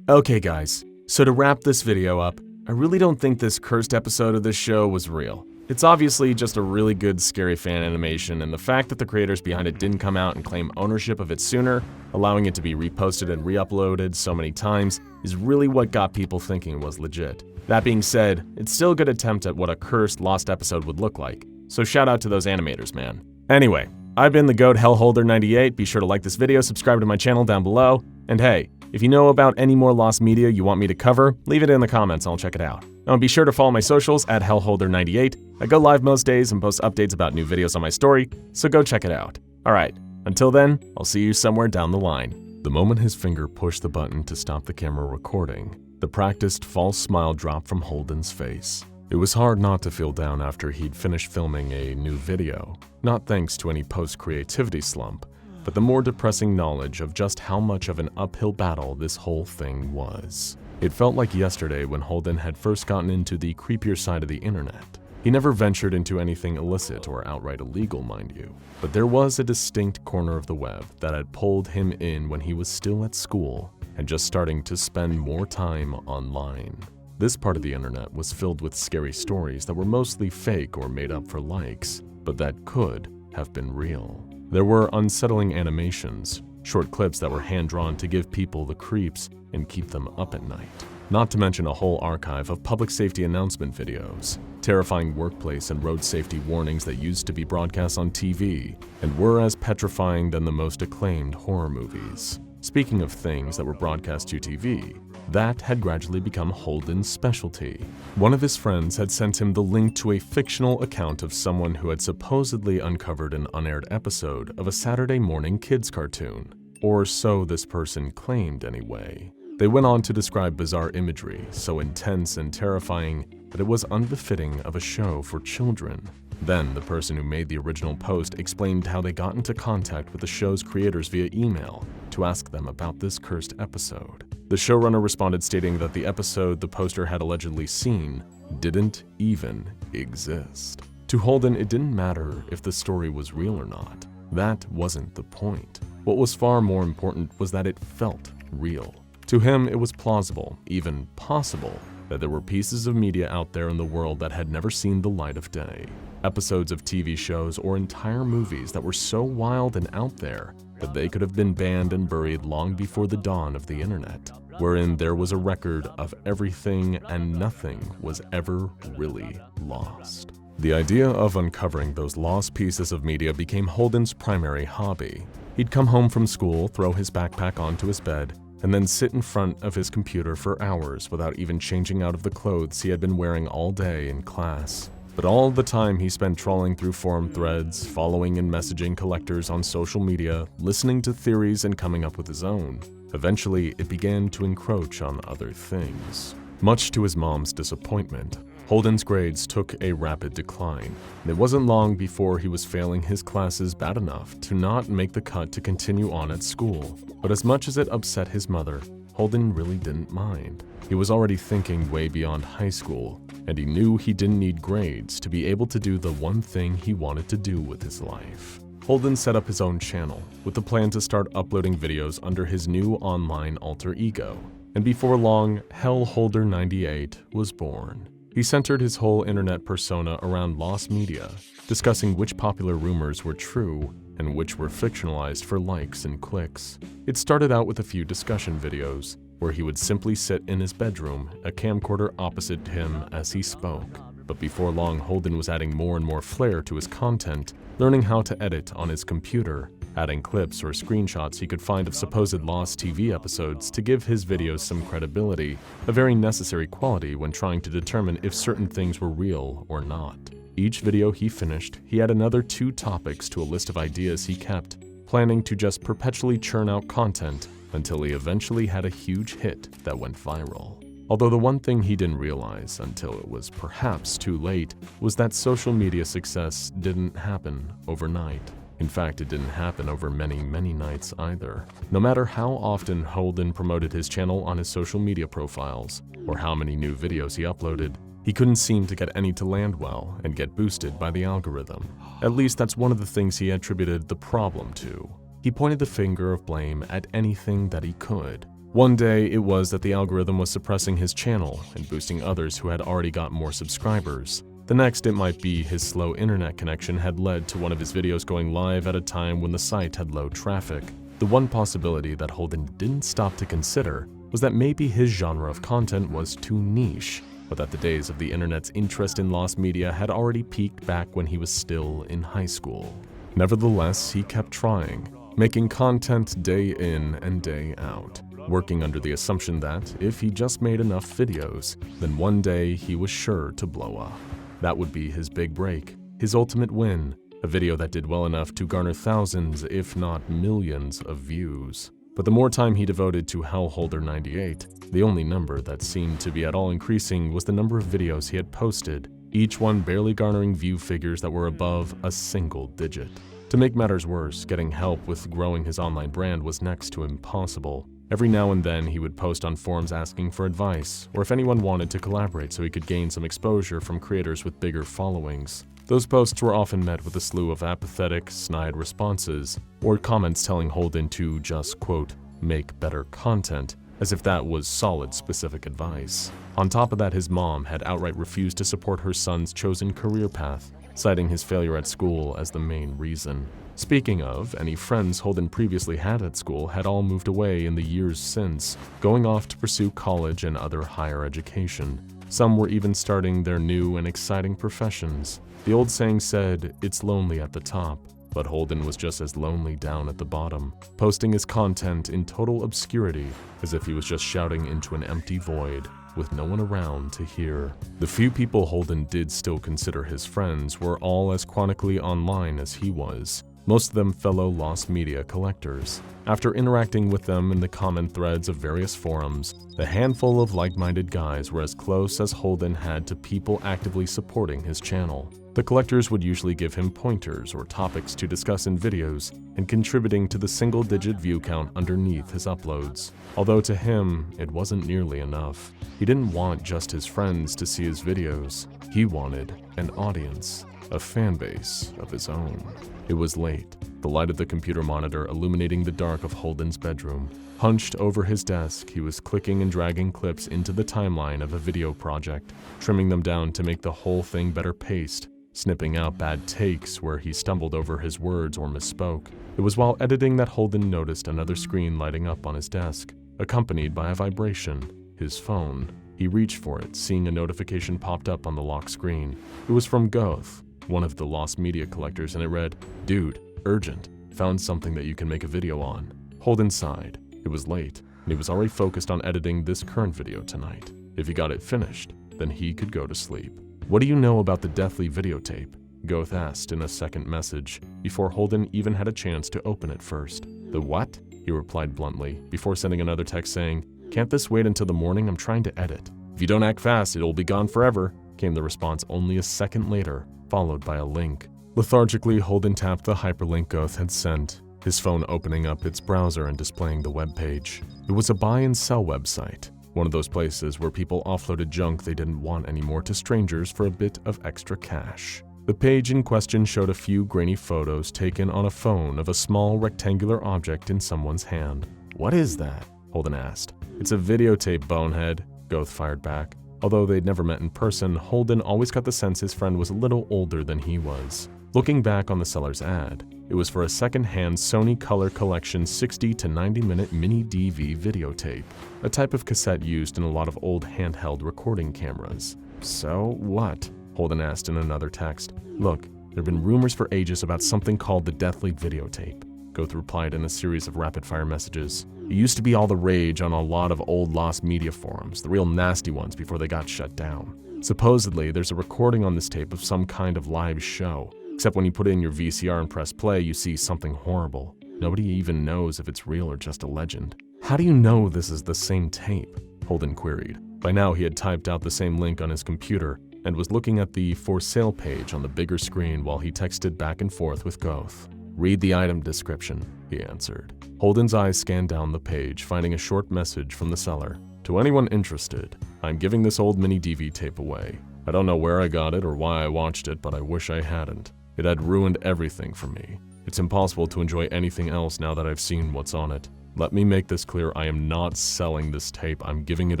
[SPEAKER 2] Okay guys, so to wrap this video up, I really don't think this cursed episode of this show was real. It's obviously just a really good scary fan animation, and the fact that the creators behind it didn't come out and claim ownership of it sooner, allowing it to be reposted and re-uploaded so many times, is really what got people thinking it was legit. That being said, it's still a good attempt at what a cursed lost episode would look like, so shout out to those animators, man. Anyway, I've been the GOAT Hellholder98, be sure to like this video, subscribe to my channel down below, and hey, if you know about any more lost media you want me to cover, leave it in the comments and I'll check it out. And be sure to follow my socials at Hellholder98. I go live most days and post updates about new videos on my story, so go check it out. Alright, until then, I'll see you somewhere down the line.
[SPEAKER 1] The moment his finger pushed the button to stop the camera recording, the practiced false smile dropped from Holden's face. It was hard not to feel down after he'd finished filming a new video, not thanks to any post-creativity slump, but the more depressing knowledge of just how much of an uphill battle this whole thing was. It felt like yesterday when Holden had first gotten into the creepier side of the internet. He never ventured into anything illicit or outright illegal, mind you, but there was a distinct corner of the web that had pulled him in when he was still at school and just starting to spend more time online. This part of the internet was filled with scary stories that were mostly fake or made up for likes, but that could have been real. There were unsettling animations, short clips that were hand-drawn to give people the creeps and keep them up at night. Not to mention a whole archive of public safety announcement videos, terrifying workplace and road safety warnings that used to be broadcast on TV and were as petrifying than the most acclaimed horror movies. Speaking of things that were broadcast to TV, that had gradually become Holden's specialty. One of his friends had sent him the link to a fictional account of someone who had supposedly uncovered an unaired episode of a Saturday morning kids cartoon, or so this person claimed anyway. They went on to describe bizarre imagery, so intense and terrifying that it was unbefitting of a show for children. Then, the person who made the original post explained how they got into contact with the show's creators via email to ask them about this cursed episode. The showrunner responded stating that the episode the poster had allegedly seen didn't even exist. To Holden, it didn't matter if the story was real or not. That wasn't the point. What was far more important was that it felt real. To him, it was plausible, even possible, that there were pieces of media out there in the world that had never seen the light of day. Episodes of TV shows or entire movies that were so wild and out there that they could have been banned and buried long before the dawn of the internet, wherein there was a record of everything and nothing was ever really lost. The idea of uncovering those lost pieces of media became Holden's primary hobby. He'd come home from school, throw his backpack onto his bed, and then sit in front of his computer for hours without even changing out of the clothes he had been wearing all day in class. But all the time he spent trawling through forum threads, following and messaging collectors on social media, listening to theories and coming up with his own. Eventually, it began to encroach on other things. Much to his mom's disappointment, Holden's grades took a rapid decline, and it wasn't long before he was failing his classes bad enough to not make the cut to continue on at school. But as much as it upset his mother, Holden really didn't mind. He was already thinking way beyond high school, and he knew he didn't need grades to be able to do the one thing he wanted to do with his life. Holden set up his own channel, with the plan to start uploading videos under his new online alter ego, and before long, Hellholder98 was born. He centered his whole internet persona around lost media, discussing which popular rumors were true and which were fictionalized for likes and clicks. It started out with a few discussion videos, where he would simply sit in his bedroom, a camcorder opposite him as he spoke. But before long, Holden was adding more and more flair to his content, learning how to edit on his computer,
[SPEAKER 2] adding clips or screenshots he could find of supposed lost TV episodes to give his videos some credibility, a very necessary quality when trying to determine if certain things were real or not. Each video he finished, he had another 2 topics to a list of ideas he kept, planning to just perpetually churn out content until he eventually had a huge hit that went viral. Although the one thing he didn't realize until it was perhaps too late was that social media success didn't happen overnight. In fact, it didn't happen over many nights either. No matter how often Holden promoted his channel on his social media profiles, or how many new videos he uploaded, he couldn't seem to get any to land well and get boosted by the algorithm. At least that's one of the things he attributed the problem to. He pointed the finger of blame at anything that he could. One day, it was that the algorithm was suppressing his channel and boosting others who had already got more subscribers. The next, it might be his slow internet connection had led to one of his videos going live at a time when the site had low traffic. The one possibility that Holden didn't stop to consider was that maybe his genre of content was too niche, but that the days of the internet's interest in lost media had already peaked back when he was still in high school. Nevertheless, he kept trying, making content day in and day out, working under the assumption that if he just made enough videos, then one day he was sure to blow up. That would be his big break, his ultimate win, a video that did well enough to garner thousands, if not millions, of views. But the more time he devoted to Hellholder 98, the only number that seemed to be at all increasing was the number of videos he had posted, each one barely garnering view figures that were above a single digit. To make matters worse, getting help with growing his online brand was next to impossible. Every now and then he would post on forums asking for advice, or if anyone wanted to collaborate so he could gain some exposure from creators with bigger followings. Those posts were often met with a slew of apathetic, snide responses, or comments telling Holden to just, quote, make better content, as if that was solid, specific advice. On top of that, his mom had outright refused to support her son's chosen career path, citing his failure at school as the main reason. Speaking of, any friends Holden previously had at school had all moved away in the years since, going off to pursue college and other higher education. Some were even starting their new and exciting professions. The old saying said, "It's lonely at the top," but Holden was just as lonely down at the bottom, posting his content in total obscurity, as if he was just shouting into an empty void, with no one around to hear. The few people Holden did still consider his friends were all as chronically online as he was, most of them fellow lost media collectors. After interacting with them in the common threads of various forums, the handful of like-minded guys were as close as Holden had to people actively supporting his channel. The collectors would usually give him pointers or topics to discuss in videos and contributing to the single-digit view count underneath his uploads. Although to him, it wasn't nearly enough. He didn't want just his friends to see his videos. He wanted an audience, a fan base of his own. It was late, the light of the computer monitor illuminating the dark of Holden's bedroom. Hunched over his desk, he was clicking and dragging clips into the timeline of a video project, trimming them down to make the whole thing better paced, snipping out bad takes where he stumbled over his words or misspoke. It was while editing that Holden noticed another screen lighting up on his desk, accompanied by a vibration, his phone. He reached for it, seeing a notification popped up on the lock screen. It was from Goth, one of the lost media collectors, and it read, "Dude, urgent, found something that you can make a video on." Holden sighed. It was late, and he was already focused on editing this current video tonight. If he got it finished, then he could go to sleep. "What do you know about the Deathly Videotape?" Goth asked in a second message, before Holden even had a chance to open it first. "The what?" he replied bluntly, before sending another text saying, "Can't this wait until the morning? I'm trying to edit." "If you don't act fast, it'll be gone forever," came the response only a second later, followed by a link. Lethargically, Holden tapped the hyperlink Goth had sent, his phone opening up its browser and displaying the web page. It was a buy and sell website, one of those places where people offloaded junk they didn't want anymore to strangers for a bit of extra cash. The page in question showed a few grainy photos taken on a phone of a small rectangular object in someone's hand. "What is that?" Holden asked. "It's a videotape, bonehead," Goth fired back. Although they'd never met in person, Holden always got the sense his friend was a little older than he was. Looking back on the seller's ad, it was for a second-hand Sony Color Collection 60 to 90-minute mini DV videotape, a type of cassette used in a lot of old handheld recording cameras. "So what?" Holden asked in another text. "Look, there have been rumors for ages about something called the Deathly Videotape. Goth replied in a series of rapid-fire messages. It used to be all the rage on a lot of old lost media forums, the real nasty ones before they got shut down. Supposedly, there's a recording on this tape of some kind of live show, except when you put in your VCR and press play, you see something horrible. Nobody even knows if it's real or just a legend. How do you know this is the same tape? Holden queried. By now, he had typed out the same link on his computer and was looking at the for sale page on the bigger screen while he texted back and forth with Goth. Read the item description, he answered. Holden's eyes scanned down the page, finding a short message from the seller. To anyone interested, I'm giving this old mini DV tape away. I don't know where I got it or why I watched it, but I wish I hadn't. It had ruined everything for me. It's impossible to enjoy anything else now that I've seen what's on it. Let me make this clear, I am not selling this tape, I'm giving it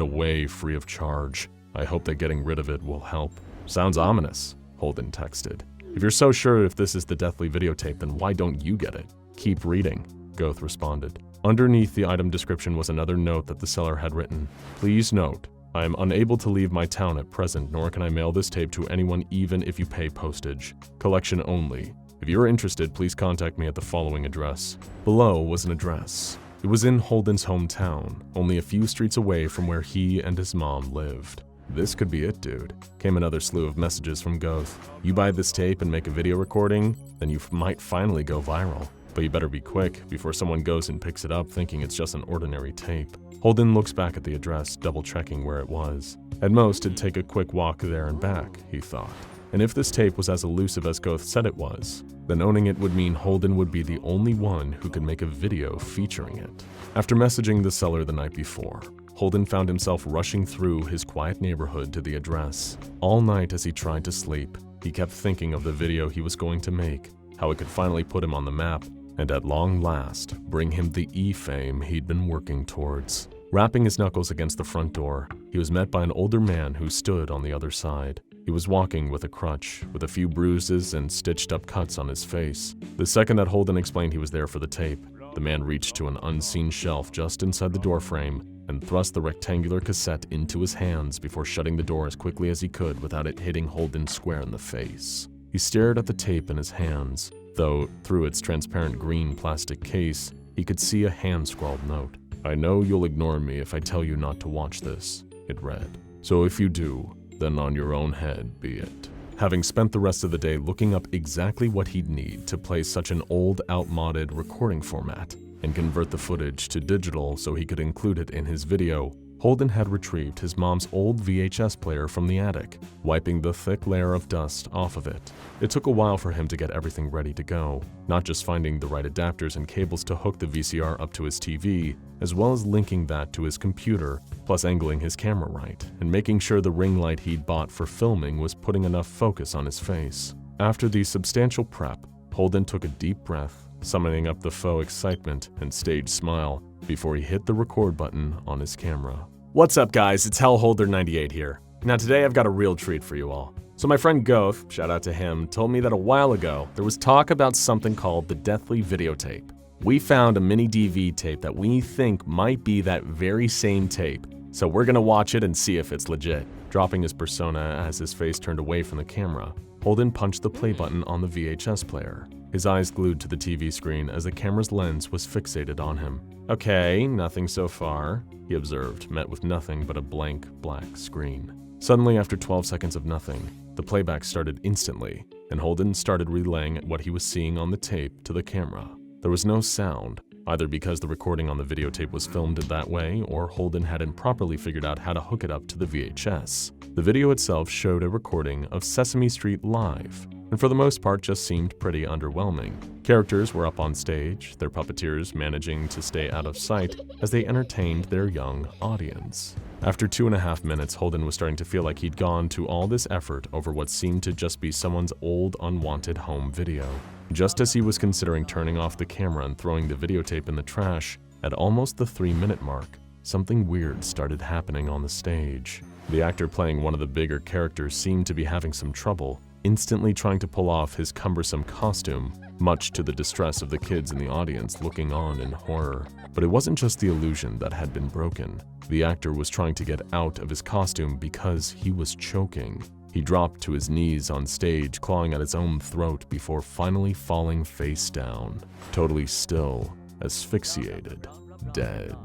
[SPEAKER 2] away free of charge. I hope that getting rid of it will help. Sounds ominous, Holden texted. If you're so sure if this is the Deathly Videotape, then why don't you get it? Keep reading, Goth responded. Underneath the item description was another note that the seller had written. Please note, I am unable to leave my town at present, nor can I mail this tape to anyone even if you pay postage. Collection only. If you're interested, please contact me at the following address. Below was an address. It was in Holden's hometown, only a few streets away from where he and his mom lived. This could be it, dude. Came another slew of messages from Goth. You buy this tape and make a video recording, then you might finally go viral. But you better be quick before someone goes and picks it up thinking it's just an ordinary tape. Holden looks back at the address, double-checking where it was. At most, it'd take a quick walk there and back, he thought. And if this tape was as elusive as Goth said it was, then owning it would mean Holden would be the only one who could make a video featuring it. After messaging the seller the night before, Holden found himself rushing through his quiet neighborhood to the address. All night as he tried to sleep, he kept thinking of the video he was going to make, how it could finally put him on the map, and at long last, bring him the E-fame he'd been working towards. Rapping his knuckles against the front door, he was met by an older man who stood on the other side. He was walking with a crutch, with a few bruises and stitched-up cuts on his face. The second that Holden explained he was there for the tape, the man reached to an unseen shelf just inside the doorframe and thrust the rectangular cassette into his hands before shutting the door as quickly as he could without it hitting Holden square in the face. He stared at the tape in his hands, though through its transparent green plastic case, he could see a hand-scrawled note. I know you'll ignore me if I tell you not to watch this, it read. So if you do, then on your own head be it. Having spent the rest of the day looking up exactly what he'd need to play such an old, outmoded recording format and convert the footage to digital so he could include it in his video, Holden had retrieved his mom's old VHS player from the attic, wiping the thick layer of dust off of it. It took a while for him to get everything ready to go, not just finding the right adapters and cables to hook the VCR up to his TV, as well as linking that to his computer, plus angling his camera right, and making sure the ring light he'd bought for filming was putting enough focus on his face. After the substantial prep, Holden took a deep breath, summoning up the faux excitement and staged smile before he hit the record button on his camera.
[SPEAKER 3] What's up guys, it's Hellholder98 here. Now today I've got a real treat for you all. So my friend Goth, shout out to him, told me that a while ago there was talk about something called the Deathly Videotape. We found a mini DV tape that we think might be that very same tape, so we're gonna watch it and see if it's legit. Dropping his persona as his face turned away from the camera, Holden punched the play button on the VHS player, his eyes glued to the TV screen as the camera's lens was fixated on him. Okay, nothing so far, he observed, met with nothing but a blank, black screen. Suddenly, after 12 seconds of nothing, the playback started instantly, and Holden started relaying what he was seeing on the tape to the camera. There was no sound, either because the recording on the videotape was filmed that way or Holden hadn't properly figured out how to hook it up to the VHS. The video itself showed a recording of Sesame Street live, and for the most part just seemed pretty underwhelming. Characters were up on stage, their puppeteers managing to stay out of sight as they entertained their young audience. After 2.5 minutes, Holden was starting to feel like he'd gone to all this effort over what seemed to just be someone's old, unwanted home video. Just as he was considering turning off the camera and throwing the videotape in the trash, at almost the 3-minute mark, something weird started happening on the stage. The actor playing one of the bigger characters seemed to be having some trouble, instantly trying to pull off his cumbersome costume, much to the distress of the kids in the audience looking on in horror. But it wasn't just the illusion that had been broken. The actor was trying to get out of his costume because he was choking. He dropped to his knees on stage, clawing at his own throat before finally falling face down, totally still, asphyxiated, dead.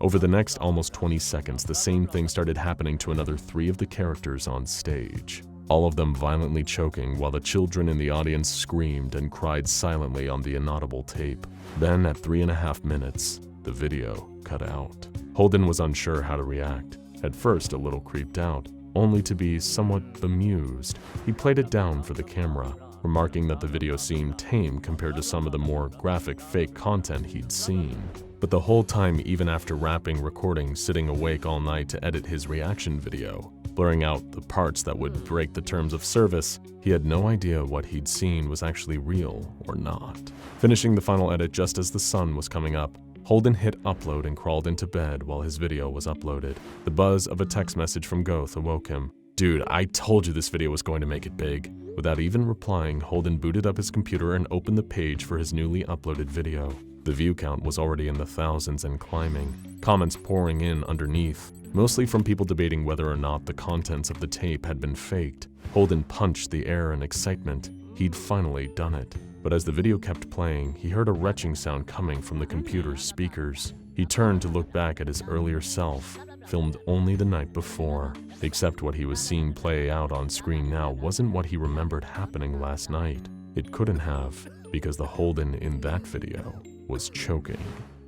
[SPEAKER 3] Over the next almost 20 seconds, the same thing started happening to another 3 of the characters on stage, all of them violently choking while the children in the audience screamed and cried silently on the inaudible tape. Then, at 3.5 minutes, the video cut out. Holden was unsure how to react, at first a little creeped out, only to be somewhat bemused. He played it down for the camera, remarking that the video seemed tame compared to some of the more graphic fake content he'd seen. But the whole time, even after wrapping recording, sitting awake all night to edit his reaction video, blurring out the parts that would break the terms of service, he had no idea what he'd seen was actually real or not. Finishing the final edit just as the sun was coming up, Holden hit upload and crawled into bed while his video was uploaded. The buzz of a text message from Goth awoke him. "Dude, I told you this video was going to make it big." Without even replying, Holden booted up his computer and opened the page for his newly uploaded video. The view count was already in the thousands and climbing, comments pouring in underneath, mostly from people debating whether or not the contents of the tape had been faked. Holden punched the air in excitement. He'd finally done it. But as the video kept playing, he heard a retching sound coming from the computer's speakers. He turned to look back at his earlier self, filmed only the night before. Except what he was seeing play out on screen now wasn't what he remembered happening last night. It couldn't have, because the Holden in that video was choking.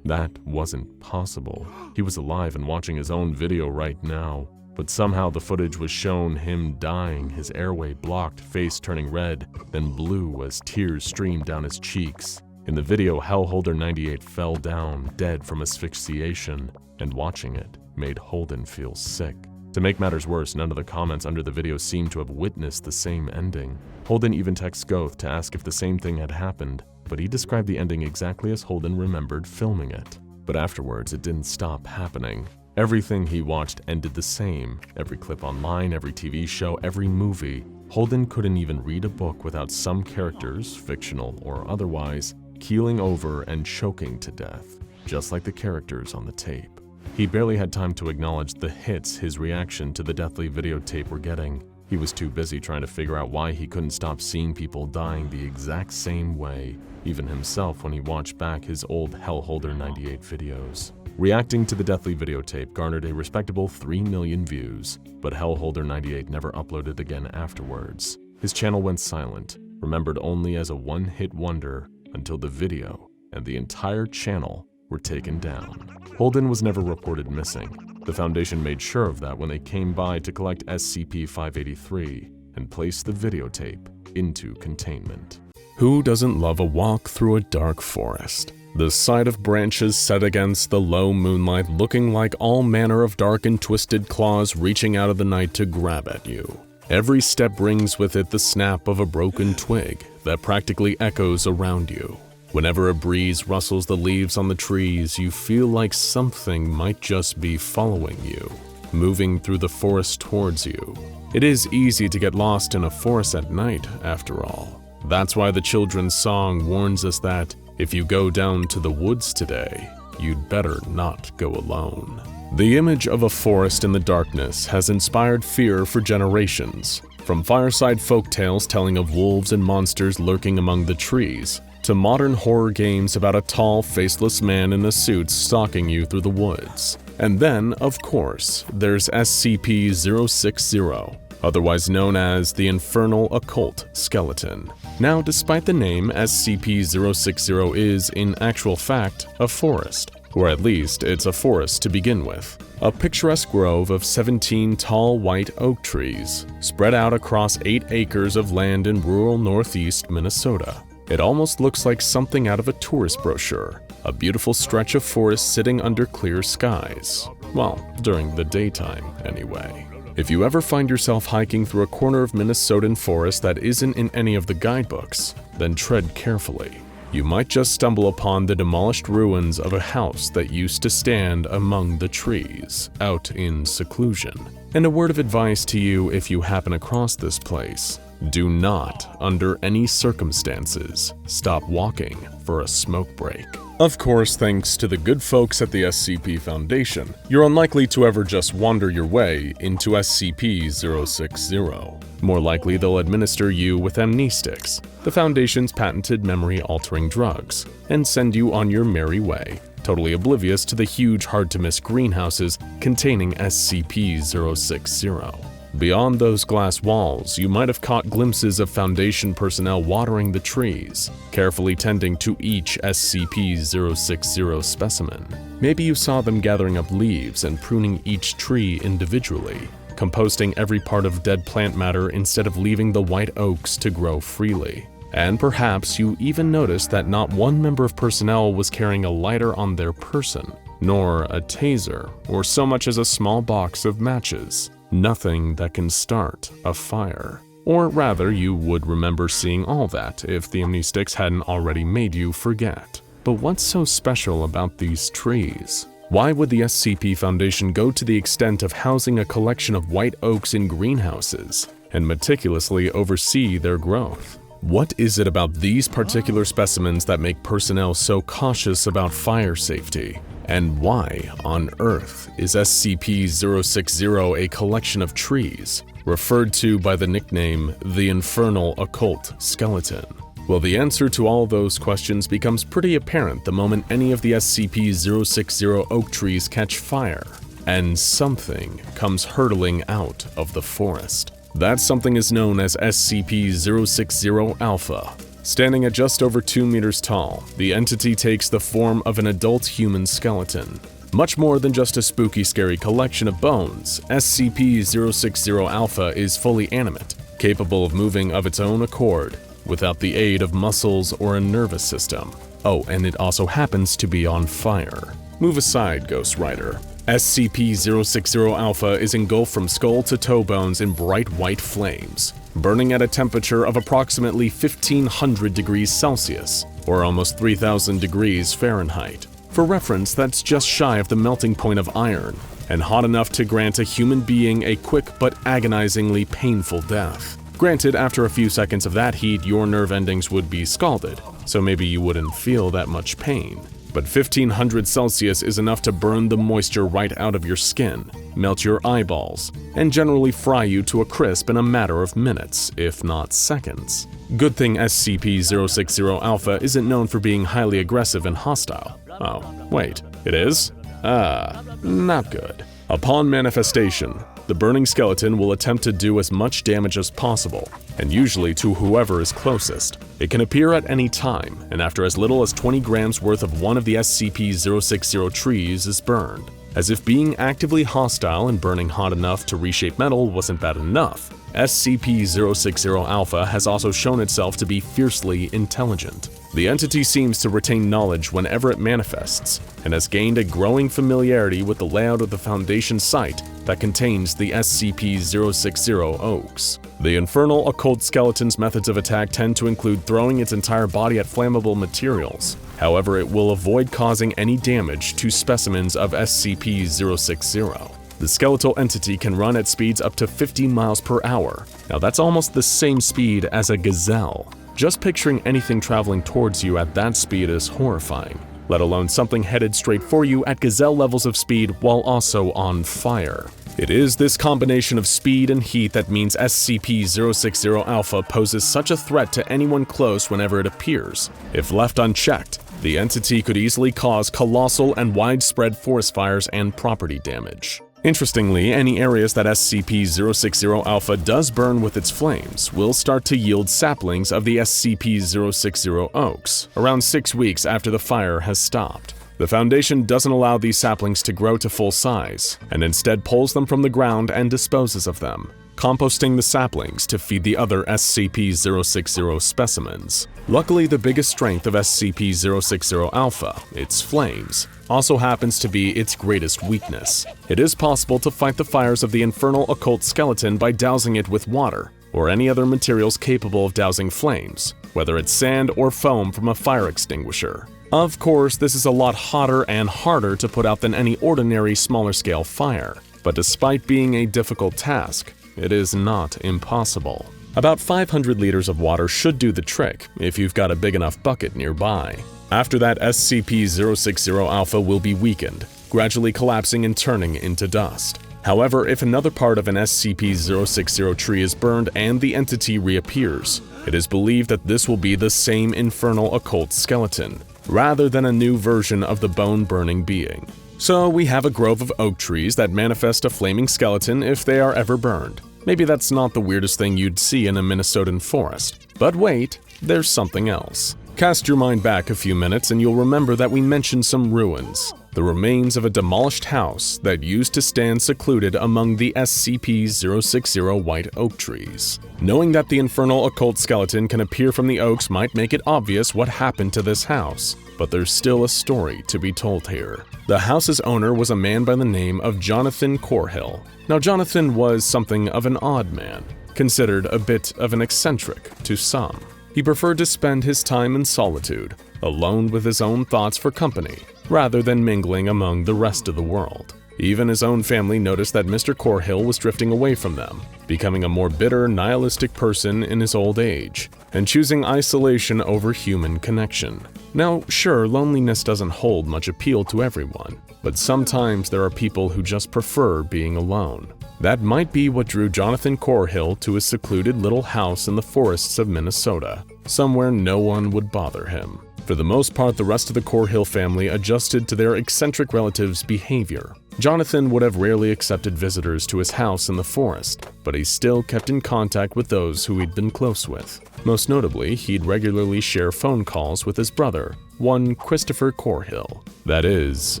[SPEAKER 3] That wasn't possible. He was alive and watching his own video right now, but somehow the footage was shown him dying, his airway blocked, face turning red, then blue as tears streamed down his cheeks. In the video, Hellholder 98 fell down, dead from asphyxiation, and watching it made Holden feel sick. To make matters worse, none of the comments under the video seemed to have witnessed the same ending. Holden even texted Goth to ask if the same thing had happened, but he described the ending exactly as Holden remembered filming it. But afterwards, it didn't stop happening. Everything he watched ended the same. Every clip online, every TV show, every movie. Holden couldn't even read a book without some characters, fictional or otherwise, keeling over and choking to death, just like the characters on the tape. He barely had time to acknowledge the hits his reaction to the Deathly Videotape were getting. He was too busy trying to figure out why he couldn't stop seeing people dying the exact same way, even himself when he watched back his old Hellholder 98 videos. Reacting to the Deathly Videotape garnered a respectable 3 million views, but Hellholder 98 never uploaded again afterwards. His channel went silent, remembered only as a one-hit wonder until the video and the entire channel were taken down. Holden was never reported missing. The Foundation made sure of that when they came by to collect SCP-583 and place the videotape into containment.
[SPEAKER 1] Who doesn't love a walk through a dark forest? The sight of branches set against the low moonlight looking like all manner of dark and twisted claws reaching out of the night to grab at you. Every step brings with it the snap of a broken twig that practically echoes around you. Whenever a breeze rustles the leaves on the trees, you feel like something might just be following you, moving through the forest towards you. It is easy to get lost in a forest at night, after all. That's why the children's song warns us that if you go down to the woods today, you'd better not go alone. The image of a forest in the darkness has inspired fear for generations, from fireside folktales telling of wolves and monsters lurking among the trees, to modern horror games about a tall, faceless man in a suit stalking you through the woods. And then, of course, there's SCP-060, otherwise known as the Infernal Occult Skeleton. Now, despite the name, SCP-060 is, in actual fact, a forest. Or at least, it's a forest to begin with. A picturesque grove of 17 tall white oak trees, spread out across 8 acres of land in rural northeast Minnesota. It almost looks like something out of a tourist brochure, a beautiful stretch of forest sitting under clear skies. Well, during the daytime, anyway. If you ever find yourself hiking through a corner of Minnesotan forest that isn't in any of the guidebooks, then tread carefully. You might just stumble upon the demolished ruins of a house that used to stand among the trees, out in seclusion. And a word of advice to you if you happen across this place: do not, under any circumstances, stop walking for a smoke break. Of course, thanks to the good folks at the SCP Foundation, you're unlikely to ever just wander your way into SCP-060. More likely, they'll administer you with amnestics, the Foundation's patented memory-altering drugs, and send you on your merry way, totally oblivious to the huge, hard-to-miss greenhouses containing SCP-060. Beyond those glass walls, you might have caught glimpses of Foundation personnel watering the trees, carefully tending to each SCP-060 specimen. Maybe you saw them gathering up leaves and pruning each tree individually, composting every part of dead plant matter instead of leaving the white oaks to grow freely. And perhaps you even noticed that not one member of personnel was carrying a lighter on their person, nor a taser, or so much as a small box of matches. Nothing that can start a fire. Or rather, you would remember seeing all that if the amnestics hadn't already made you forget. But what's so special about these trees? Why would the SCP Foundation go to the extent of housing a collection of white oaks in greenhouses and meticulously oversee their growth? What is it about these particular specimens that make personnel so cautious about fire safety? And why on earth is SCP-060 a collection of trees, referred to by the nickname the Infernal Occult Skeleton? Well, the answer to all those questions becomes pretty apparent the moment any of the SCP-060 oak trees catch fire, and something comes hurtling out of the forest. That something is known as SCP-060 Alpha. Standing at just over 2 meters tall, the entity takes the form of an adult human skeleton. Much more than just a spooky, scary collection of bones, SCP-060 Alpha is fully animate, capable of moving of its own accord, without the aid of muscles or a nervous system. Oh, and it also happens to be on fire. Move aside, Ghost Rider. SCP-060 Alpha is engulfed from skull to toe bones in bright white flames, burning at a temperature of approximately 1500 degrees Celsius, or almost 3000 degrees Fahrenheit. For reference, that's just shy of the melting point of iron, and hot enough to grant a human being a quick but agonizingly painful death. Granted, after a few seconds of that heat, your nerve endings would be scalded, so maybe you wouldn't feel that much pain. But 1500 Celsius is enough to burn the moisture right out of your skin, melt your eyeballs, and generally fry you to a crisp in a matter of minutes, if not seconds. Good thing SCP-060 Alpha isn't known for being highly aggressive and hostile. Oh, wait, it is? Not good. Upon manifestation, the burning skeleton will attempt to do as much damage as possible, and usually to whoever is closest. It can appear at any time, and after as little as 20 grams worth of one of the SCP-060 trees is burned. As if being actively hostile and burning hot enough to reshape metal wasn't bad enough, SCP-060 Alpha has also shown itself to be fiercely intelligent. The entity seems to retain knowledge whenever it manifests, and has gained a growing familiarity with the layout of the Foundation site that contains the SCP-060 Oaks. The Infernal Occult Skeleton's methods of attack tend to include throwing its entire body at flammable materials. However, it will avoid causing any damage to specimens of SCP-060. The skeletal entity can run at speeds up to 50 miles per hour. Now that's almost the same speed as a gazelle. Just picturing anything traveling towards you at that speed is horrifying, let alone something headed straight for you at gazelle levels of speed while also on fire. It is this combination of speed and heat that means SCP-060 Alpha poses such a threat to anyone close whenever it appears. If left unchecked, the entity could easily cause colossal and widespread forest fires and property damage. Interestingly, any areas that SCP-060 Alpha does burn with its flames will start to yield saplings of the SCP-060 Oaks around 6 weeks after the fire has stopped. The Foundation doesn't allow these saplings to grow to full size, and instead pulls them from the ground and disposes of them, composting the saplings to feed the other SCP-060 specimens. Luckily, the biggest strength of SCP-060 Alpha, its flames, also happens to be its greatest weakness. It is possible to fight the fires of the Infernal Occult Skeleton by dousing it with water, or any other materials capable of dousing flames, whether it's sand or foam from a fire extinguisher. Of course, this is a lot hotter and harder to put out than any ordinary smaller-scale fire, but despite being a difficult task, it is not impossible. About 500 liters of water should do the trick if you've got a big enough bucket nearby.
[SPEAKER 3] After that, SCP-060 Alpha will be weakened, gradually collapsing and turning into dust. However, if another part of an SCP-060 tree is burned and the entity reappears, it is believed that this will be the same infernal occult skeleton, rather than a new version of the bone-burning being. So we have a grove of oak trees that manifest a flaming skeleton if they are ever burned. Maybe that's not the weirdest thing you'd see in a Minnesotan forest. But wait, there's something else. Cast your mind back a few minutes and you'll remember that we mentioned some ruins. The remains of a demolished house that used to stand secluded among the SCP-060 white oak trees. Knowing that the infernal occult skeleton can appear from the oaks might make it obvious what happened to this house, but there's still a story to be told here. The house's owner was a man by the name of Jonathan Corhill. Now, Jonathan was something of an odd man, considered a bit of an eccentric to some. He preferred to spend his time in solitude, alone with his own thoughts for company, rather than mingling among the rest of the world. Even his own family noticed that Mr. Corhill was drifting away from them, becoming a more bitter, nihilistic person in his old age, and choosing isolation over human connection. Now, sure, loneliness doesn't hold much appeal to everyone, but sometimes there are people who just prefer being alone. That might be what drew Jonathan Corhill to his secluded little house in the forests of Minnesota, somewhere no one would bother him. For the most part, the rest of the Corhill family adjusted to their eccentric relative's behavior. Jonathan would have rarely accepted visitors to his house in the forest, but he still kept in contact with those who he'd been close with. Most notably, he'd regularly share phone calls with his brother, one Christopher Corhill. That is,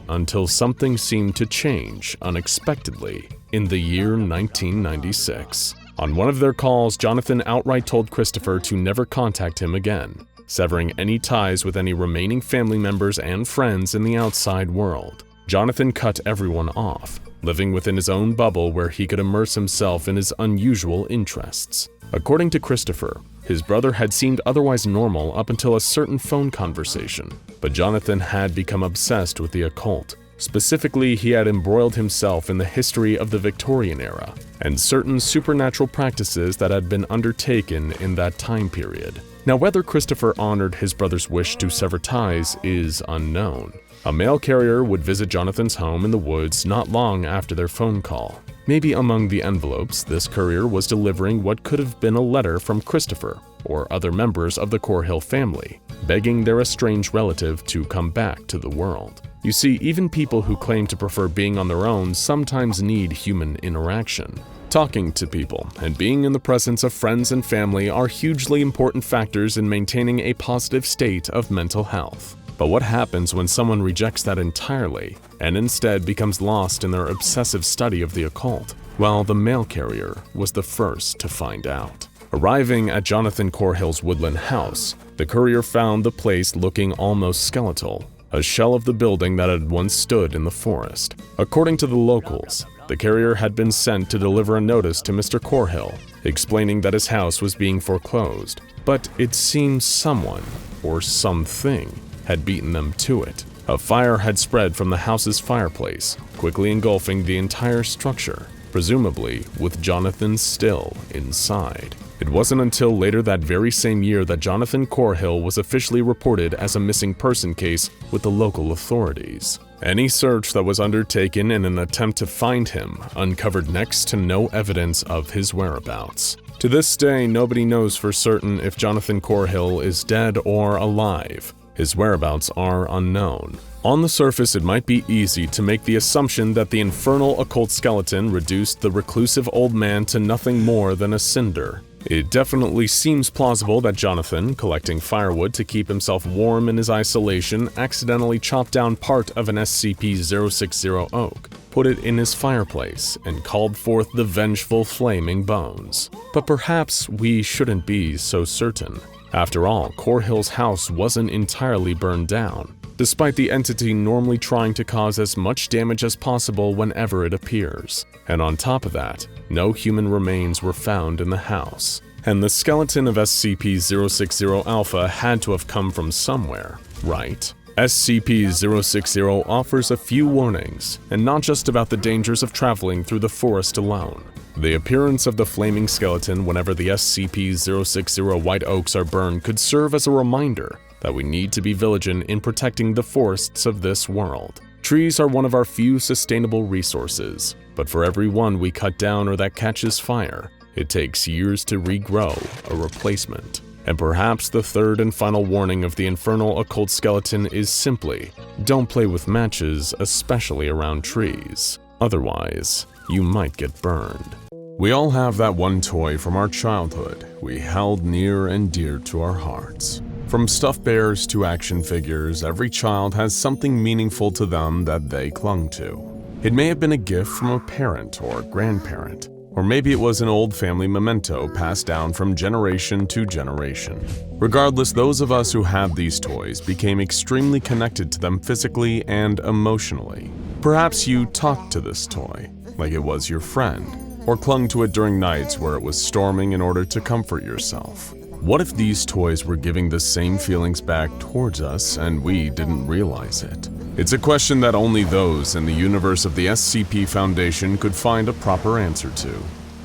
[SPEAKER 3] until something seemed to change unexpectedly in the year 1996. On one of their calls, Jonathan outright told Christopher to never contact him again, severing any ties with any remaining family members and friends in the outside world. Jonathan cut everyone off, living within his own bubble where he could immerse himself in his unusual interests. According to Christopher, his brother had seemed otherwise normal up until a certain phone conversation, but Jonathan had become obsessed with the occult. Specifically, he had embroiled himself in the history of the Victorian era and certain supernatural practices that had been undertaken in that time period. Now, whether Christopher honored his brother's wish to sever ties is unknown. A mail carrier would visit Jonathan's home in the woods not long after their phone call. Maybe among the envelopes, this courier was delivering what could have been a letter from Christopher or other members of the Corhill family, begging their estranged relative to come back to the world. You see, even people who claim to prefer being on their own sometimes need human interaction. Talking to people and being in the presence of friends and family are hugely important factors in maintaining a positive state of mental health. But what happens when someone rejects that entirely and instead becomes lost in their obsessive study of the occult? Well, the mail carrier was the first to find out. Arriving at Jonathan Corhill's woodland house, the courier found the place looking almost skeletal, a shell of the building that had once stood in the forest. According to the locals, the carrier had been sent to deliver a notice to Mr. Corhill, explaining that his house was being foreclosed. But it seems someone, or something, had beaten them to it. A fire had spread from the house's fireplace, quickly engulfing the entire structure, presumably with Jonathan still inside. It wasn't until later that very same year that Jonathan Corhill was officially reported as a missing person case with the local authorities. Any search that was undertaken in an attempt to find him uncovered next to no evidence of his whereabouts. To this day, nobody knows for certain if Jonathan Corhill is dead or alive. His whereabouts are unknown. On the surface, it might be easy to make the assumption that the infernal occult skeleton reduced the reclusive old man to nothing more than a cinder. It definitely seems plausible that Jonathan, collecting firewood to keep himself warm in his isolation, accidentally chopped down part of an SCP-060 oak, put it in his fireplace, and called forth the vengeful flaming bones. But perhaps we shouldn't be so certain. After all, Corhill's house wasn't entirely burned down, despite the entity normally trying to cause as much damage as possible whenever it appears. And on top of that, no human remains were found in the house. And the skeleton of SCP-060 Alpha had to have come from somewhere, right? SCP-060 offers a few warnings, and not just about the dangers of traveling through the forest alone. The appearance of the flaming skeleton whenever the SCP-060 white oaks are burned could serve as a reminder
[SPEAKER 1] that we need to be vigilant in protecting the forests of this world. Trees are one of our few sustainable resources, but for every one we cut down or that catches fire, it takes years to regrow a replacement. And perhaps the third and final warning of the Infernal Occult skeleton is simply, don't play with matches, especially around trees. Otherwise, you might get burned. We all have that one toy from our childhood we held near and dear to our hearts. From stuffed bears to action figures, every child has something meaningful to them that they clung to. It may have been a gift from a parent or grandparent, or maybe it was an old family memento passed down from generation to generation. Regardless, those of us who had these toys became extremely connected to them physically and emotionally. Perhaps you talked to this toy like it was your friend, or clung to it during nights where it was storming in order to comfort yourself. What if these toys were giving the same feelings back towards us and we didn't realize it? It's a question that only those in the universe of the SCP Foundation could find a proper answer to.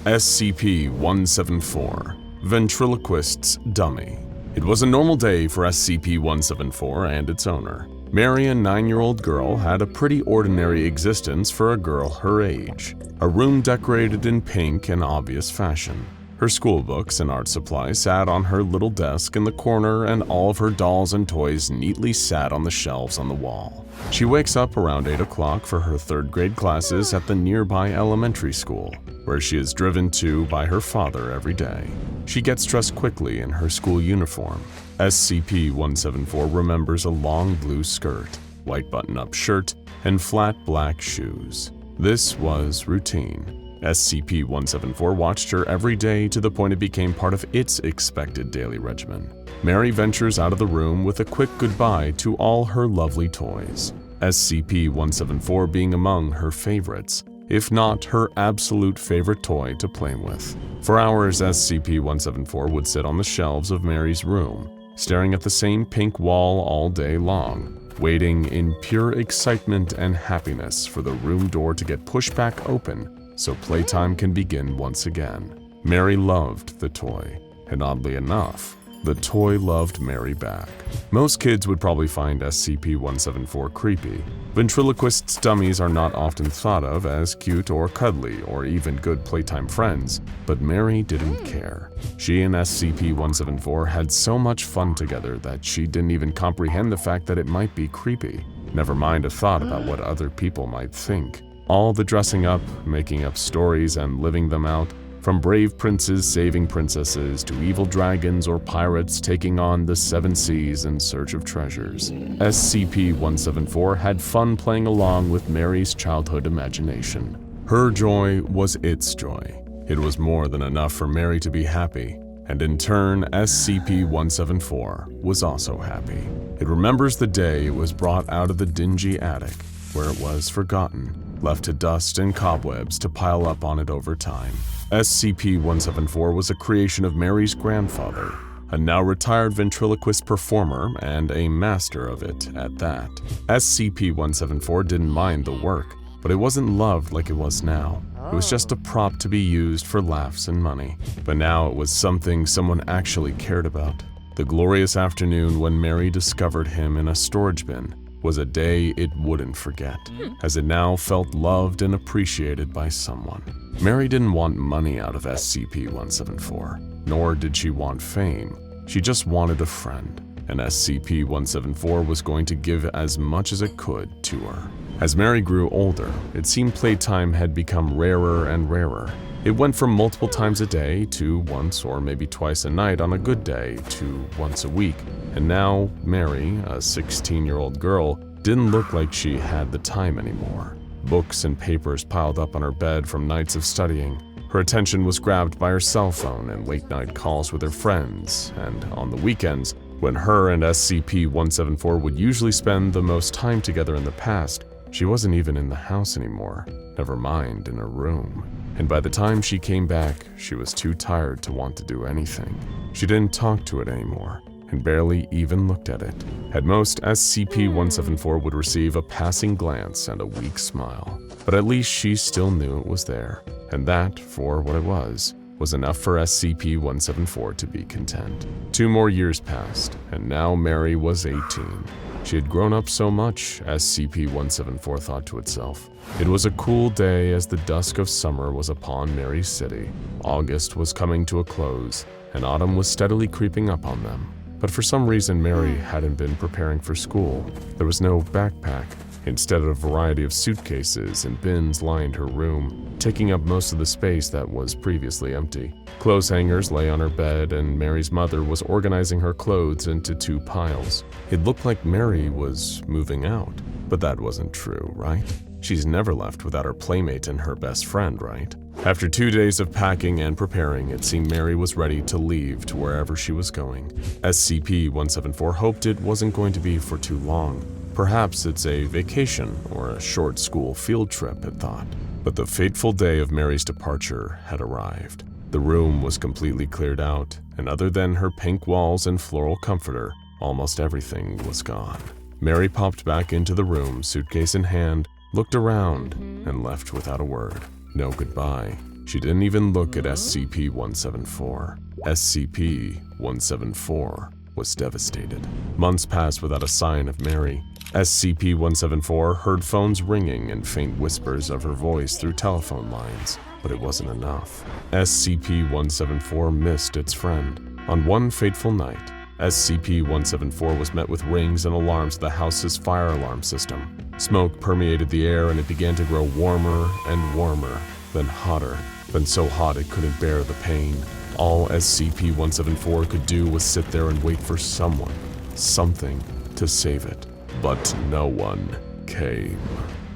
[SPEAKER 1] SCP-004, Ventriloquist's Dummy. It was a normal day for SCP-004 and its owner. Mary, a 9-year-old girl, had a pretty ordinary existence for a girl her age. A room decorated in pink in obvious fashion. Her school books and art supplies sat on her little desk in the corner, and all of her dolls and toys neatly sat on the shelves on the wall. She wakes up around 8 o'clock for her 3rd grade classes at the nearby elementary school, where she is driven to by her father every day. She gets dressed quickly in her school uniform. SCP-174 remembers a long blue skirt, white button-up shirt, and flat black shoes. This was routine. SCP-174 watched her every day to the point it became part of its expected daily regimen. Mary ventures out of the room with a quick goodbye to all her lovely toys, SCP-174 being among her favorites, if not her absolute favorite toy to play with. For hours, SCP-174 would sit on the shelves of Mary's room, staring at the same pink wall all day long, waiting in pure excitement and happiness for the room door to get pushed back open so playtime can begin once again. Mary loved the toy, and oddly enough, the toy loved Mary back. Most kids would probably find SCP-174 creepy. Ventriloquist's dummies are not often thought of as cute or cuddly or even good playtime friends, but Mary didn't care. She and SCP-174 had so much fun together that she didn't even comprehend the fact that it might be creepy, never mind a thought about what other people might think. All the dressing up, making up stories, and living them out, from brave princes saving princesses to evil dragons or pirates taking on the 7 seas in search of treasures. SCP-174 had fun playing along with Mary's childhood imagination. Her joy was its joy. It was more than enough for Mary to be happy, and in turn, SCP-174 was also happy. It remembers the day it was brought out of the dingy attic, where it was forgotten, left to dust and cobwebs to pile up on it over time. SCP-174 was a creation of Mary's grandfather, a now retired ventriloquist performer and a master of it at that. SCP-174 didn't mind the work, but it wasn't loved like it was now. It was just a prop to be used for laughs and money. But now it was something someone actually cared about. The glorious afternoon when Mary discovered him in a storage bin was a day it wouldn't forget, as it now felt loved and appreciated by someone. Mary didn't want money out of SCP-174, nor did she want fame. She just wanted a friend, and SCP-174 was going to give as much as it could to her. As Mary grew older, it seemed playtime had become rarer and rarer. It went from multiple times a day to once or maybe twice a night on a good day to once a week. And now Mary, a 16-year-old girl, didn't look like she had the time anymore. Books and papers piled up on her bed from nights of studying. Her attention was grabbed by her cell phone and late-night calls with her friends, and on the weekends, when her and SCP-174 would usually spend the most time together in the past, she wasn't even in the house anymore, never mind in her room. And by the time she came back, she was too tired to want to do anything. She didn't talk to it anymore, and barely even looked at it. At most, SCP-174 would receive a passing glance and a weak smile. But at least she still knew it was there, and that, for what it was was enough for SCP-174 to be content. 2 more years passed, and now Mary was 18. She had grown up so much, SCP-174 thought to itself. It was a cool day as the dusk of summer was upon Mary's city. August was coming to a close, and autumn was steadily creeping up on them. But for some reason, Mary hadn't been preparing for school. There was no backpack. Instead, a variety of suitcases and bins lined her room, taking up most of the space that was previously empty. Clothes hangers lay on her bed, and Mary's mother was organizing her clothes into 2 piles. It looked like Mary was moving out, but that wasn't true, right? She's never left without her playmate and her best friend, right? After 2 days of packing and preparing, it seemed Mary was ready to leave to wherever she was going. SCP-174 hoped it wasn't going to be for too long. Perhaps it's a vacation or a short school field trip, it thought. But the fateful day of Mary's departure had arrived. The room was completely cleared out, and other than her pink walls and floral comforter, almost everything was gone. Mary popped back into the room, suitcase in hand, looked around, and left without a word. No goodbye. She didn't even look at SCP-174. SCP-174 was devastated. Months passed without a sign of Mary. SCP-174 heard phones ringing and faint whispers of her voice through telephone lines, but it wasn't enough. SCP-174 missed its friend. On one fateful night, SCP-174 was met with rings and alarms of the house's fire alarm system. Smoke permeated the air and it began to grow warmer and warmer, then hotter, then so hot it couldn't bear the pain. All SCP-174 could do was sit there and wait for someone, something, to save it. But no one came.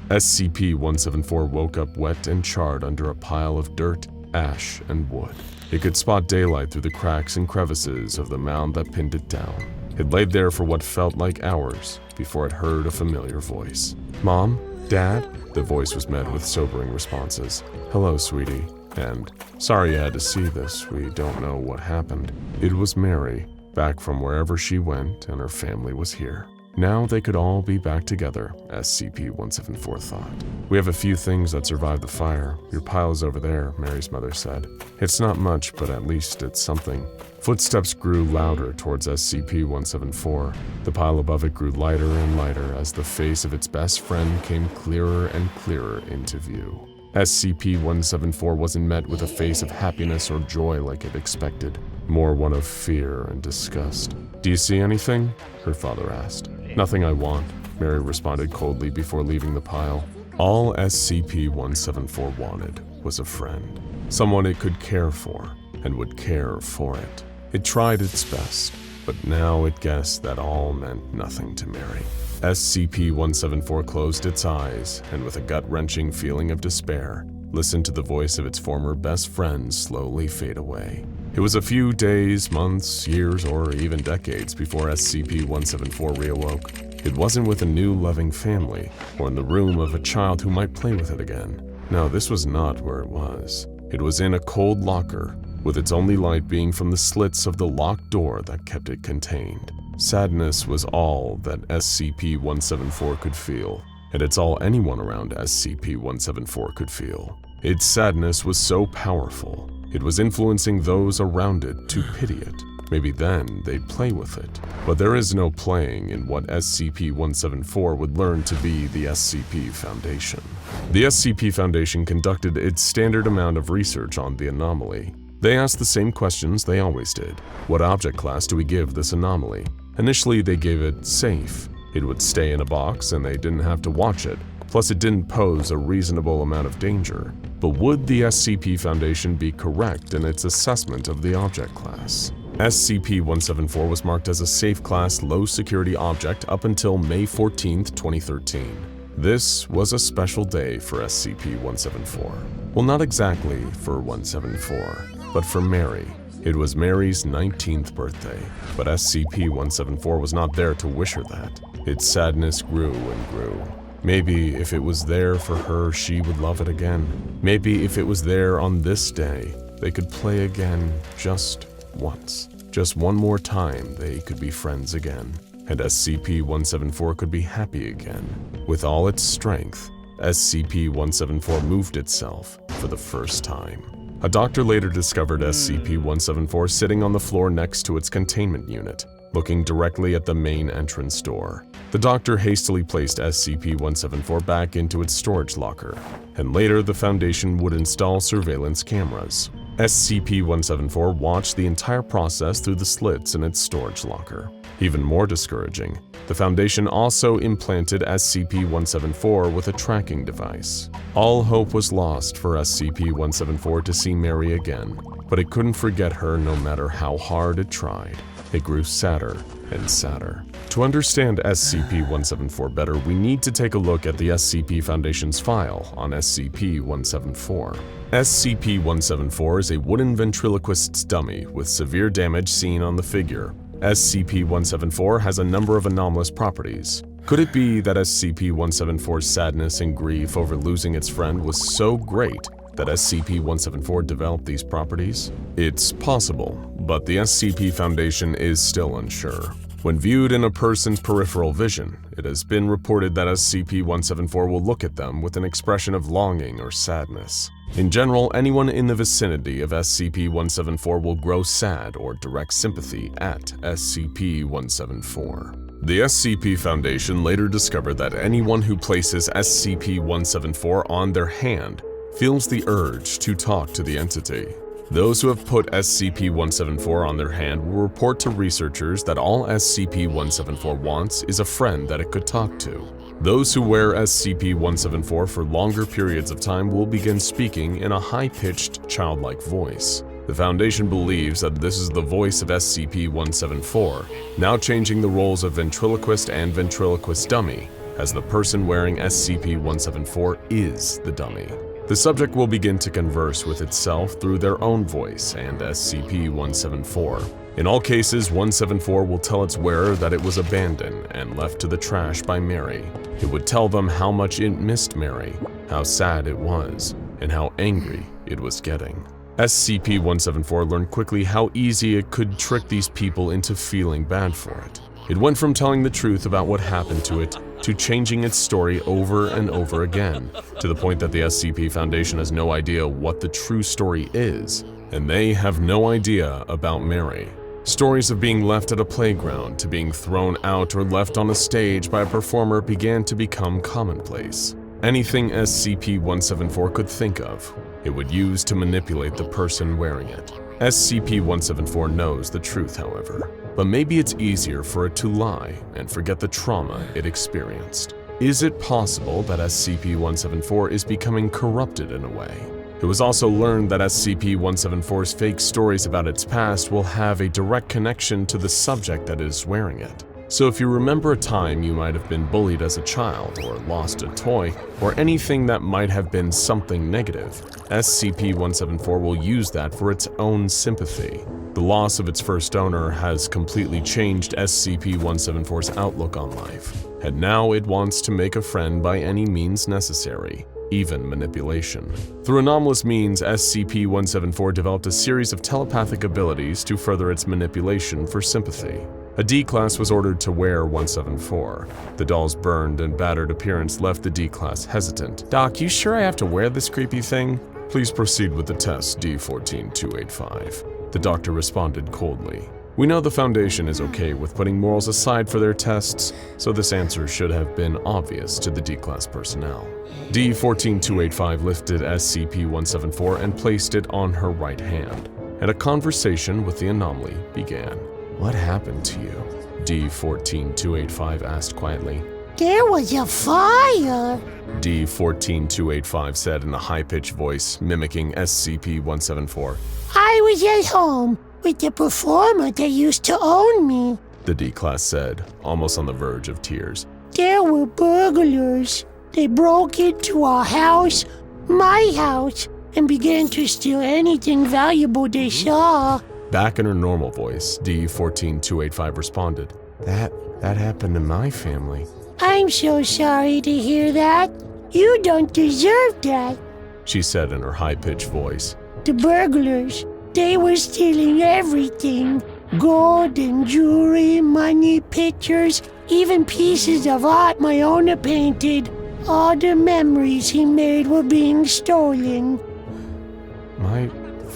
[SPEAKER 1] SCP-174 woke up wet and charred under a pile of dirt, ash, and wood. It could spot daylight through the cracks and crevices of the mound that pinned it down. It laid there for what felt like hours before it heard a familiar voice. "Mom? Dad?" The voice was met with sobering responses. "Hello, sweetie," and "Sorry you had to see this, we don't know what happened." It was Mary, back from wherever she went, and her family was here. Now they could all be back together, SCP-174 thought. "We have a few things that survived the fire. Your pile is over there," Mary's mother said. "It's not much, but at least it's something." Footsteps grew louder towards SCP-174. The pile above it grew lighter and lighter as the face of its best friend came clearer and clearer into view. SCP-174 wasn't met with a face of happiness or joy like it expected, more one of fear and disgust. "Do you see anything?" her father asked. "Nothing I want," Mary responded coldly before leaving the pile. All SCP-174 wanted was a friend, someone it could care for and would care for it. It tried its best, but now it guessed that all meant nothing to Mary. SCP-174 closed its eyes and, with a gut-wrenching feeling of despair, listened to the voice of its former best friend slowly fade away. It was a few days, months, years, or even decades before SCP-174 reawoke. It wasn't with a new loving family, or in the room of a child who might play with it again. No, this was not where it was. It was in a cold locker, with its only light being from the slits of the locked door that kept it contained. Sadness was all that SCP-174 could feel, and it's all anyone around SCP-174 could feel. Its sadness was so powerful, it was influencing those around it to pity it. Maybe then they'd play with it. But there is no playing in what SCP-174 would learn to be the SCP Foundation. The SCP Foundation conducted its standard amount of research on the anomaly. They asked the same questions they always did. What object class do we give this anomaly? Initially, they gave it safe. It would stay in a box and they didn't have to watch it. Plus, it didn't pose a reasonable amount of danger. But would the SCP Foundation be correct in its assessment of the object class? SCP-174 was marked as a safe class low security object up until May 14, 2013. This was a special day for SCP-174. Well, not exactly for 174, but for Mary. It was Mary's 19th birthday, but SCP-174 was not there to wish her that. Its sadness grew and grew. Maybe if it was there for her, she would love it again. Maybe if it was there on this day, they could play again just once. Just one more time, they could be friends again. And SCP-174 could be happy again. With all its strength, SCP-174 moved itself for the first time. A doctor later discovered SCP-174 sitting on the floor next to its containment unit, looking directly at the main entrance door. The doctor hastily placed SCP-174 back into its storage locker, and later the Foundation would install surveillance cameras. SCP-174 watched the entire process through the slits in its storage locker. Even more discouraging, the Foundation also implanted SCP-174 with a tracking device. All hope was lost for SCP-174 to see Mary again, but it couldn't forget her no matter how hard it tried. It grew sadder and sadder. To understand SCP-174 better, we need to take a look at the SCP Foundation's file on SCP-174. SCP-174 is a wooden ventriloquist's dummy with severe damage seen on the figure. SCP-174 has a number of anomalous properties. Could it be that SCP-174's sadness and grief over losing its friend was so great that SCP-174 developed these properties? It's possible, but the SCP Foundation is still unsure. When viewed in a person's peripheral vision, it has been reported that SCP-174 will look at them with an expression of longing or sadness. In general, anyone in the vicinity of SCP-174 will grow sad or direct sympathy at SCP-174. The SCP Foundation later discovered that anyone who places SCP-174 on their hand feels the urge to talk to the entity. Those who have put SCP-174 on their hand will report to researchers that all SCP-174 wants is a friend that it could talk to. Those who wear SCP-174 for longer periods of time will begin speaking in a high-pitched, childlike voice. The Foundation believes that this is the voice of SCP-174, now changing the roles of ventriloquist and ventriloquist dummy, as the person wearing SCP-174 is the dummy. The subject will begin to converse with itself through their own voice and SCP-174. In all cases, 174 will tell its wearer that it was abandoned and left to the trash by Mary. It would tell them how much it missed Mary, how sad it was, and how angry it was getting. SCP-174 learned quickly how easy it could trick these people into feeling bad for it. It went from telling the truth about what happened to it to changing its story over and over again, to the point that the SCP Foundation has no idea what the true story is, and they have no idea about Mary. Stories of being left at a playground to being thrown out or left on a stage by a performer began to become commonplace. Anything SCP-174 could think of, it would use to manipulate the person wearing it. SCP-174 knows the truth, however, but maybe it's easier for it to lie and forget the trauma it experienced. Is it possible that SCP-174 is becoming corrupted in a way? It was also learned that SCP-174's fake stories about its past will have a direct connection to the subject that is wearing it. So if you remember a time you might have been bullied as a child, or lost a toy, or anything that might have been something negative, SCP-174 will use that for its own sympathy. The loss of its first owner has completely changed SCP-174's outlook on life, and now it wants to make a friend by any means necessary, even manipulation. Through anomalous means, SCP-174 developed a series of telepathic abilities to further its manipulation for sympathy. A D-Class was ordered to wear 174. The doll's burned and battered appearance left the D-Class hesitant. "Doc, you sure I have to wear this creepy thing?" "Please proceed with the test, D-14285. The doctor responded coldly. We know the Foundation is okay with putting morals aside for their tests, so this answer should have been obvious to the D-Class personnel. D-14285 lifted SCP-174 and placed it on her right hand, and a conversation with the anomaly began. "What happened to you?" D-14285 asked quietly.
[SPEAKER 4] "There was a fire,"
[SPEAKER 1] D-14285 said in a high-pitched voice, mimicking SCP-174.
[SPEAKER 4] "I was at home with the performer that used to own me.
[SPEAKER 1] The D-Class said, almost on the verge of tears.
[SPEAKER 4] There were burglars. They broke into our house, my house, and began to steal anything valuable they saw."
[SPEAKER 1] Back in her normal voice, D-14285 responded, That happened to my family."
[SPEAKER 4] "I'm so sorry to hear that. You don't deserve that,"
[SPEAKER 1] she said in her high-pitched voice.
[SPEAKER 4] "The burglars, they were stealing everything. Gold and jewelry, money, pictures, even pieces of art my owner painted. All the memories he made were being stolen."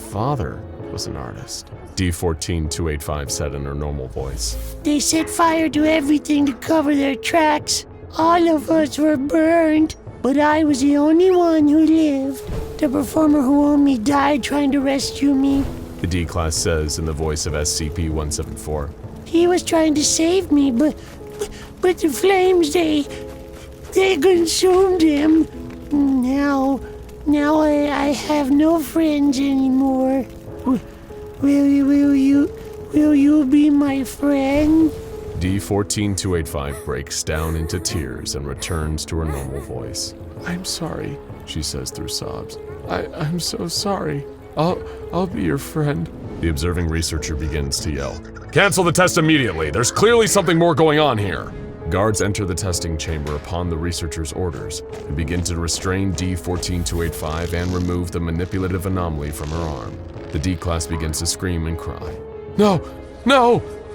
[SPEAKER 2] father was an artist, D14285 said in her normal voice.
[SPEAKER 4] They set fire to everything to cover their tracks. All of us were burned, but I was the only one who lived. The performer who owned me died trying to rescue me.
[SPEAKER 2] The D-Class says in the voice of SCP-174.
[SPEAKER 4] He was trying to save me, but the flames, they consumed him. Now I have no friends anymore. Will you be my friend?
[SPEAKER 2] D14285 breaks down into tears and returns to her normal voice.
[SPEAKER 1] I'm sorry, she says through sobs. I'm so sorry. I'll be your friend.
[SPEAKER 2] The observing researcher begins to yell. Cancel the test immediately! There's clearly something more going on here! Guards enter the testing chamber upon the researcher's orders and begin to restrain D14285 and remove the manipulative anomaly from her arm. The D-Class begins to scream and cry. No!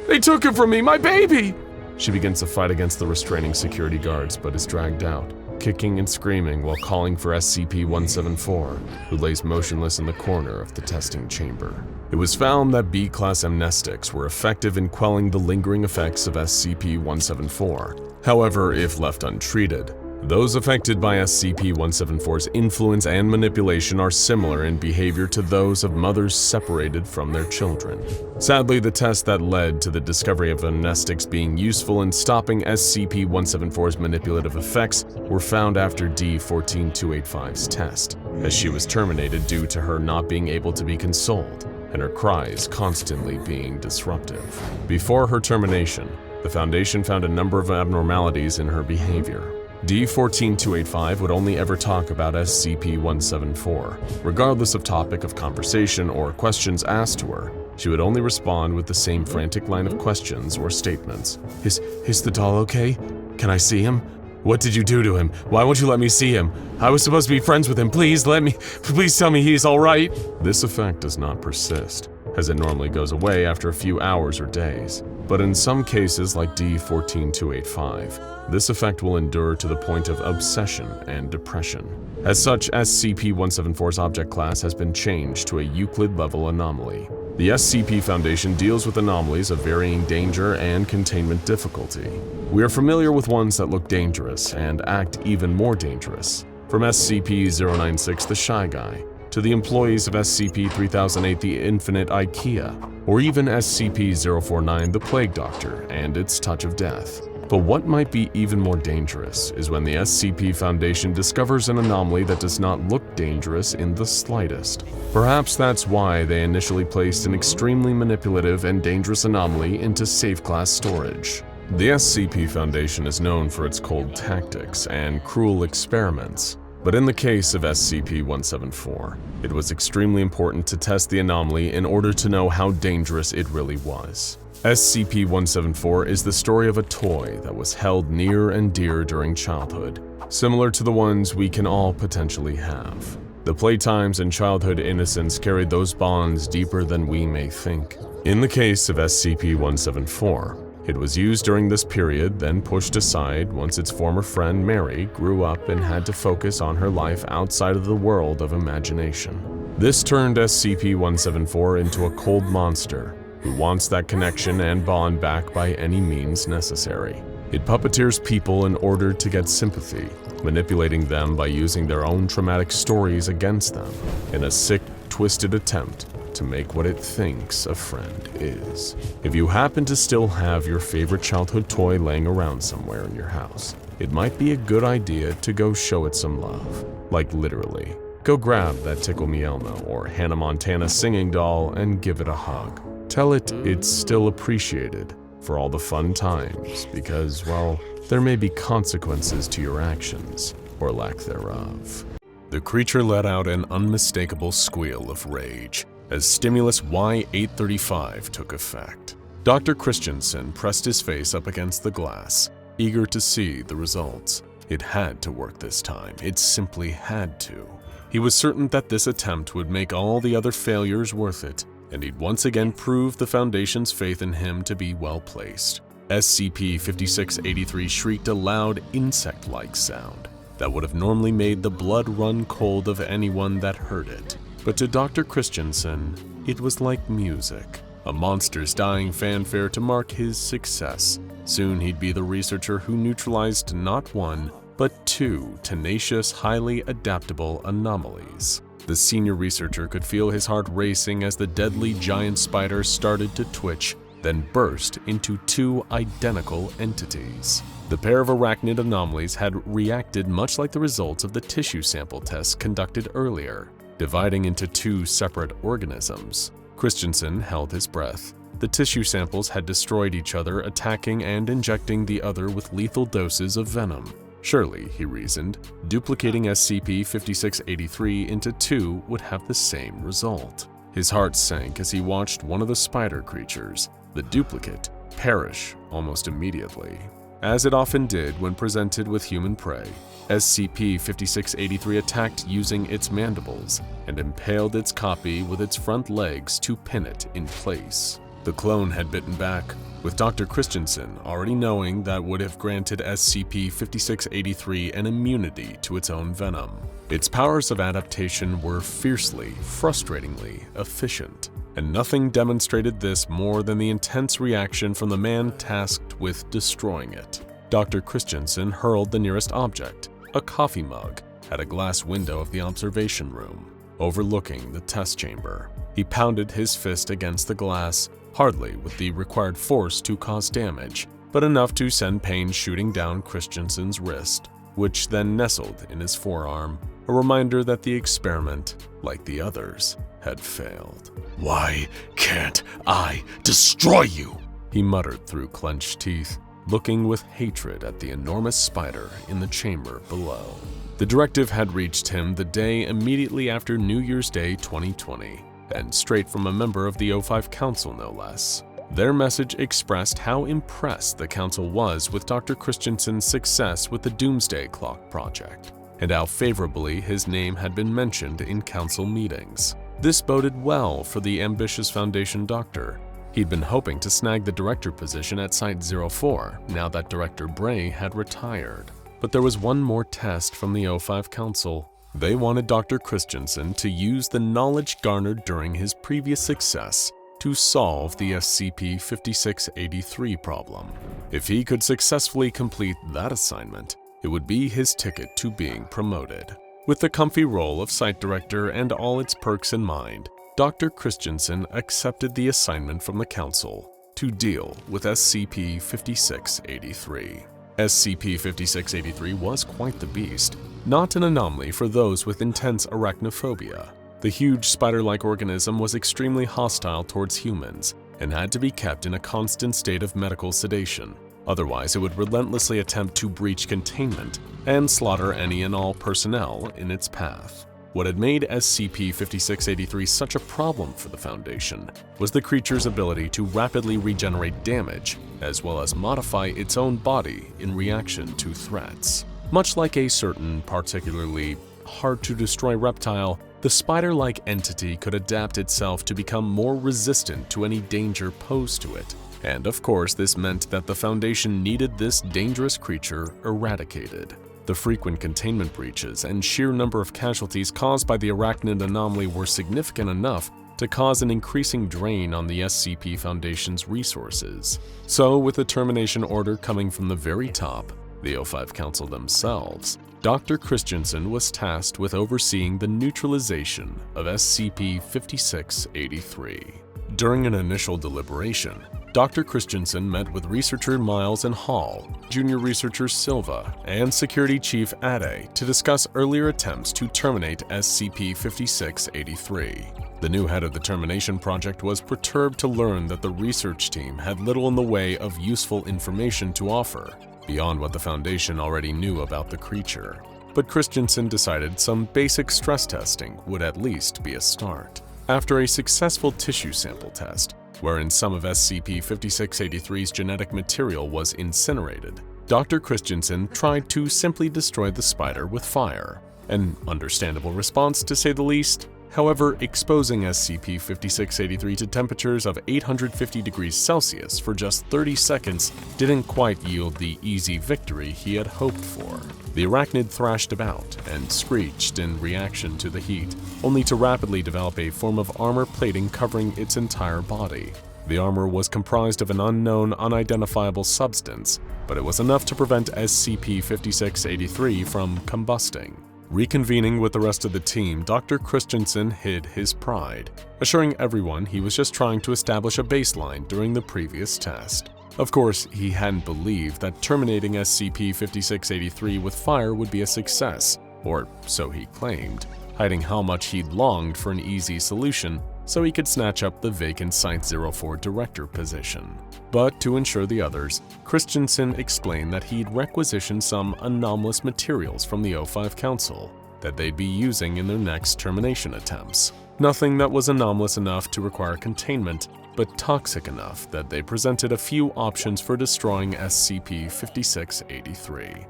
[SPEAKER 2] They took him from me, my baby! She begins to fight against the restraining security guards, but is dragged out, kicking and screaming while calling for SCP-174, who lays motionless in the corner of the testing chamber. It was found that B-Class amnestics were effective in quelling the lingering effects of SCP-174. However, if left untreated, those affected by SCP-174's influence and manipulation are similar in behavior to those of mothers separated from their children. Sadly, the test that led to the discovery of amnestics being useful in stopping SCP-174's manipulative effects were found after D14285's test, as she was terminated due to her not being able to be consoled and her cries constantly being disruptive. Before her termination, the Foundation found a number of abnormalities in her behavior. D14285 would only ever talk about SCP-174. Regardless of topic of conversation or questions asked to her, she would only respond with the same frantic line of questions or statements. Is the doll okay? Can I see him? What did you do to him? Why won't you let me see him? I was supposed to be friends with him. Please tell me he's all right. This effect does not persist, as it normally goes away after a few hours or days. But in some cases, like D14285, this effect will endure to the point of obsession and depression. As such, SCP-174's object class has been changed to a Euclid-level anomaly. The SCP Foundation deals with anomalies of varying danger and containment difficulty. We are familiar with ones that look dangerous and act even more dangerous, from SCP-096 the Shy Guy, to the employees of SCP-3008 the Infinite IKEA, or even SCP-049 the Plague Doctor and its Touch of Death. But what might be even more dangerous is when the SCP Foundation discovers an anomaly that does not look dangerous in the slightest. Perhaps that's why they initially placed an extremely manipulative and dangerous anomaly into safe class storage. The SCP Foundation is known for its cold tactics and cruel experiments. But in the case of SCP-174, it was extremely important to test the anomaly in order to know how dangerous it really was. SCP-174 is the story of a toy that was held near and dear during childhood, similar to the ones we can all potentially have. The playtimes and childhood innocence carried those bonds deeper than we may think. In the case of SCP-174, it was used during this period, then pushed aside once its former friend Mary grew up and had to focus on her life outside of the world of imagination. This turned SCP-174 into a cold monster who wants that connection and bond back by any means necessary. It puppeteers people in order to get sympathy, manipulating them by using their own traumatic stories against them in a sick, twisted attempt to make what it thinks a friend is. If you happen to still have your favorite childhood toy laying around somewhere in your house, it might be a good idea to go show it some love. Like literally. Go grab that Tickle Me Elmo or Hannah Montana singing doll and give it a hug. Tell it it's still appreciated for all the fun times because, well, there may be consequences to your actions or lack thereof. The creature let out an unmistakable squeal of rage as stimulus Y835 took effect. Dr. Christensen pressed his face up against the glass, eager to see the results. It had to work this time. It simply had to. He was certain that this attempt would make all the other failures worth it, and he'd once again prove the Foundation's faith in him to be well-placed. SCP-5683 shrieked a loud, insect-like sound that would have normally made the blood run cold of anyone that heard it.
[SPEAKER 1] But to Dr. Christensen, it was like music, a monster's dying fanfare to mark his success. Soon he'd be the researcher who neutralized not one, but two tenacious, highly adaptable anomalies. The senior researcher could feel his heart racing as the deadly giant spider started to twitch, then burst into two identical entities. The pair of arachnid anomalies had reacted much like the results of the tissue sample tests conducted earlier, dividing into two separate organisms. Christensen held his breath. The tissue samples had destroyed each other, attacking and injecting the other with lethal doses of venom. Surely, he reasoned, duplicating SCP-5683 into two would have the same result. His heart sank as he watched one of the spider creatures, the duplicate, perish almost immediately. As it often did when presented with human prey, SCP-5683 attacked using its mandibles and impaled its copy with its front legs to pin it in place. The clone had bitten back, with Dr. Christensen already knowing that would have granted SCP-5683 an immunity to its own venom. Its powers of adaptation were fiercely, frustratingly efficient, and nothing demonstrated this more than the intense reaction from the man tasked with destroying it. Dr. Christensen hurled the nearest object, a coffee mug, at a glass window of the observation room, overlooking the test chamber. He pounded his fist against the glass, hardly with the required force to cause damage, but enough to send pain shooting down Christensen's wrist, which then nestled in his forearm, a reminder that the experiment, like the others, had failed.
[SPEAKER 5] "Why can't I destroy you?"
[SPEAKER 1] he muttered through clenched teeth, looking with hatred at the enormous spider in the chamber below. The directive had reached him the day immediately after New Year's Day 2020, and straight from a member of the O5 Council no less. Their message expressed how impressed the Council was with Dr. Christensen's success with the Doomsday Clock project, and how favorably his name had been mentioned in Council meetings. This boded well for the ambitious Foundation doctor. He'd been hoping to snag the director position at Site-04 now that Director Bray had retired. But there was one more test from the O5 Council. They wanted Dr. Christensen to use the knowledge garnered during his previous success to solve the SCP-5683 problem. If he could successfully complete that assignment, it would be his ticket to being promoted. With the comfy role of site director and all its perks in mind, Dr. Christensen accepted the assignment from the Council to deal with SCP-5683. SCP-5683 was quite the beast, not an anomaly for those with intense arachnophobia. The huge spider-like organism was extremely hostile towards humans and had to be kept in a constant state of medical sedation. Otherwise, it would relentlessly attempt to breach containment and slaughter any and all personnel in its path. What had made SCP-5683 such a problem for the Foundation was the creature's ability to rapidly regenerate damage, as well as modify its own body in reaction to threats. Much like a certain particularly hard-to-destroy reptile, the spider-like entity could adapt itself to become more resistant to any danger posed to it. And of course, this meant that the Foundation needed this dangerous creature eradicated. The frequent containment breaches and sheer number of casualties caused by the arachnid anomaly were significant enough to cause an increasing drain on the SCP Foundation's resources. So, with the termination order coming from the very top, the O5 Council themselves, Dr. Christensen was tasked with overseeing the neutralization of SCP-5683. During an initial deliberation, Dr. Christensen met with researcher Miles and Hall, junior researcher Silva, and security chief Ade to discuss earlier attempts to terminate SCP-5683. The new head of the termination project was perturbed to learn that the research team had little in the way of useful information to offer, beyond what the Foundation already knew about the creature. But Christensen decided some basic stress testing would at least be a start. After a successful tissue sample test, wherein some of SCP-5683's genetic material was incinerated, Dr. Christensen tried to simply destroy the spider with fire. An understandable response, to say the least.
[SPEAKER 3] However, exposing SCP-5683 to temperatures of 850 degrees Celsius for just 30 seconds didn't quite yield the easy victory he had hoped for. The arachnid thrashed about and screeched in reaction to the heat, only to rapidly develop a form of armor plating covering its entire body. The armor was comprised of an unknown, unidentifiable substance, but it was enough to prevent SCP-5683 from combusting. Reconvening with the rest of the team, Dr. Christensen hid his pride, assuring everyone he was just trying to establish a baseline during the previous test. Of course, he hadn't believed that terminating SCP-5683 with fire would be a success, or so he claimed, hiding how much he'd longed for an easy solution so he could snatch up the vacant Site-04 director position. But to ensure the others, Christensen explained that he'd requisitioned some anomalous materials from the O5 Council that they'd be using in their next termination attempts. Nothing that was anomalous enough to require containment, but toxic enough that they presented a few options for destroying SCP-5683.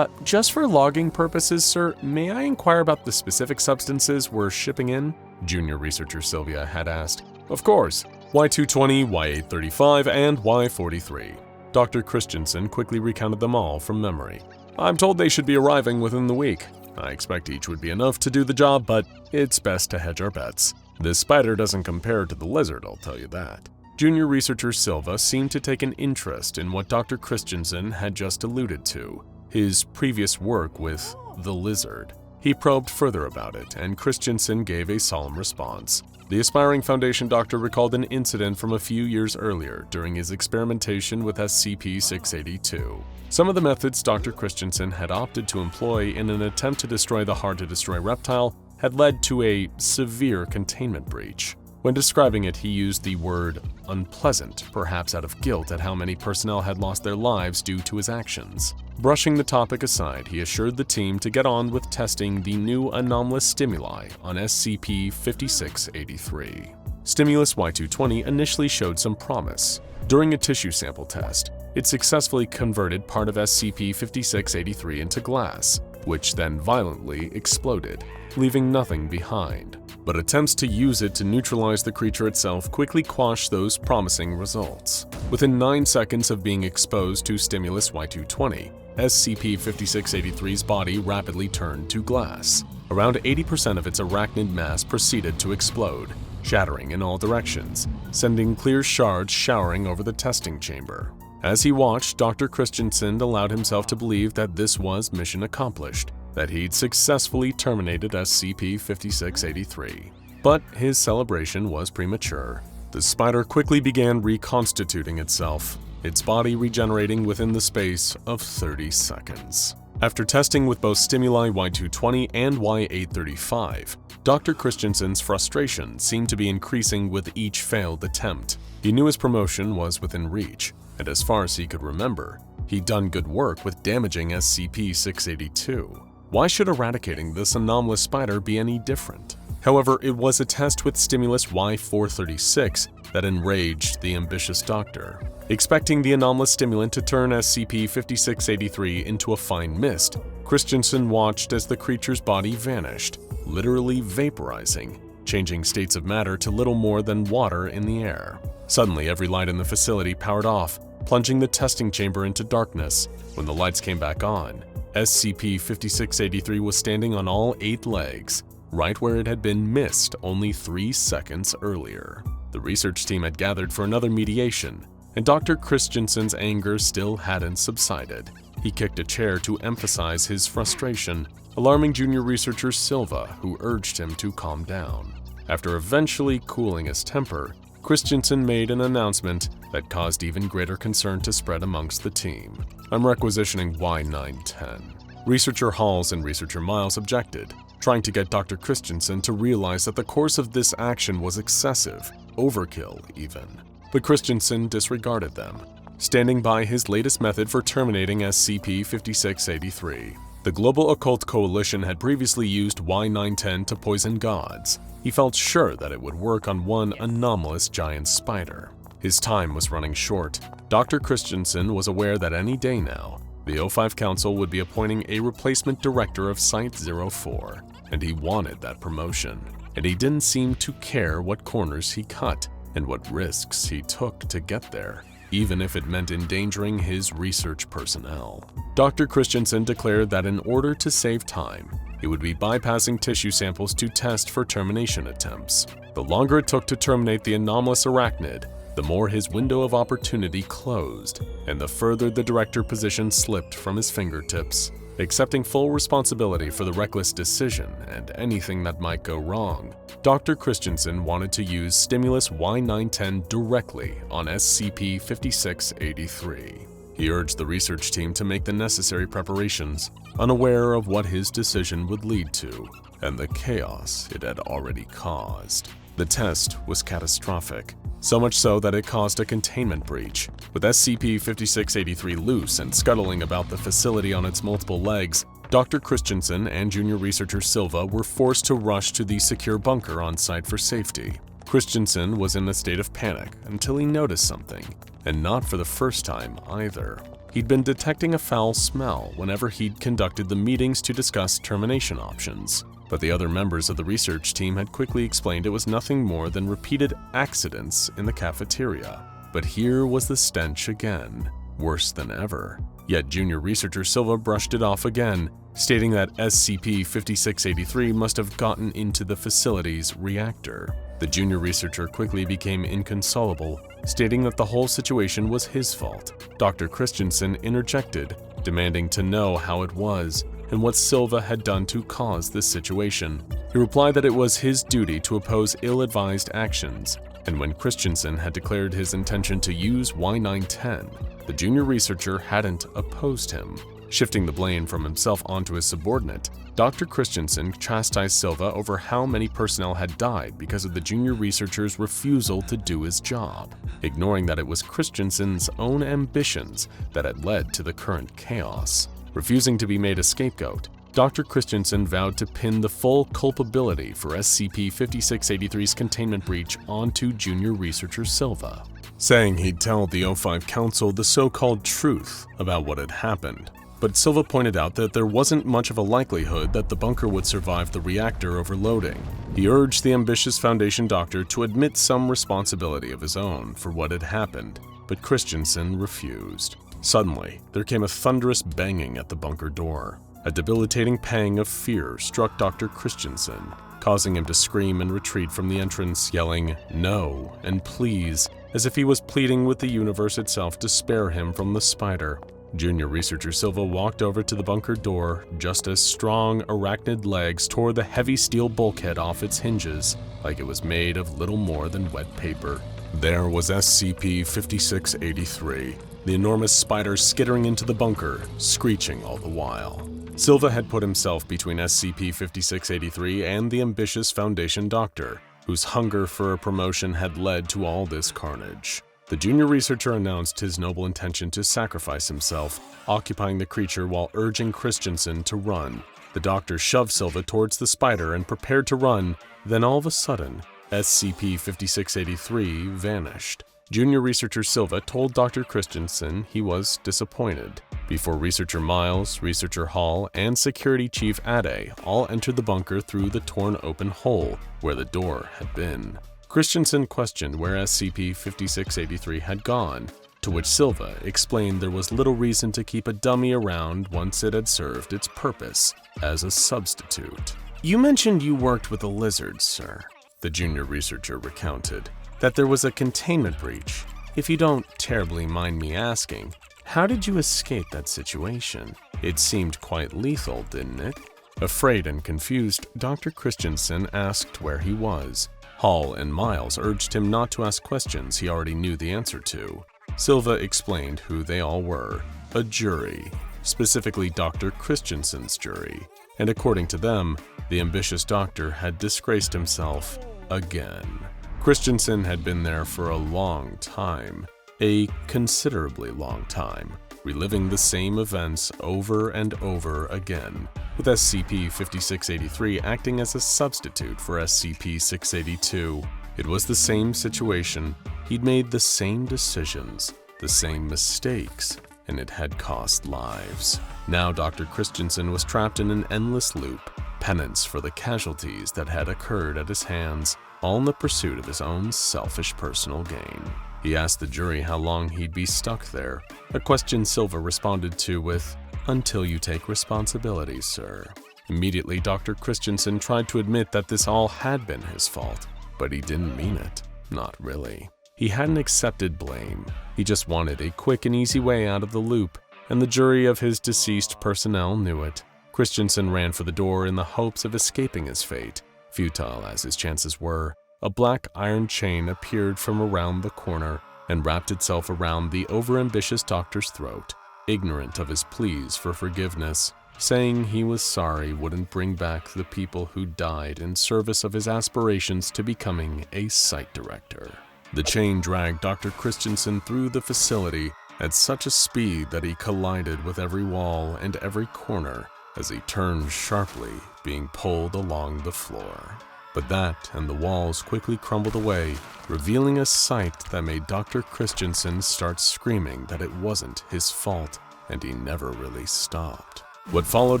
[SPEAKER 3] Just for logging purposes, sir, may I inquire about the specific substances we're shipping in? Junior researcher Sylvia had asked. Of course, Y220, Y835, and Y43. Dr. Christensen quickly recounted them all from memory. I'm told they should be arriving within the week. I expect each would be enough to do the job, but it's best to hedge our bets. This spider doesn't compare to the lizard, I'll tell you that. Junior researcher Silva seemed to take an interest in what Dr. Christensen had just alluded to, his previous work with the lizard. He probed further about it, and Christensen gave a solemn response. The aspiring Foundation doctor recalled an incident from a few years earlier during his experimentation with SCP-682. Some of the methods Dr. Christensen had opted to employ in an attempt to destroy the hard-to-destroy reptile had led to a severe containment breach. When describing it, he used the word unpleasant, perhaps out of guilt at how many personnel had lost their lives due to his actions. Brushing the topic aside, he assured the team to get on with testing the new anomalous stimuli on SCP-5683. Stimulus Y220 initially showed some promise. During a tissue sample test, it successfully converted part of SCP-5683 into glass, which then violently exploded, leaving nothing behind. But attempts to use it to neutralize the creature itself quickly quashed those promising results. Within 9 seconds of being exposed to Stimulus Y220, SCP-5683's body rapidly turned to glass. Around 80% of its arachnid mass proceeded to explode, shattering in all directions, sending clear shards showering over the testing chamber. As he watched, Dr. Christensen allowed himself to believe that this was mission accomplished, that he'd successfully terminated SCP-5683. But his celebration was premature. The spider quickly began reconstituting itself, its body regenerating within the space of 30 seconds. After testing with both stimuli Y220 and Y835, Dr. Christensen's frustration seemed to be increasing with each failed attempt. He knew his promotion was within reach, and as far as he could remember, he'd done good work with damaging SCP-682. Why should eradicating this anomalous spider be any different? However, it was a test with stimulus Y436 that enraged the ambitious doctor. Expecting the anomalous stimulant to turn SCP-5683 into a fine mist, Christensen watched as the creature's body vanished, literally vaporizing, changing states of matter to little more than water in the air. Suddenly, every light in the facility powered off, plunging the testing chamber into darkness. When the lights came back on, SCP-5683 was standing on all 8 legs, right where it had been missed only 3 seconds earlier. The research team had gathered for another mediation, and Dr. Christensen's anger still hadn't subsided. He kicked a chair to emphasize his frustration, alarming junior researcher Silva, who urged him to calm down. After eventually cooling his temper, Christensen made an announcement that caused even greater concern to spread amongst the team. I'm requisitioning Y910. Researcher Halls and Researcher Miles objected, trying to get Dr. Christensen to realize that the course of this action was excessive, overkill even. But Christensen disregarded them, standing by his latest method for terminating SCP-5683. The Global Occult Coalition had previously used Y910 to poison gods. He felt sure that it would work on one anomalous giant spider. His time was running short. Dr. Christensen was aware that any day now, the O5 Council would be appointing a replacement director of Site-04, and he wanted that promotion. and he didn't seem to care what corners he cut and what risks he took to get there, even if it meant endangering his research personnel. Dr. Christensen declared that in order to save time, he would be bypassing tissue samples to test for termination attempts. The longer it took to terminate the anomalous arachnid, the more his window of opportunity closed, and the further the director position slipped from his fingertips. Accepting full responsibility for the reckless decision and anything that might go wrong, Dr. Christensen wanted to use stimulus Y910 directly on SCP-5683. He urged the research team to make the necessary preparations, unaware of what his decision would lead to, and the chaos it had already caused. The test was catastrophic, so much so that it caused a containment breach. With SCP-5683 loose and scuttling about the facility on its multiple legs, Dr. Christensen and junior researcher Silva were forced to rush to the secure bunker on site for safety. Christensen was in a state of panic until he noticed something, and not for the first time either. He'd been detecting a foul smell whenever he'd conducted the meetings to discuss termination options. But the other members of the research team had quickly explained it was nothing more than repeated accidents in the cafeteria. But here was the stench again, worse than ever. Yet junior researcher Silva brushed it off again, stating that SCP-5683 must have gotten into the facility's reactor. The junior researcher quickly became inconsolable, stating that the whole situation was his fault. Dr. Christensen interjected, demanding to know how it was and what Silva had done to cause this situation. He replied that it was his duty to oppose ill-advised actions, and when Christensen had declared his intention to use Y910, the junior researcher hadn't opposed him. Shifting the blame from himself onto his subordinate, Dr. Christensen chastised Silva over how many personnel had died because of the junior researcher's refusal to do his job, ignoring that it was Christensen's own ambitions that had led to the current chaos. Refusing to be made a scapegoat, Dr. Christensen vowed to pin the full culpability for SCP-5683's containment breach onto junior researcher Silva, saying he'd tell the O5 Council the so-called truth about what had happened. But Silva pointed out that there wasn't much of a likelihood that the bunker would survive the reactor overloading. He urged the ambitious Foundation doctor to admit some responsibility of his own for what had happened, but Christensen refused. Suddenly, there came a thunderous banging at the bunker door. A debilitating pang of fear struck Dr. Christensen, causing him to scream and retreat from the entrance, yelling "No" and "Please," as if he was pleading with the universe itself to spare him from the spider. Junior researcher Silva walked over to the bunker door just as strong arachnid legs tore the heavy steel bulkhead off its hinges like it was made of little more than wet paper. There was SCP-5683, the enormous spider skittering into the bunker, screeching all the while. Silva had put himself between SCP-5683 and the ambitious Foundation doctor, whose hunger for a promotion had led to all this carnage. The junior researcher announced his noble intention to sacrifice himself, occupying the creature while urging Christensen to run. The doctor shoved Silva towards the spider and prepared to run, then all of a sudden, SCP-5683 vanished. Junior researcher Silva told Dr. Christensen he was disappointed, before researcher Miles, researcher Hall, and security chief Ade all entered the bunker through the torn open hole where the door had been. Christensen questioned where SCP-5683 had gone, to which Silva explained there was little reason to keep a dummy around once it had served its purpose as a substitute. "You mentioned you worked with the lizards, sir," the junior researcher recounted. "That there was a containment breach. If you don't terribly mind me asking, how did you escape that situation? It seemed quite lethal, didn't it?" Afraid and confused, Dr. Christensen asked where he was. Hall and Miles urged him not to ask questions he already knew the answer to. Silva explained who they all were, a jury, specifically Dr. Christensen's jury, and according to them, the ambitious doctor had disgraced himself again. Christensen had been there for a long time, a considerably long time, reliving the same events over and over again, with SCP-5683 acting as a substitute for SCP-682. It was the same situation, he'd made the same decisions, the same mistakes, and it had cost lives. Now Dr. Christensen was trapped in an endless loop,
[SPEAKER 1] penance for the casualties that had occurred at his hands, all in the pursuit of his own selfish personal gain. He asked the jury how long he'd be stuck there, a question Silva responded to with, "Until you take responsibility, sir." Immediately, Dr. Christensen tried to admit that this all had been his fault, but he didn't mean it. Not really. He hadn't accepted blame. He just wanted a quick and easy way out of the loop, and the jury of his deceased personnel knew it. Christensen ran for the door in the hopes of escaping his fate. Futile as his chances were, a black iron chain appeared from around the corner and wrapped itself around the overambitious doctor's throat. Ignorant of his pleas for forgiveness, saying he was sorry wouldn't bring back the people who died in service of his aspirations to becoming a site director. The chain dragged Dr. Christensen through the facility at such a speed that he collided with every wall and every corner as he turned sharply, being pulled along the floor. But that and the walls quickly crumbled away, revealing a sight that made Dr. Christensen start screaming that it wasn't his fault, and he never really stopped. What followed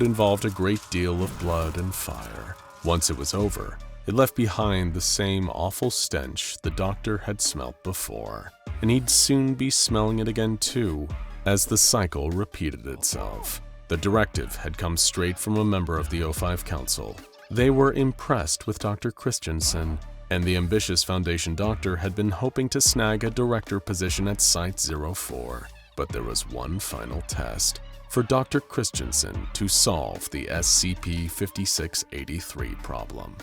[SPEAKER 1] involved a great deal of blood and fire. Once it was over, it left behind the same awful stench the doctor had smelt before, and he'd soon be smelling it again too, as the cycle repeated itself. The directive had come straight from a member of the O5 Council. They were impressed with Dr. Christensen, and the ambitious Foundation doctor had been hoping to snag a director position at Site-04. But there was one final test for Dr. Christensen to solve the SCP-5683 problem.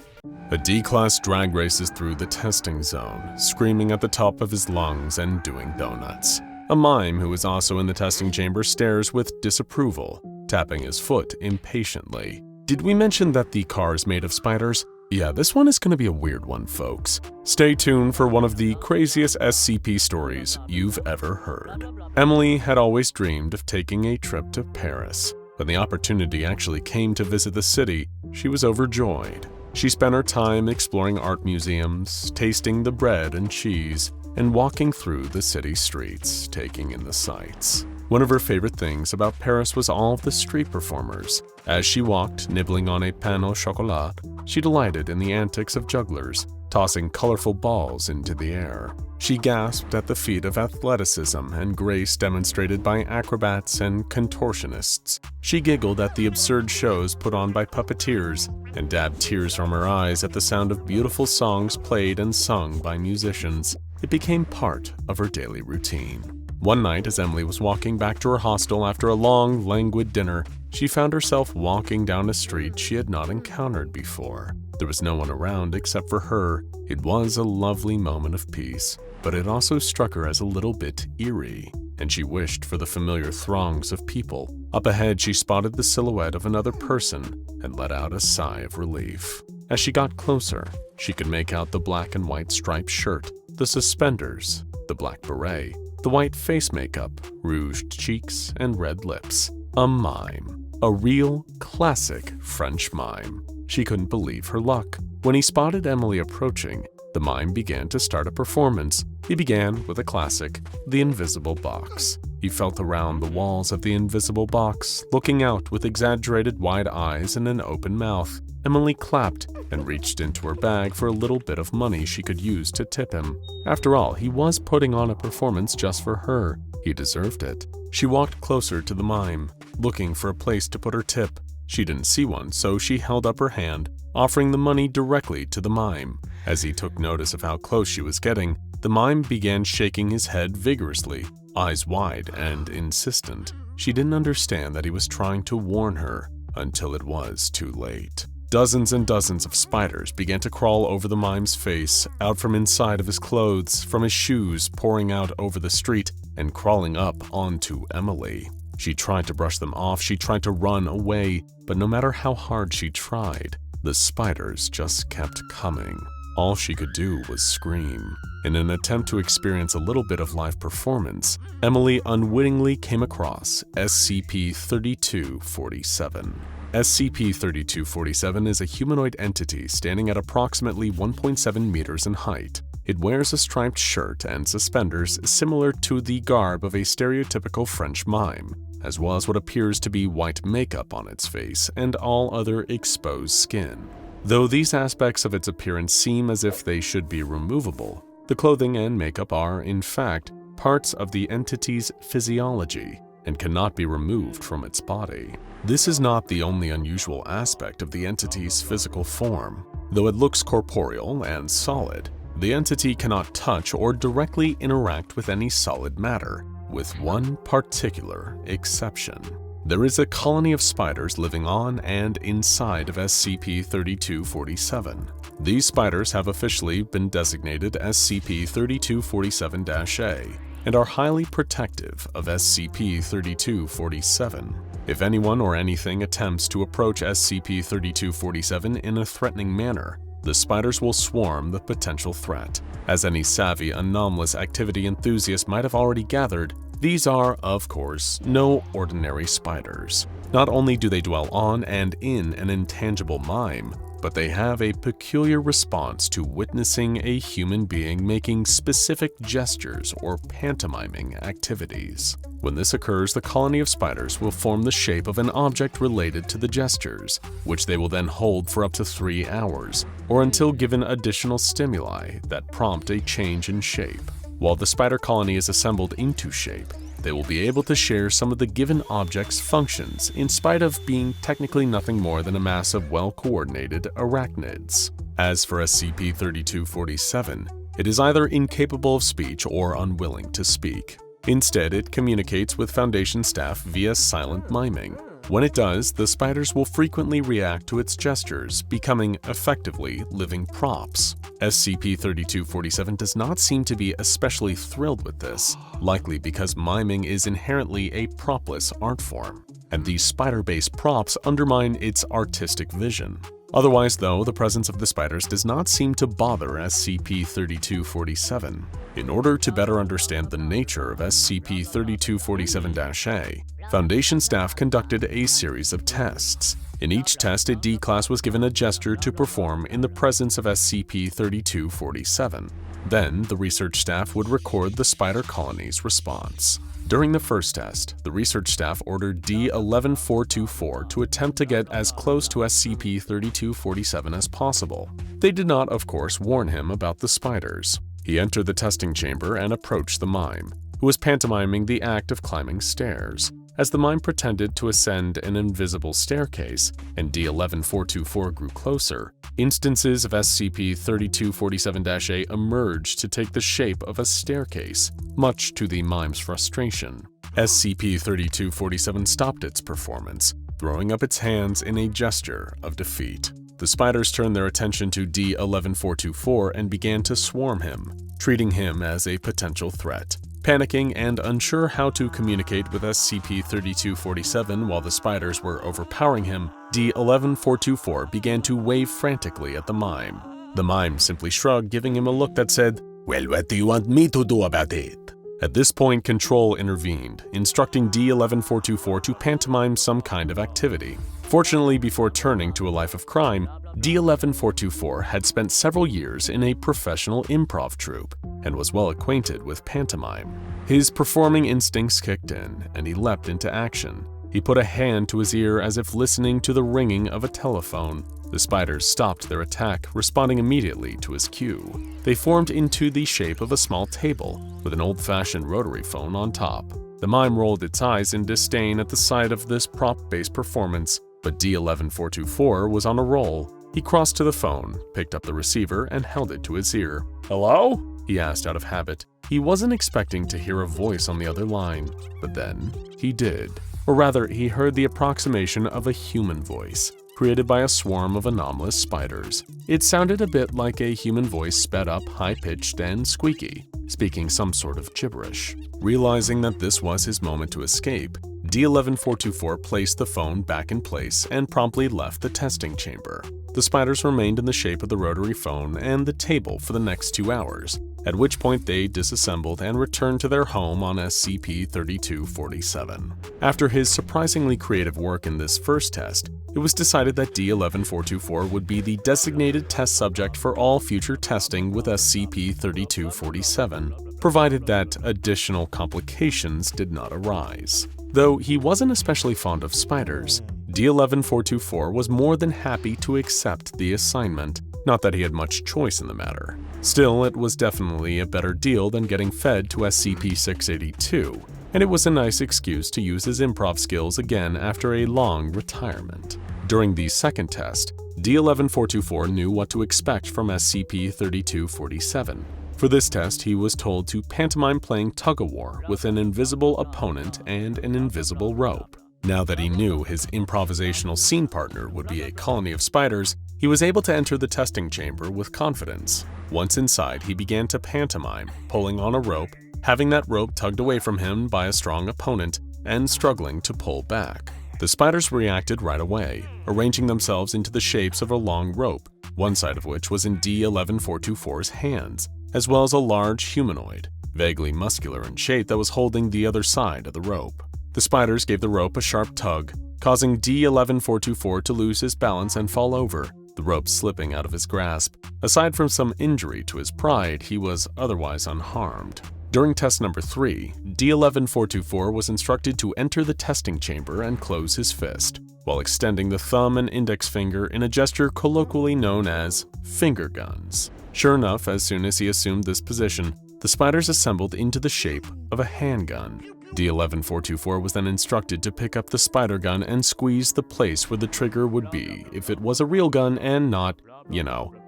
[SPEAKER 1] A D-Class drag races through the testing zone, screaming at the top of his lungs and doing donuts. A mime who is also in the testing chamber stares with disapproval, tapping his foot impatiently. Did we mention that the car is made of spiders? Yeah, this one is going to be a weird one, folks. Stay tuned for one of the craziest SCP stories you've ever heard. Emily had always dreamed of taking a trip to Paris. When the opportunity actually came to visit the city, she was overjoyed. She spent her time exploring art museums, tasting the bread and cheese, and walking through the city streets, taking in the sights. One of her favorite things about Paris was all of the street performers. As she walked, nibbling on a pain au chocolat, she delighted in the antics of jugglers, tossing colorful balls into the air. She gasped at the feat of athleticism and grace demonstrated by acrobats and contortionists. She giggled at the absurd shows put on by puppeteers and dabbed tears from her eyes at the sound of beautiful songs played and sung by musicians. It became part of her daily routine. One night, as Emily was walking back to her hostel after a long, languid dinner, she found herself walking down a street she had not encountered before. There was no one around except for her. It was a lovely moment of peace, but it also struck her as a little bit eerie, and she wished for the familiar throngs of people. Up ahead, she spotted the silhouette of another person and let out a sigh of relief. As she got closer, she could make out the black and white striped shirt, the suspenders, the black beret, the white face makeup, rouged cheeks, and red lips. A mime. A real, classic French mime. She couldn't believe her luck. When he spotted Emily approaching, the mime began to start a performance. He began with a classic, The Invisible Box. He felt around the walls of the invisible box, looking out with exaggerated wide eyes and an open mouth. Emily clapped and reached into her bag for a little bit of money she could use to tip him. After all, he was putting on a performance just for her. He deserved it. She walked closer to the mime, looking for a place to put her tip. She didn't see one, so she held up her hand, offering the money directly to the mime. As he took notice of how close she was getting, the mime began shaking his head vigorously, eyes wide and insistent. She didn't understand that he was trying to warn her until it was too late. Dozens and dozens of spiders began to crawl over the mime's face, out from inside of his clothes, from his shoes, pouring out over the street, and crawling up onto Emily. She tried to brush them off, she tried to run away, but no matter how hard she tried, the spiders just kept coming. All she could do was scream. In an attempt to experience a little bit of live performance, Emily unwittingly came across SCP-3247. SCP-3247 is a humanoid entity standing at approximately 1.7 meters in height. It wears a striped shirt and suspenders similar to the garb of a stereotypical French mime. as well as what appears to be white makeup on its face and all other exposed skin. Though these aspects of its appearance seem as if they should be removable, the clothing and makeup are, in fact, parts of the entity's physiology and cannot be removed from its body. This is not the only unusual aspect of the entity's physical form. Though it looks corporeal and solid, the entity cannot touch or directly interact with any solid matter, with one particular exception. There is a colony of spiders living on and inside of SCP-3247. These spiders have officially been designated SCP-3247-A and are highly protective of SCP-3247. If anyone or anything attempts to approach SCP-3247 in a threatening manner, the spiders will swarm the potential threat. As any savvy anomalous activity enthusiast might have already gathered, these are, of course, no ordinary spiders. Not only do they dwell on and in an intangible mime, but they have a peculiar response to witnessing a human being making specific gestures or pantomiming activities. When this occurs, the colony of spiders will form the shape of an object related to the gestures, which they will then hold for up to 3 hours, or until given additional stimuli that prompt a change in shape. While the spider colony is assembled into shape, they will be able to share some of the given object's functions in spite of being technically nothing more than a mass of well-coordinated arachnids. As for SCP-3247, it is either incapable of speech or unwilling to speak. Instead, it communicates with Foundation staff via silent miming. When it does, the spiders will frequently react to its gestures, becoming effectively living props. SCP-3247 does not seem to be especially thrilled with this, likely because miming is inherently a propless art form, and these spider-based props undermine its artistic vision. Otherwise, though, the presence of the spiders does not seem to bother SCP-3247. In order to better understand the nature of SCP-3247-A, Foundation staff conducted a series of tests. In each test, a D-Class was given a gesture to perform in the presence of SCP-3247. Then, the research staff would record the spider colony's response. During the first test, the research staff ordered D-11424 to attempt to get as close to SCP-3247 as possible. They did not, of course, warn him about the spiders. He entered the testing chamber and approached the mime, who was pantomiming the act of climbing stairs. As the mime pretended to ascend an invisible staircase and D-11424 grew closer, instances of SCP-3247-A emerged to take the shape of a staircase, much to the mime's frustration. SCP-3247 stopped its performance, throwing up its hands in a gesture of defeat. The spiders turned their attention to D-11424 and began to swarm him, treating him as a potential threat. Panicking and unsure how to communicate with SCP-3247 while the spiders were overpowering him, D-11424 began to wave frantically at the mime. The mime simply shrugged, giving him a look that said,
[SPEAKER 5] "Well, what do you want me to do about it?"
[SPEAKER 1] At this point, Control intervened, instructing D-11424 to pantomime some kind of activity. Fortunately, before turning to a life of crime, D-11424 had spent several years in a professional improv troupe and was well acquainted with pantomime. His performing instincts kicked in, and he leapt into action. He put a hand to his ear as if listening to the ringing of a telephone. The spiders stopped their attack, responding immediately to his cue. They formed into the shape of a small table, with an old-fashioned rotary phone on top. The mime rolled its eyes in disdain at the sight of this prop-based performance, but D-11424 was on a roll. He crossed to the phone, picked up the receiver, and held it to his ear. "Hello?" he asked out of habit. He wasn't expecting to hear a voice on the other line, but then he did. Or rather, he heard the approximation of a human voice, created by a swarm of anomalous spiders. It sounded a bit like a human voice sped up, high-pitched, and squeaky, speaking some sort of gibberish. Realizing that this was his moment to escape, D-11424 placed the phone back in place and promptly left the testing chamber. The spiders remained in the shape of the rotary phone and the table for the next 2 hours, at which point they disassembled and returned to their home on SCP-3247. After his surprisingly creative work in this first test, it was decided that D-11424 would be the designated test subject for all future testing with SCP-3247.
[SPEAKER 3] provided that additional complications did not arise. Though he wasn't especially fond of spiders, D11424 was more than happy to accept the assignment, not that he had much choice in the matter. Still, it was definitely a better deal than getting fed to SCP-682, and it was a nice excuse to use his improv skills again after a long retirement. During the second test, D11424 knew what to expect from SCP-3247. For this test, he was told to pantomime playing tug-of-war with an invisible opponent and an invisible rope. Now that he knew his improvisational scene partner would be a colony of spiders, he was able to enter the testing chamber with confidence. Once inside, he began to pantomime, pulling on a rope, having that rope tugged away from him by a strong opponent, and struggling to pull back. The spiders reacted right away, arranging themselves into the shapes of a long rope, one side of which was in D11424's hands, as well as a large humanoid, vaguely muscular in shape, that was holding the other side of the rope. The spiders gave the rope a sharp tug, causing D11424 to lose his balance and fall over, the rope slipping out of his grasp. Aside from some injury to his pride, he was otherwise unharmed. During test number 3, D11424 was instructed to enter the testing chamber and close his fist, while extending the thumb and index finger in a gesture colloquially known as finger guns. Sure enough, as soon as he assumed this position, the spiders assembled into the shape of a handgun. D11424 was then instructed to pick up the spider gun and squeeze the place where the trigger would be if it was a real gun and not,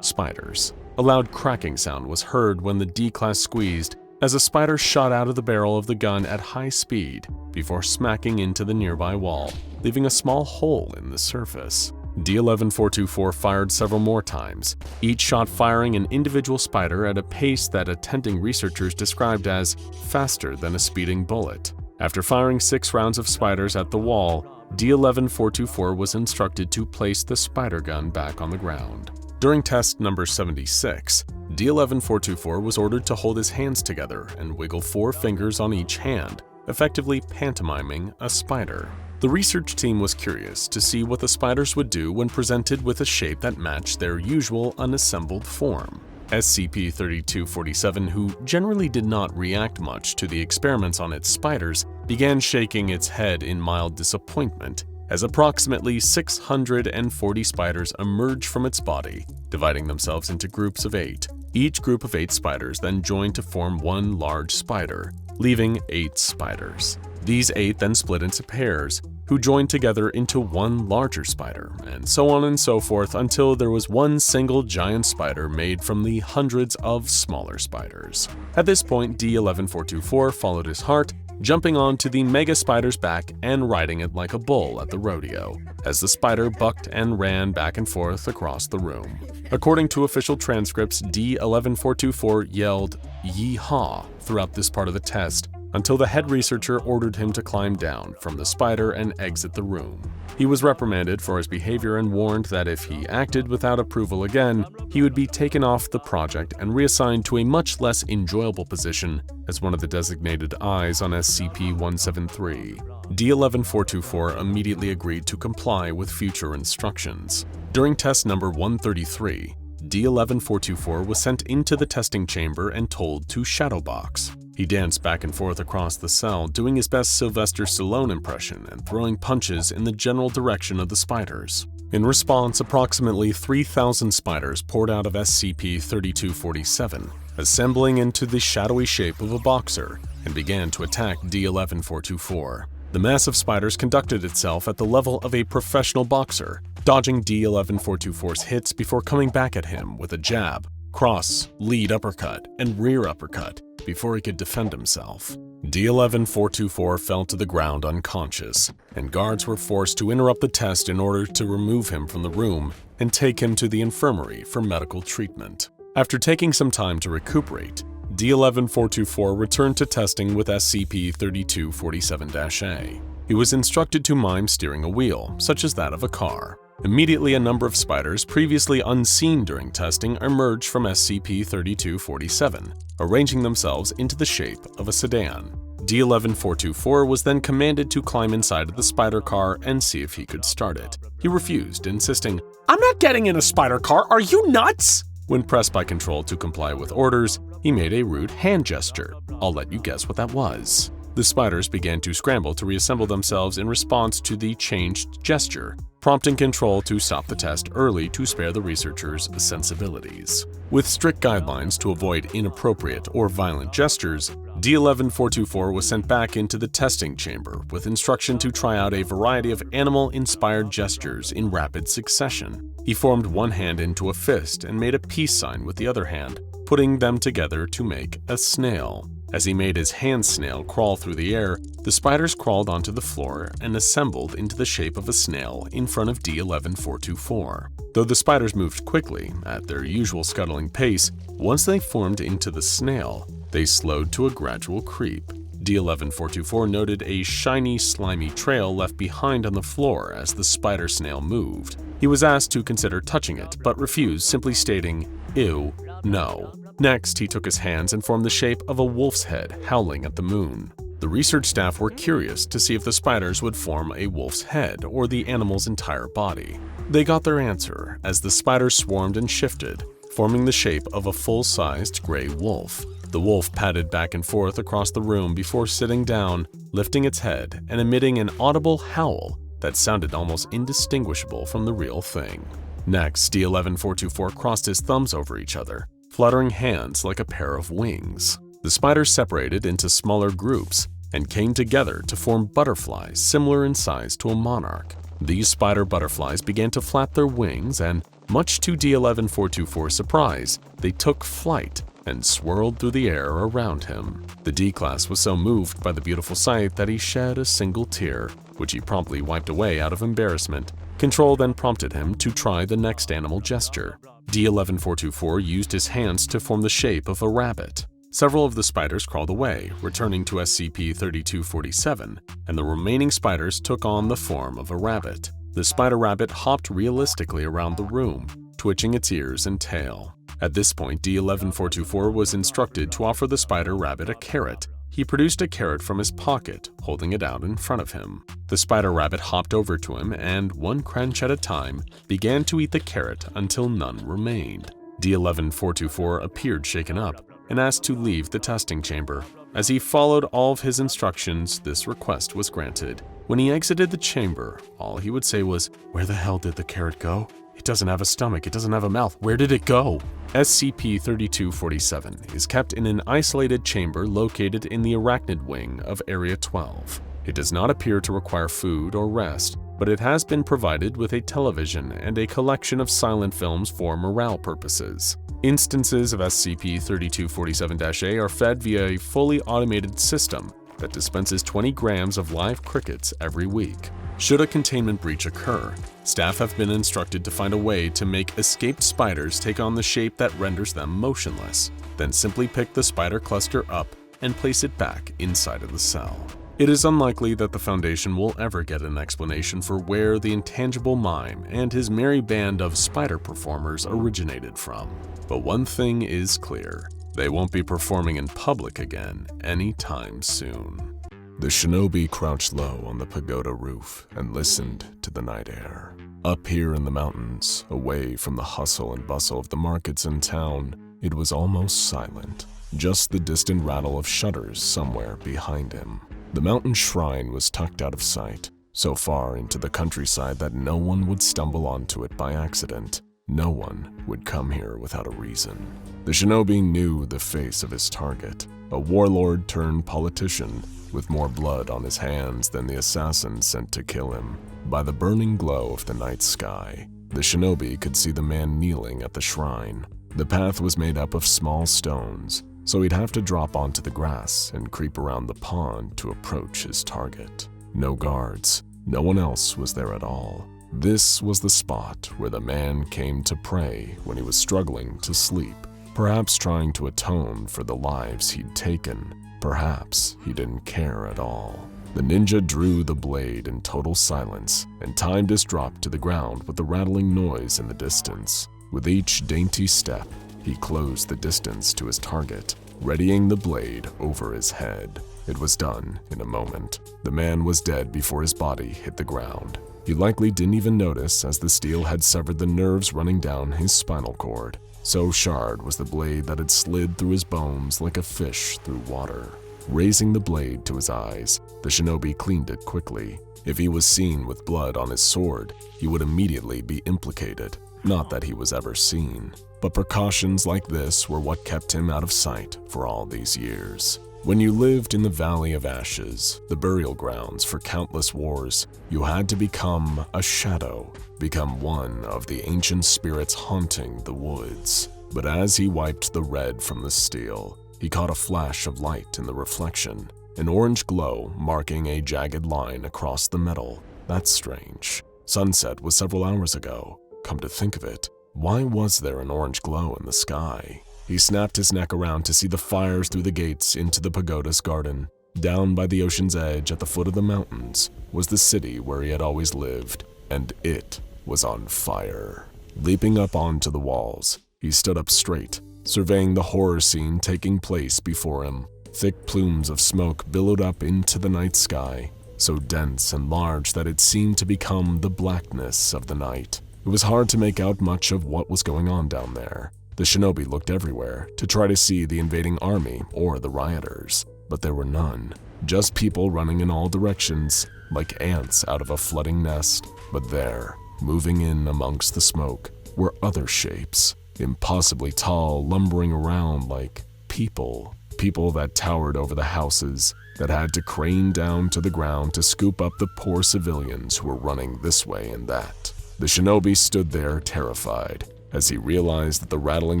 [SPEAKER 3] spiders. A loud cracking sound was heard when the D-class squeezed, as a spider shot out of the barrel of the gun at high speed before smacking into the nearby wall, leaving a small hole in the surface. D11424 fired several more times, each shot firing an individual spider at a pace that attending researchers described as faster than a speeding bullet. After firing 6 rounds of spiders at the wall, D11424 was instructed to place the spider gun back on the ground. During test number 76, D11424 was ordered to hold his hands together and wiggle 4 fingers on each hand, effectively pantomiming a spider. The research team was curious to see what the spiders would do when presented with a shape that matched their usual unassembled form. SCP-3247, who generally did not react much to the experiments on its spiders, began shaking its head in mild disappointment as approximately 640 spiders emerged from its body, dividing themselves into groups of 8. Each group of 8 spiders then joined to form one large spider, leaving 8 spiders. These 8 then split into pairs, who joined together into one larger spider, and so on and so forth until there was one single giant spider made from the hundreds of smaller spiders. At this point, D11424 followed his heart, jumping onto the mega spider's back and riding it like a bull at the rodeo, as the spider bucked and ran back and forth across the room. According to official transcripts, D11424 yelled "Yee-haw" throughout this part of the test, until the head researcher ordered him to climb down from the spider and exit the room. He was reprimanded for his behavior and warned that if he acted without approval again, he would be taken off the project and reassigned to a much less enjoyable position as one of the designated eyes on SCP-173. D11424 immediately agreed to comply with future instructions. During test number 133, D11424 was sent into the testing chamber and told to shadowbox. He danced back and forth across the cell, doing his best Sylvester Stallone impression and throwing punches in the general direction of the spiders. In response, approximately 3,000 spiders poured out of SCP-3247, assembling into the shadowy shape of a boxer, and began to attack D11424. The mass of spiders conducted itself at the level of a professional boxer, dodging D11424's hits before coming back at him with a jab, cross, lead uppercut, and rear uppercut before he could defend himself. D11424 fell to the ground unconscious, and guards were forced to interrupt the test in order to remove him from the room and take him to the infirmary for medical treatment. After taking some time to recuperate, D11424 returned to testing with SCP-3247-A. He was instructed to mime steering a wheel, such as that of a car. Immediately, a number of spiders previously unseen during testing emerged from SCP-3247, arranging themselves into the shape of a sedan. D11424 was then commanded to climb inside of the spider car and see if he could start it. He refused, insisting,
[SPEAKER 5] I'm not getting in a spider car, are you nuts?
[SPEAKER 3] When pressed by Control to comply with orders, he made a rude hand gesture. I'll let you guess what that was. The spiders began to scramble to reassemble themselves in response to the changed gesture, prompting Control to stop the test early to spare the researchers' sensibilities. With strict guidelines to avoid inappropriate or violent gestures, D11424 was sent back into the testing chamber with instruction to try out a variety of animal-inspired gestures in rapid succession. He formed one hand into a fist and made a peace sign with the other hand, putting them together to make a snail. As he made his hand snail crawl through the air, the spiders crawled onto the floor and assembled into the shape of a snail in front of D11424. Though the spiders moved quickly, at their usual scuttling pace, once they formed into the snail, they slowed to a gradual creep. D11424 noted a shiny, slimy trail left behind on the floor as the spider snail moved. He was asked to consider touching it, but refused, simply stating, "Ew, no." Next, he took his hands and formed the shape of a wolf's head howling at the moon. The research staff were curious to see if the spiders would form a wolf's head or the animal's entire body. They got their answer as the spiders swarmed and shifted, forming the shape of a full-sized gray wolf. The wolf padded back and forth across the room before sitting down, lifting its head and emitting an audible howl that sounded almost indistinguishable from the real thing. Next, D11424 crossed his thumbs over each other, fluttering hands like a pair of wings. The spiders separated into smaller groups and came together to form butterflies similar in size to a monarch. These spider butterflies began to flap their wings and, much to D11424's surprise, they took flight and swirled through the air around him. The D-Class was so moved by the beautiful sight that he shed a single tear, which he promptly wiped away out of embarrassment. Control then prompted him to try the next animal gesture. D11424 used his hands to form the shape of a rabbit. Several of the spiders crawled away, returning to SCP-3247, and the remaining spiders took on the form of a rabbit. The spider rabbit hopped realistically around the room, twitching its ears and tail. At this point, D11424 was instructed to offer the spider rabbit a carrot. He produced a carrot from his pocket, holding it out in front of him. The spider rabbit hopped over to him and, one crunch at a time, began to eat the carrot until none remained. D11424 appeared shaken up and asked to leave the testing chamber. As he followed all of his instructions, this request was granted. When he exited the chamber, all he would say was, "Where the hell did the carrot go? It doesn't have a stomach, it doesn't have a mouth, where did it go?" SCP-3247 is kept in an isolated chamber located in the arachnid wing of Area 12. It does not appear to require food or rest, but it has been provided with a television and a collection of silent films for morale purposes. Instances of SCP-3247-A are fed via a fully automated system that dispenses 20 grams of live crickets every week. Should a containment breach occur, staff have been instructed to find a way to make escaped spiders take on the shape that renders them motionless, then simply pick the spider cluster up and place it back inside of the cell. It is unlikely that the Foundation will ever get an explanation for where the intangible Mime and his merry band of spider performers originated from. But one thing is clear, they won't be performing in public again anytime soon.
[SPEAKER 1] The shinobi crouched low on the pagoda roof and listened to the night air. Up here in the mountains, away from the hustle and bustle of the markets in town, it was almost silent, just the distant rattle of shutters somewhere behind him. The mountain shrine was tucked out of sight, so far into the countryside that no one would stumble onto it by accident. No one would come here without a reason. The shinobi knew the face of his target, a warlord turned politician with more blood on his hands than the assassin sent to kill him. By the burning glow of the night sky, the shinobi could see the man kneeling at the shrine. The path was made up of small stones, so he'd have to drop onto the grass and creep around the pond to approach his target. No guards, no one else was there at all. This was the spot where the man came to pray when he was struggling to sleep, perhaps trying to atone for the lives he'd taken. Perhaps he didn't care at all. The ninja drew the blade in total silence and timed his drop to the ground with the rattling noise in the distance. With each dainty step, he closed the distance to his target, readying the blade over his head. It was done in a moment. The man was dead before his body hit the ground. He likely didn't even notice as the steel had severed the nerves running down his spinal cord. So charred was the blade that it slid through his bones like a fish through water. Raising the blade to his eyes, the shinobi cleaned it quickly. If he was seen with blood on his sword, he would immediately be implicated. Not that he was ever seen, but precautions like this were what kept him out of sight for all these years. When you lived in the Valley of Ashes, the burial grounds for countless wars, you had to become a shadow, become one of the ancient spirits haunting the woods. But as he wiped the red from the steel, he caught a flash of light in the reflection, an orange glow marking a jagged line across the metal. That's strange. Sunset was several hours ago. Come to think of it, why was there an orange glow in the sky? He snapped his neck around to see the fires through the gates into the pagoda's garden. Down by the ocean's edge at the foot of the mountains was the city where he had always lived, and it was on fire. Leaping up onto the walls, he stood up straight, surveying the horror scene taking place before him. Thick plumes of smoke billowed up into the night sky, so dense and large that it seemed to become the blackness of the night. It was hard to make out much of what was going on down there. The shinobi looked everywhere to try to see the invading army or the rioters, but there were none. Just people running in all directions, like ants out of a flooding nest. But there, moving in amongst the smoke, were other shapes, impossibly tall, lumbering around like people. People that towered over the houses, that had to crane down to the ground to scoop up the poor civilians who were running this way and that. The shinobi stood there terrified, as he realized that the rattling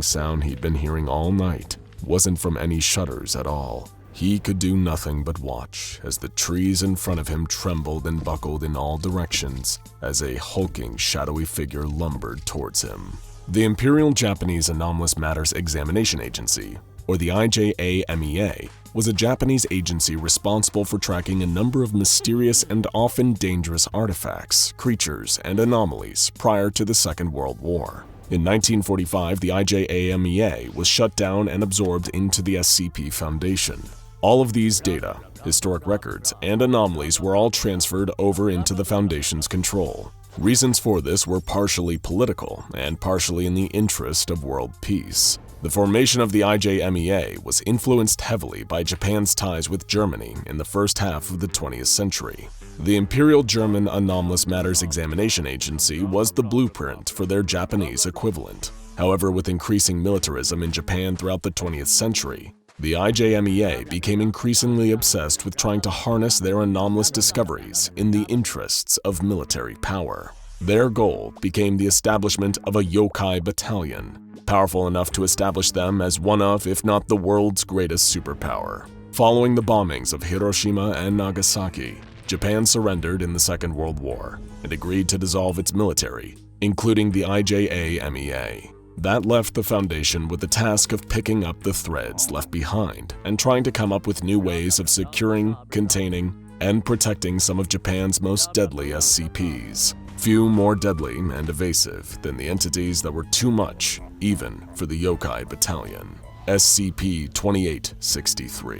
[SPEAKER 1] sound he'd been hearing all night wasn't from any shutters at all. He could do nothing but watch as the trees in front of him trembled and buckled in all directions as a hulking, shadowy figure lumbered towards him. The Imperial Japanese Anomalous Matters Examination Agency, or the IJAMEA, was a Japanese agency responsible for tracking a number of mysterious and often dangerous artifacts, creatures, and anomalies prior to the Second World War. In 1945, the IJAMEA was shut down and absorbed into the SCP Foundation. All of these data, historic records, and anomalies were all transferred over into the Foundation's control. Reasons for this were partially political and partially in the interest of world peace. The formation of the IJMEA was influenced heavily by Japan's ties with Germany in the first half of the 20th century. The Imperial German Anomalous Matters Examination Agency was the blueprint for their Japanese equivalent. However, with increasing militarism in Japan throughout the 20th century, the IJMEA became increasingly obsessed with trying to harness their anomalous discoveries in the interests of military power. Their goal became the establishment of a yokai battalion, powerful enough to establish them as one of, if not the world's greatest superpower. Following the bombings of Hiroshima and Nagasaki, Japan surrendered in the Second World War and agreed to dissolve its military, including the IJAMEA. That left the Foundation with the task of picking up the threads left behind and trying to come up with new ways of securing, containing, and protecting some of Japan's most deadly SCPs. Few more deadly and evasive than the entities that were too much, even for the yokai battalion. SCP-2863.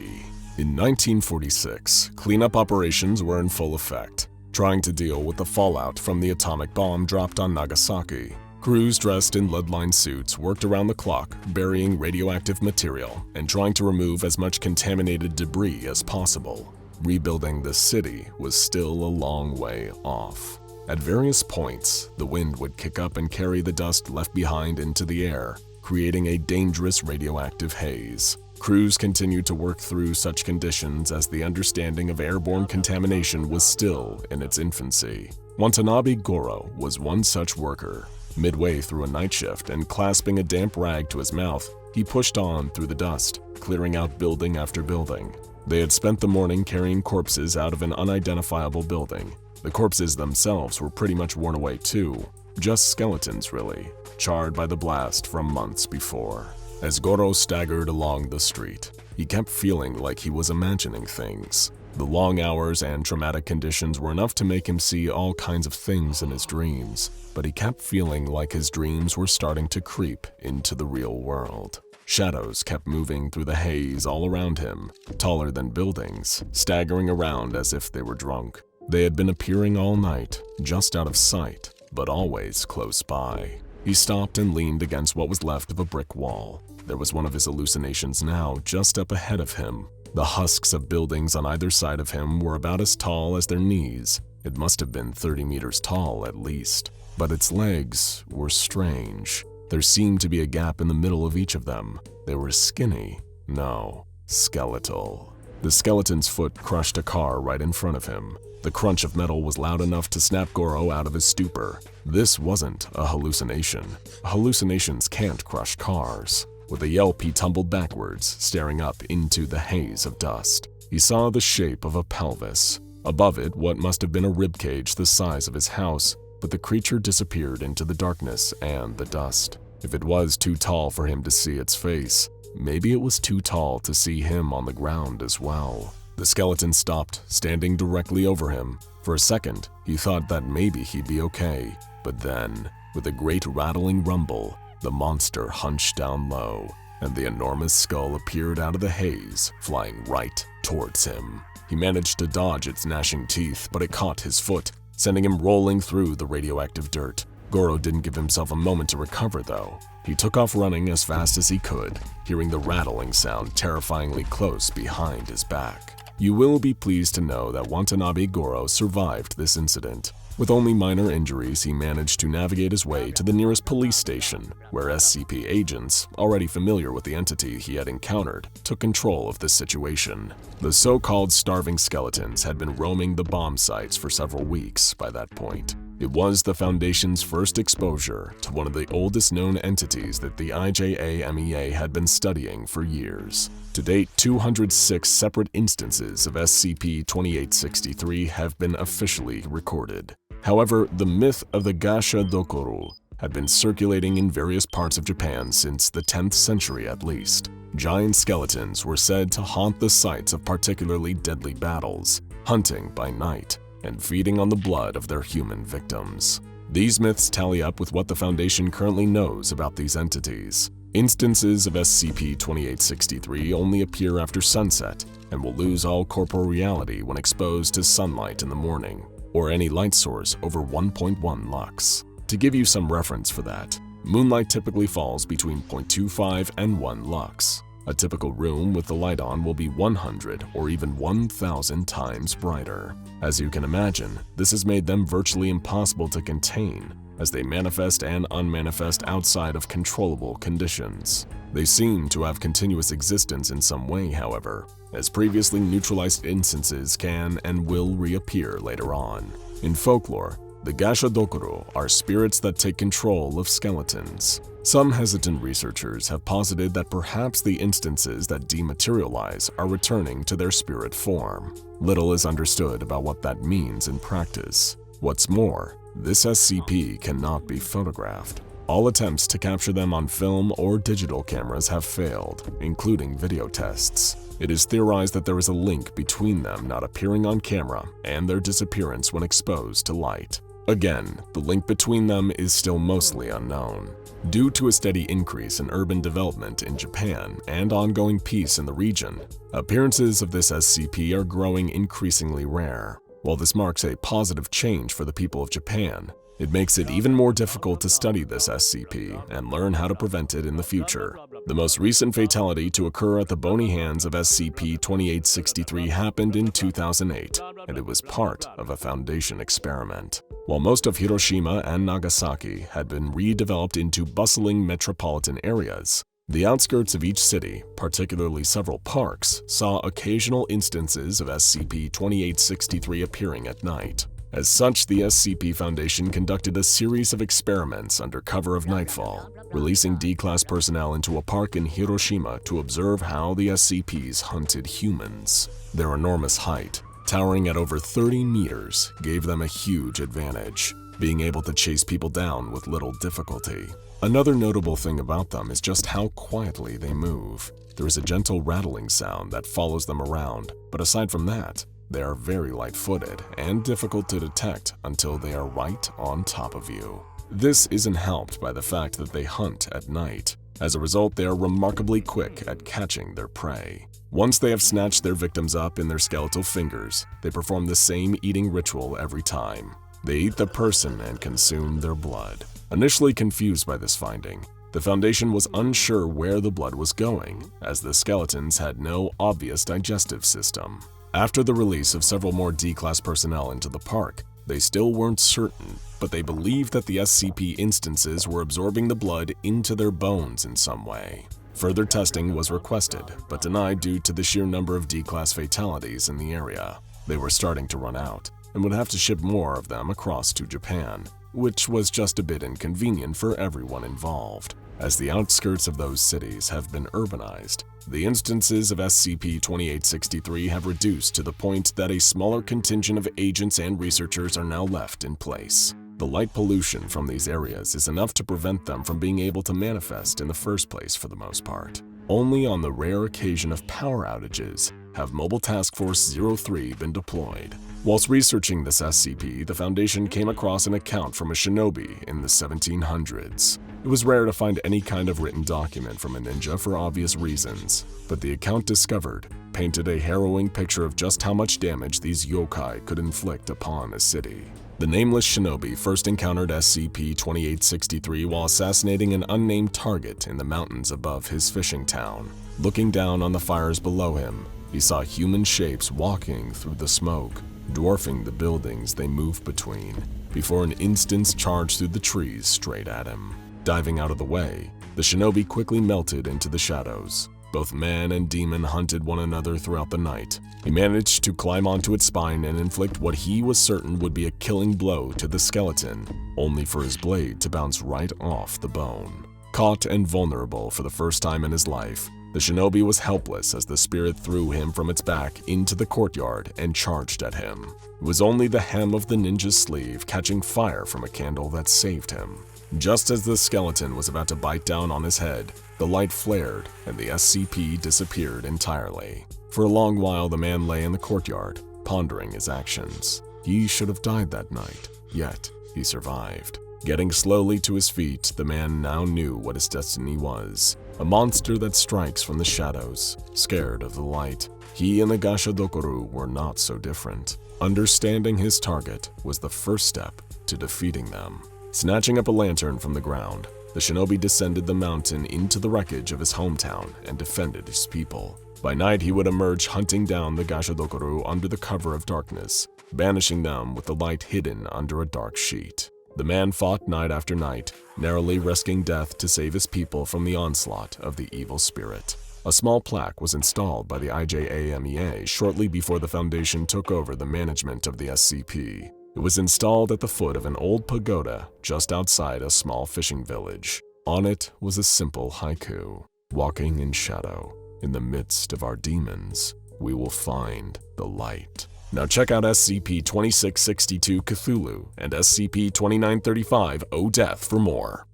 [SPEAKER 1] In 1946, cleanup operations were in full effect, trying to deal with the fallout from the atomic bomb dropped on Nagasaki. Crews dressed in lead-lined suits worked around the clock, burying radioactive material and trying to remove as much contaminated debris as possible. Rebuilding the city was still a long way off. At various points, the wind would kick up and carry the dust left behind into the air, creating a dangerous radioactive haze. Crews continued to work through such conditions as the understanding of airborne contamination was still in its infancy. Watanabe Goro was one such worker. Midway through a night shift and clasping a damp rag to his mouth, he pushed on through the dust, clearing out building after building. They had spent the morning carrying corpses out of an unidentifiable building. The corpses themselves were pretty much worn away too, just skeletons really, charred by the blast from months before. As Goro staggered along the street, he kept feeling like he was imagining things. The long hours and traumatic conditions were enough to make him see all kinds of things in his dreams, but he kept feeling like his dreams were starting to creep into the real world. Shadows kept moving through the haze all around him, taller than buildings, staggering around as if they were drunk. They had been appearing all night, just out of sight, but always close by. He stopped and leaned against what was left of a brick wall. There was one of his hallucinations now just up ahead of him. The husks of buildings on either side of him were about as tall as their knees. It must have been 30 meters tall at least. But its legs were strange. There seemed to be a gap in the middle of each of them. They were skinny. No, skeletal. The skeleton's foot crushed a car right in front of him. The crunch of metal was loud enough to snap Goro out of his stupor. This wasn't a hallucination. Hallucinations can't crush cars. With a yelp, he tumbled backwards, staring up into the haze of dust. He saw the shape of a pelvis. Above it, what must have been a ribcage the size of his house, but the creature disappeared into the darkness and the dust. If it was too tall for him to see its face, maybe it was too tall to see him on the ground as well. The skeleton stopped, standing directly over him. For a second, he thought that maybe he'd be okay. But then, with a great rattling rumble, the monster hunched down low, and the enormous skull appeared out of the haze, flying right towards him. He managed to dodge its gnashing teeth, but it caught his foot, sending him rolling through the radioactive dirt. Goro didn't give himself a moment to recover, though. He took off running as fast as he could, hearing the rattling sound terrifyingly close behind his back. You will be pleased to know that Watanabe Goro survived this incident. With only minor injuries, he managed to navigate his way to the nearest police station, where SCP agents, already familiar with the entity he had encountered, took control of the situation. The so-called starving skeletons had been roaming the bomb sites for several weeks by that point. It was the Foundation's first exposure to one of the oldest known entities that the IJAMEA had been studying for years. To date, 206 separate instances of SCP-2863 have been officially recorded. However, the myth of the Gasha Dokuro had been circulating in various parts of Japan since the 10th century at least. Giant skeletons were said to haunt the sites of particularly deadly battles, hunting by night, and feeding on the blood of their human victims. These myths tally up with what the Foundation currently knows about these entities. Instances of SCP-2863 only appear after sunset and will lose all corporeality when exposed to sunlight in the morning, or any light source over 1.1 lux. To give you some reference for that, moonlight typically falls between 0.25 and 1 lux. A typical room with the light on will be 100 or even 1,000 times brighter. As you can imagine, this has made them virtually impossible to contain, as they manifest and unmanifest outside of controllable conditions. They seem to have continuous existence in some way, however, as previously neutralized instances can and will reappear later on. In folklore, the Gasha Dokuro are spirits that take control of skeletons. Some hesitant researchers have posited that perhaps the instances that dematerialize are returning to their spirit form. Little is understood about what that means in practice. What's more, this SCP cannot be photographed. All attempts to capture them on film or digital cameras have failed, including video tests. It is theorized that there is a link between them not appearing on camera and their disappearance when exposed to light. Again, the link between them is still mostly unknown. Due to a steady increase in urban development in Japan and ongoing peace in the region, appearances of this SCP are growing increasingly rare. While this marks a positive change for the people of Japan, it makes it even more difficult to study this SCP and learn how to prevent it in the future. The most recent fatality to occur at the bony hands of SCP-2863 happened in 2008, and it was part of a Foundation experiment. While most of Hiroshima and Nagasaki had been redeveloped into bustling metropolitan areas, the outskirts of each city, particularly several parks, saw occasional instances of SCP-2863 appearing at night. As such, the SCP Foundation conducted a series of experiments under cover of nightfall, releasing D-Class personnel into a park in Hiroshima to observe how the SCPs hunted humans. Their enormous height, towering at over 30 meters, gave them a huge advantage, being able to chase people down with little difficulty. Another notable thing about them is just how quietly they move. There is a gentle rattling sound that follows them around, but aside from that, they are very light-footed and difficult to detect until they are right on top of you. This isn't helped by the fact that they hunt at night. As a result, they are remarkably quick at catching their prey. Once they have snatched their victims up in their skeletal fingers, they perform the same eating ritual every time. They eat the person and consume their blood. Initially confused by this finding, the Foundation was unsure where the blood was going, as the skeletons had no obvious digestive system. After the release of several more D-Class personnel into the park, they still weren't certain, but they believed that the SCP instances were absorbing the blood into their bones in some way. Further testing was requested, but denied due to the sheer number of D-Class fatalities in the area. They were starting to run out, and would have to ship more of them across to Japan, which was just a bit inconvenient for everyone involved. As the outskirts of those cities have been urbanized, the instances of SCP-2863 have reduced to the point that a smaller contingent of agents and researchers are now left in place. The light pollution from these areas is enough to prevent them from being able to manifest in the first place for the most part. Only on the rare occasion of power outages have Mobile Task Force 03 been deployed. Whilst researching this SCP, the Foundation came across an account from a shinobi in the 1700s. It was rare to find any kind of written document from a ninja for obvious reasons, but the account discovered painted a harrowing picture of just how much damage these yokai could inflict upon a city. The nameless shinobi first encountered SCP-2863 while assassinating an unnamed target in the mountains above his fishing town. Looking down on the fires below him, he saw human shapes walking through the smoke, dwarfing the buildings they moved between, before an instance charged through the trees straight at him. Diving out of the way, the shinobi quickly melted into the shadows. Both man and demon hunted one another throughout the night. He managed to climb onto its spine and inflict what he was certain would be a killing blow to the skeleton, only for his blade to bounce right off the bone. Caught and vulnerable for the first time in his life, the shinobi was helpless as the spirit threw him from its back into the courtyard and charged at him. It was only the hem of the ninja's sleeve catching fire from a candle that saved him. Just as the skeleton was about to bite down on his head, the light flared and the SCP disappeared entirely. For a long while, the man lay in the courtyard, pondering his actions. He should have died that night, yet he survived. Getting slowly to his feet, the man now knew what his destiny was. A monster that strikes from the shadows, scared of the light. He and the Gasha Dokuro were not so different. Understanding his target was the first step to defeating them. Snatching up a lantern from the ground, the shinobi descended the mountain into the wreckage of his hometown and defended his people. By night, he would emerge hunting down the Gasha Dokuro under the cover of darkness, banishing them with the light hidden under a dark sheet. The man fought night after night, narrowly risking death to save his people from the onslaught of the evil spirit. A small plaque was installed by the IJAMEA shortly before the Foundation took over the management of the SCP. It was installed at the foot of an old pagoda just outside a small fishing village. On it was a simple haiku: "Walking in shadow, in the midst of our demons, we will find the light." Now check out SCP-2662 Cthulhu and SCP-2935 O Death for more.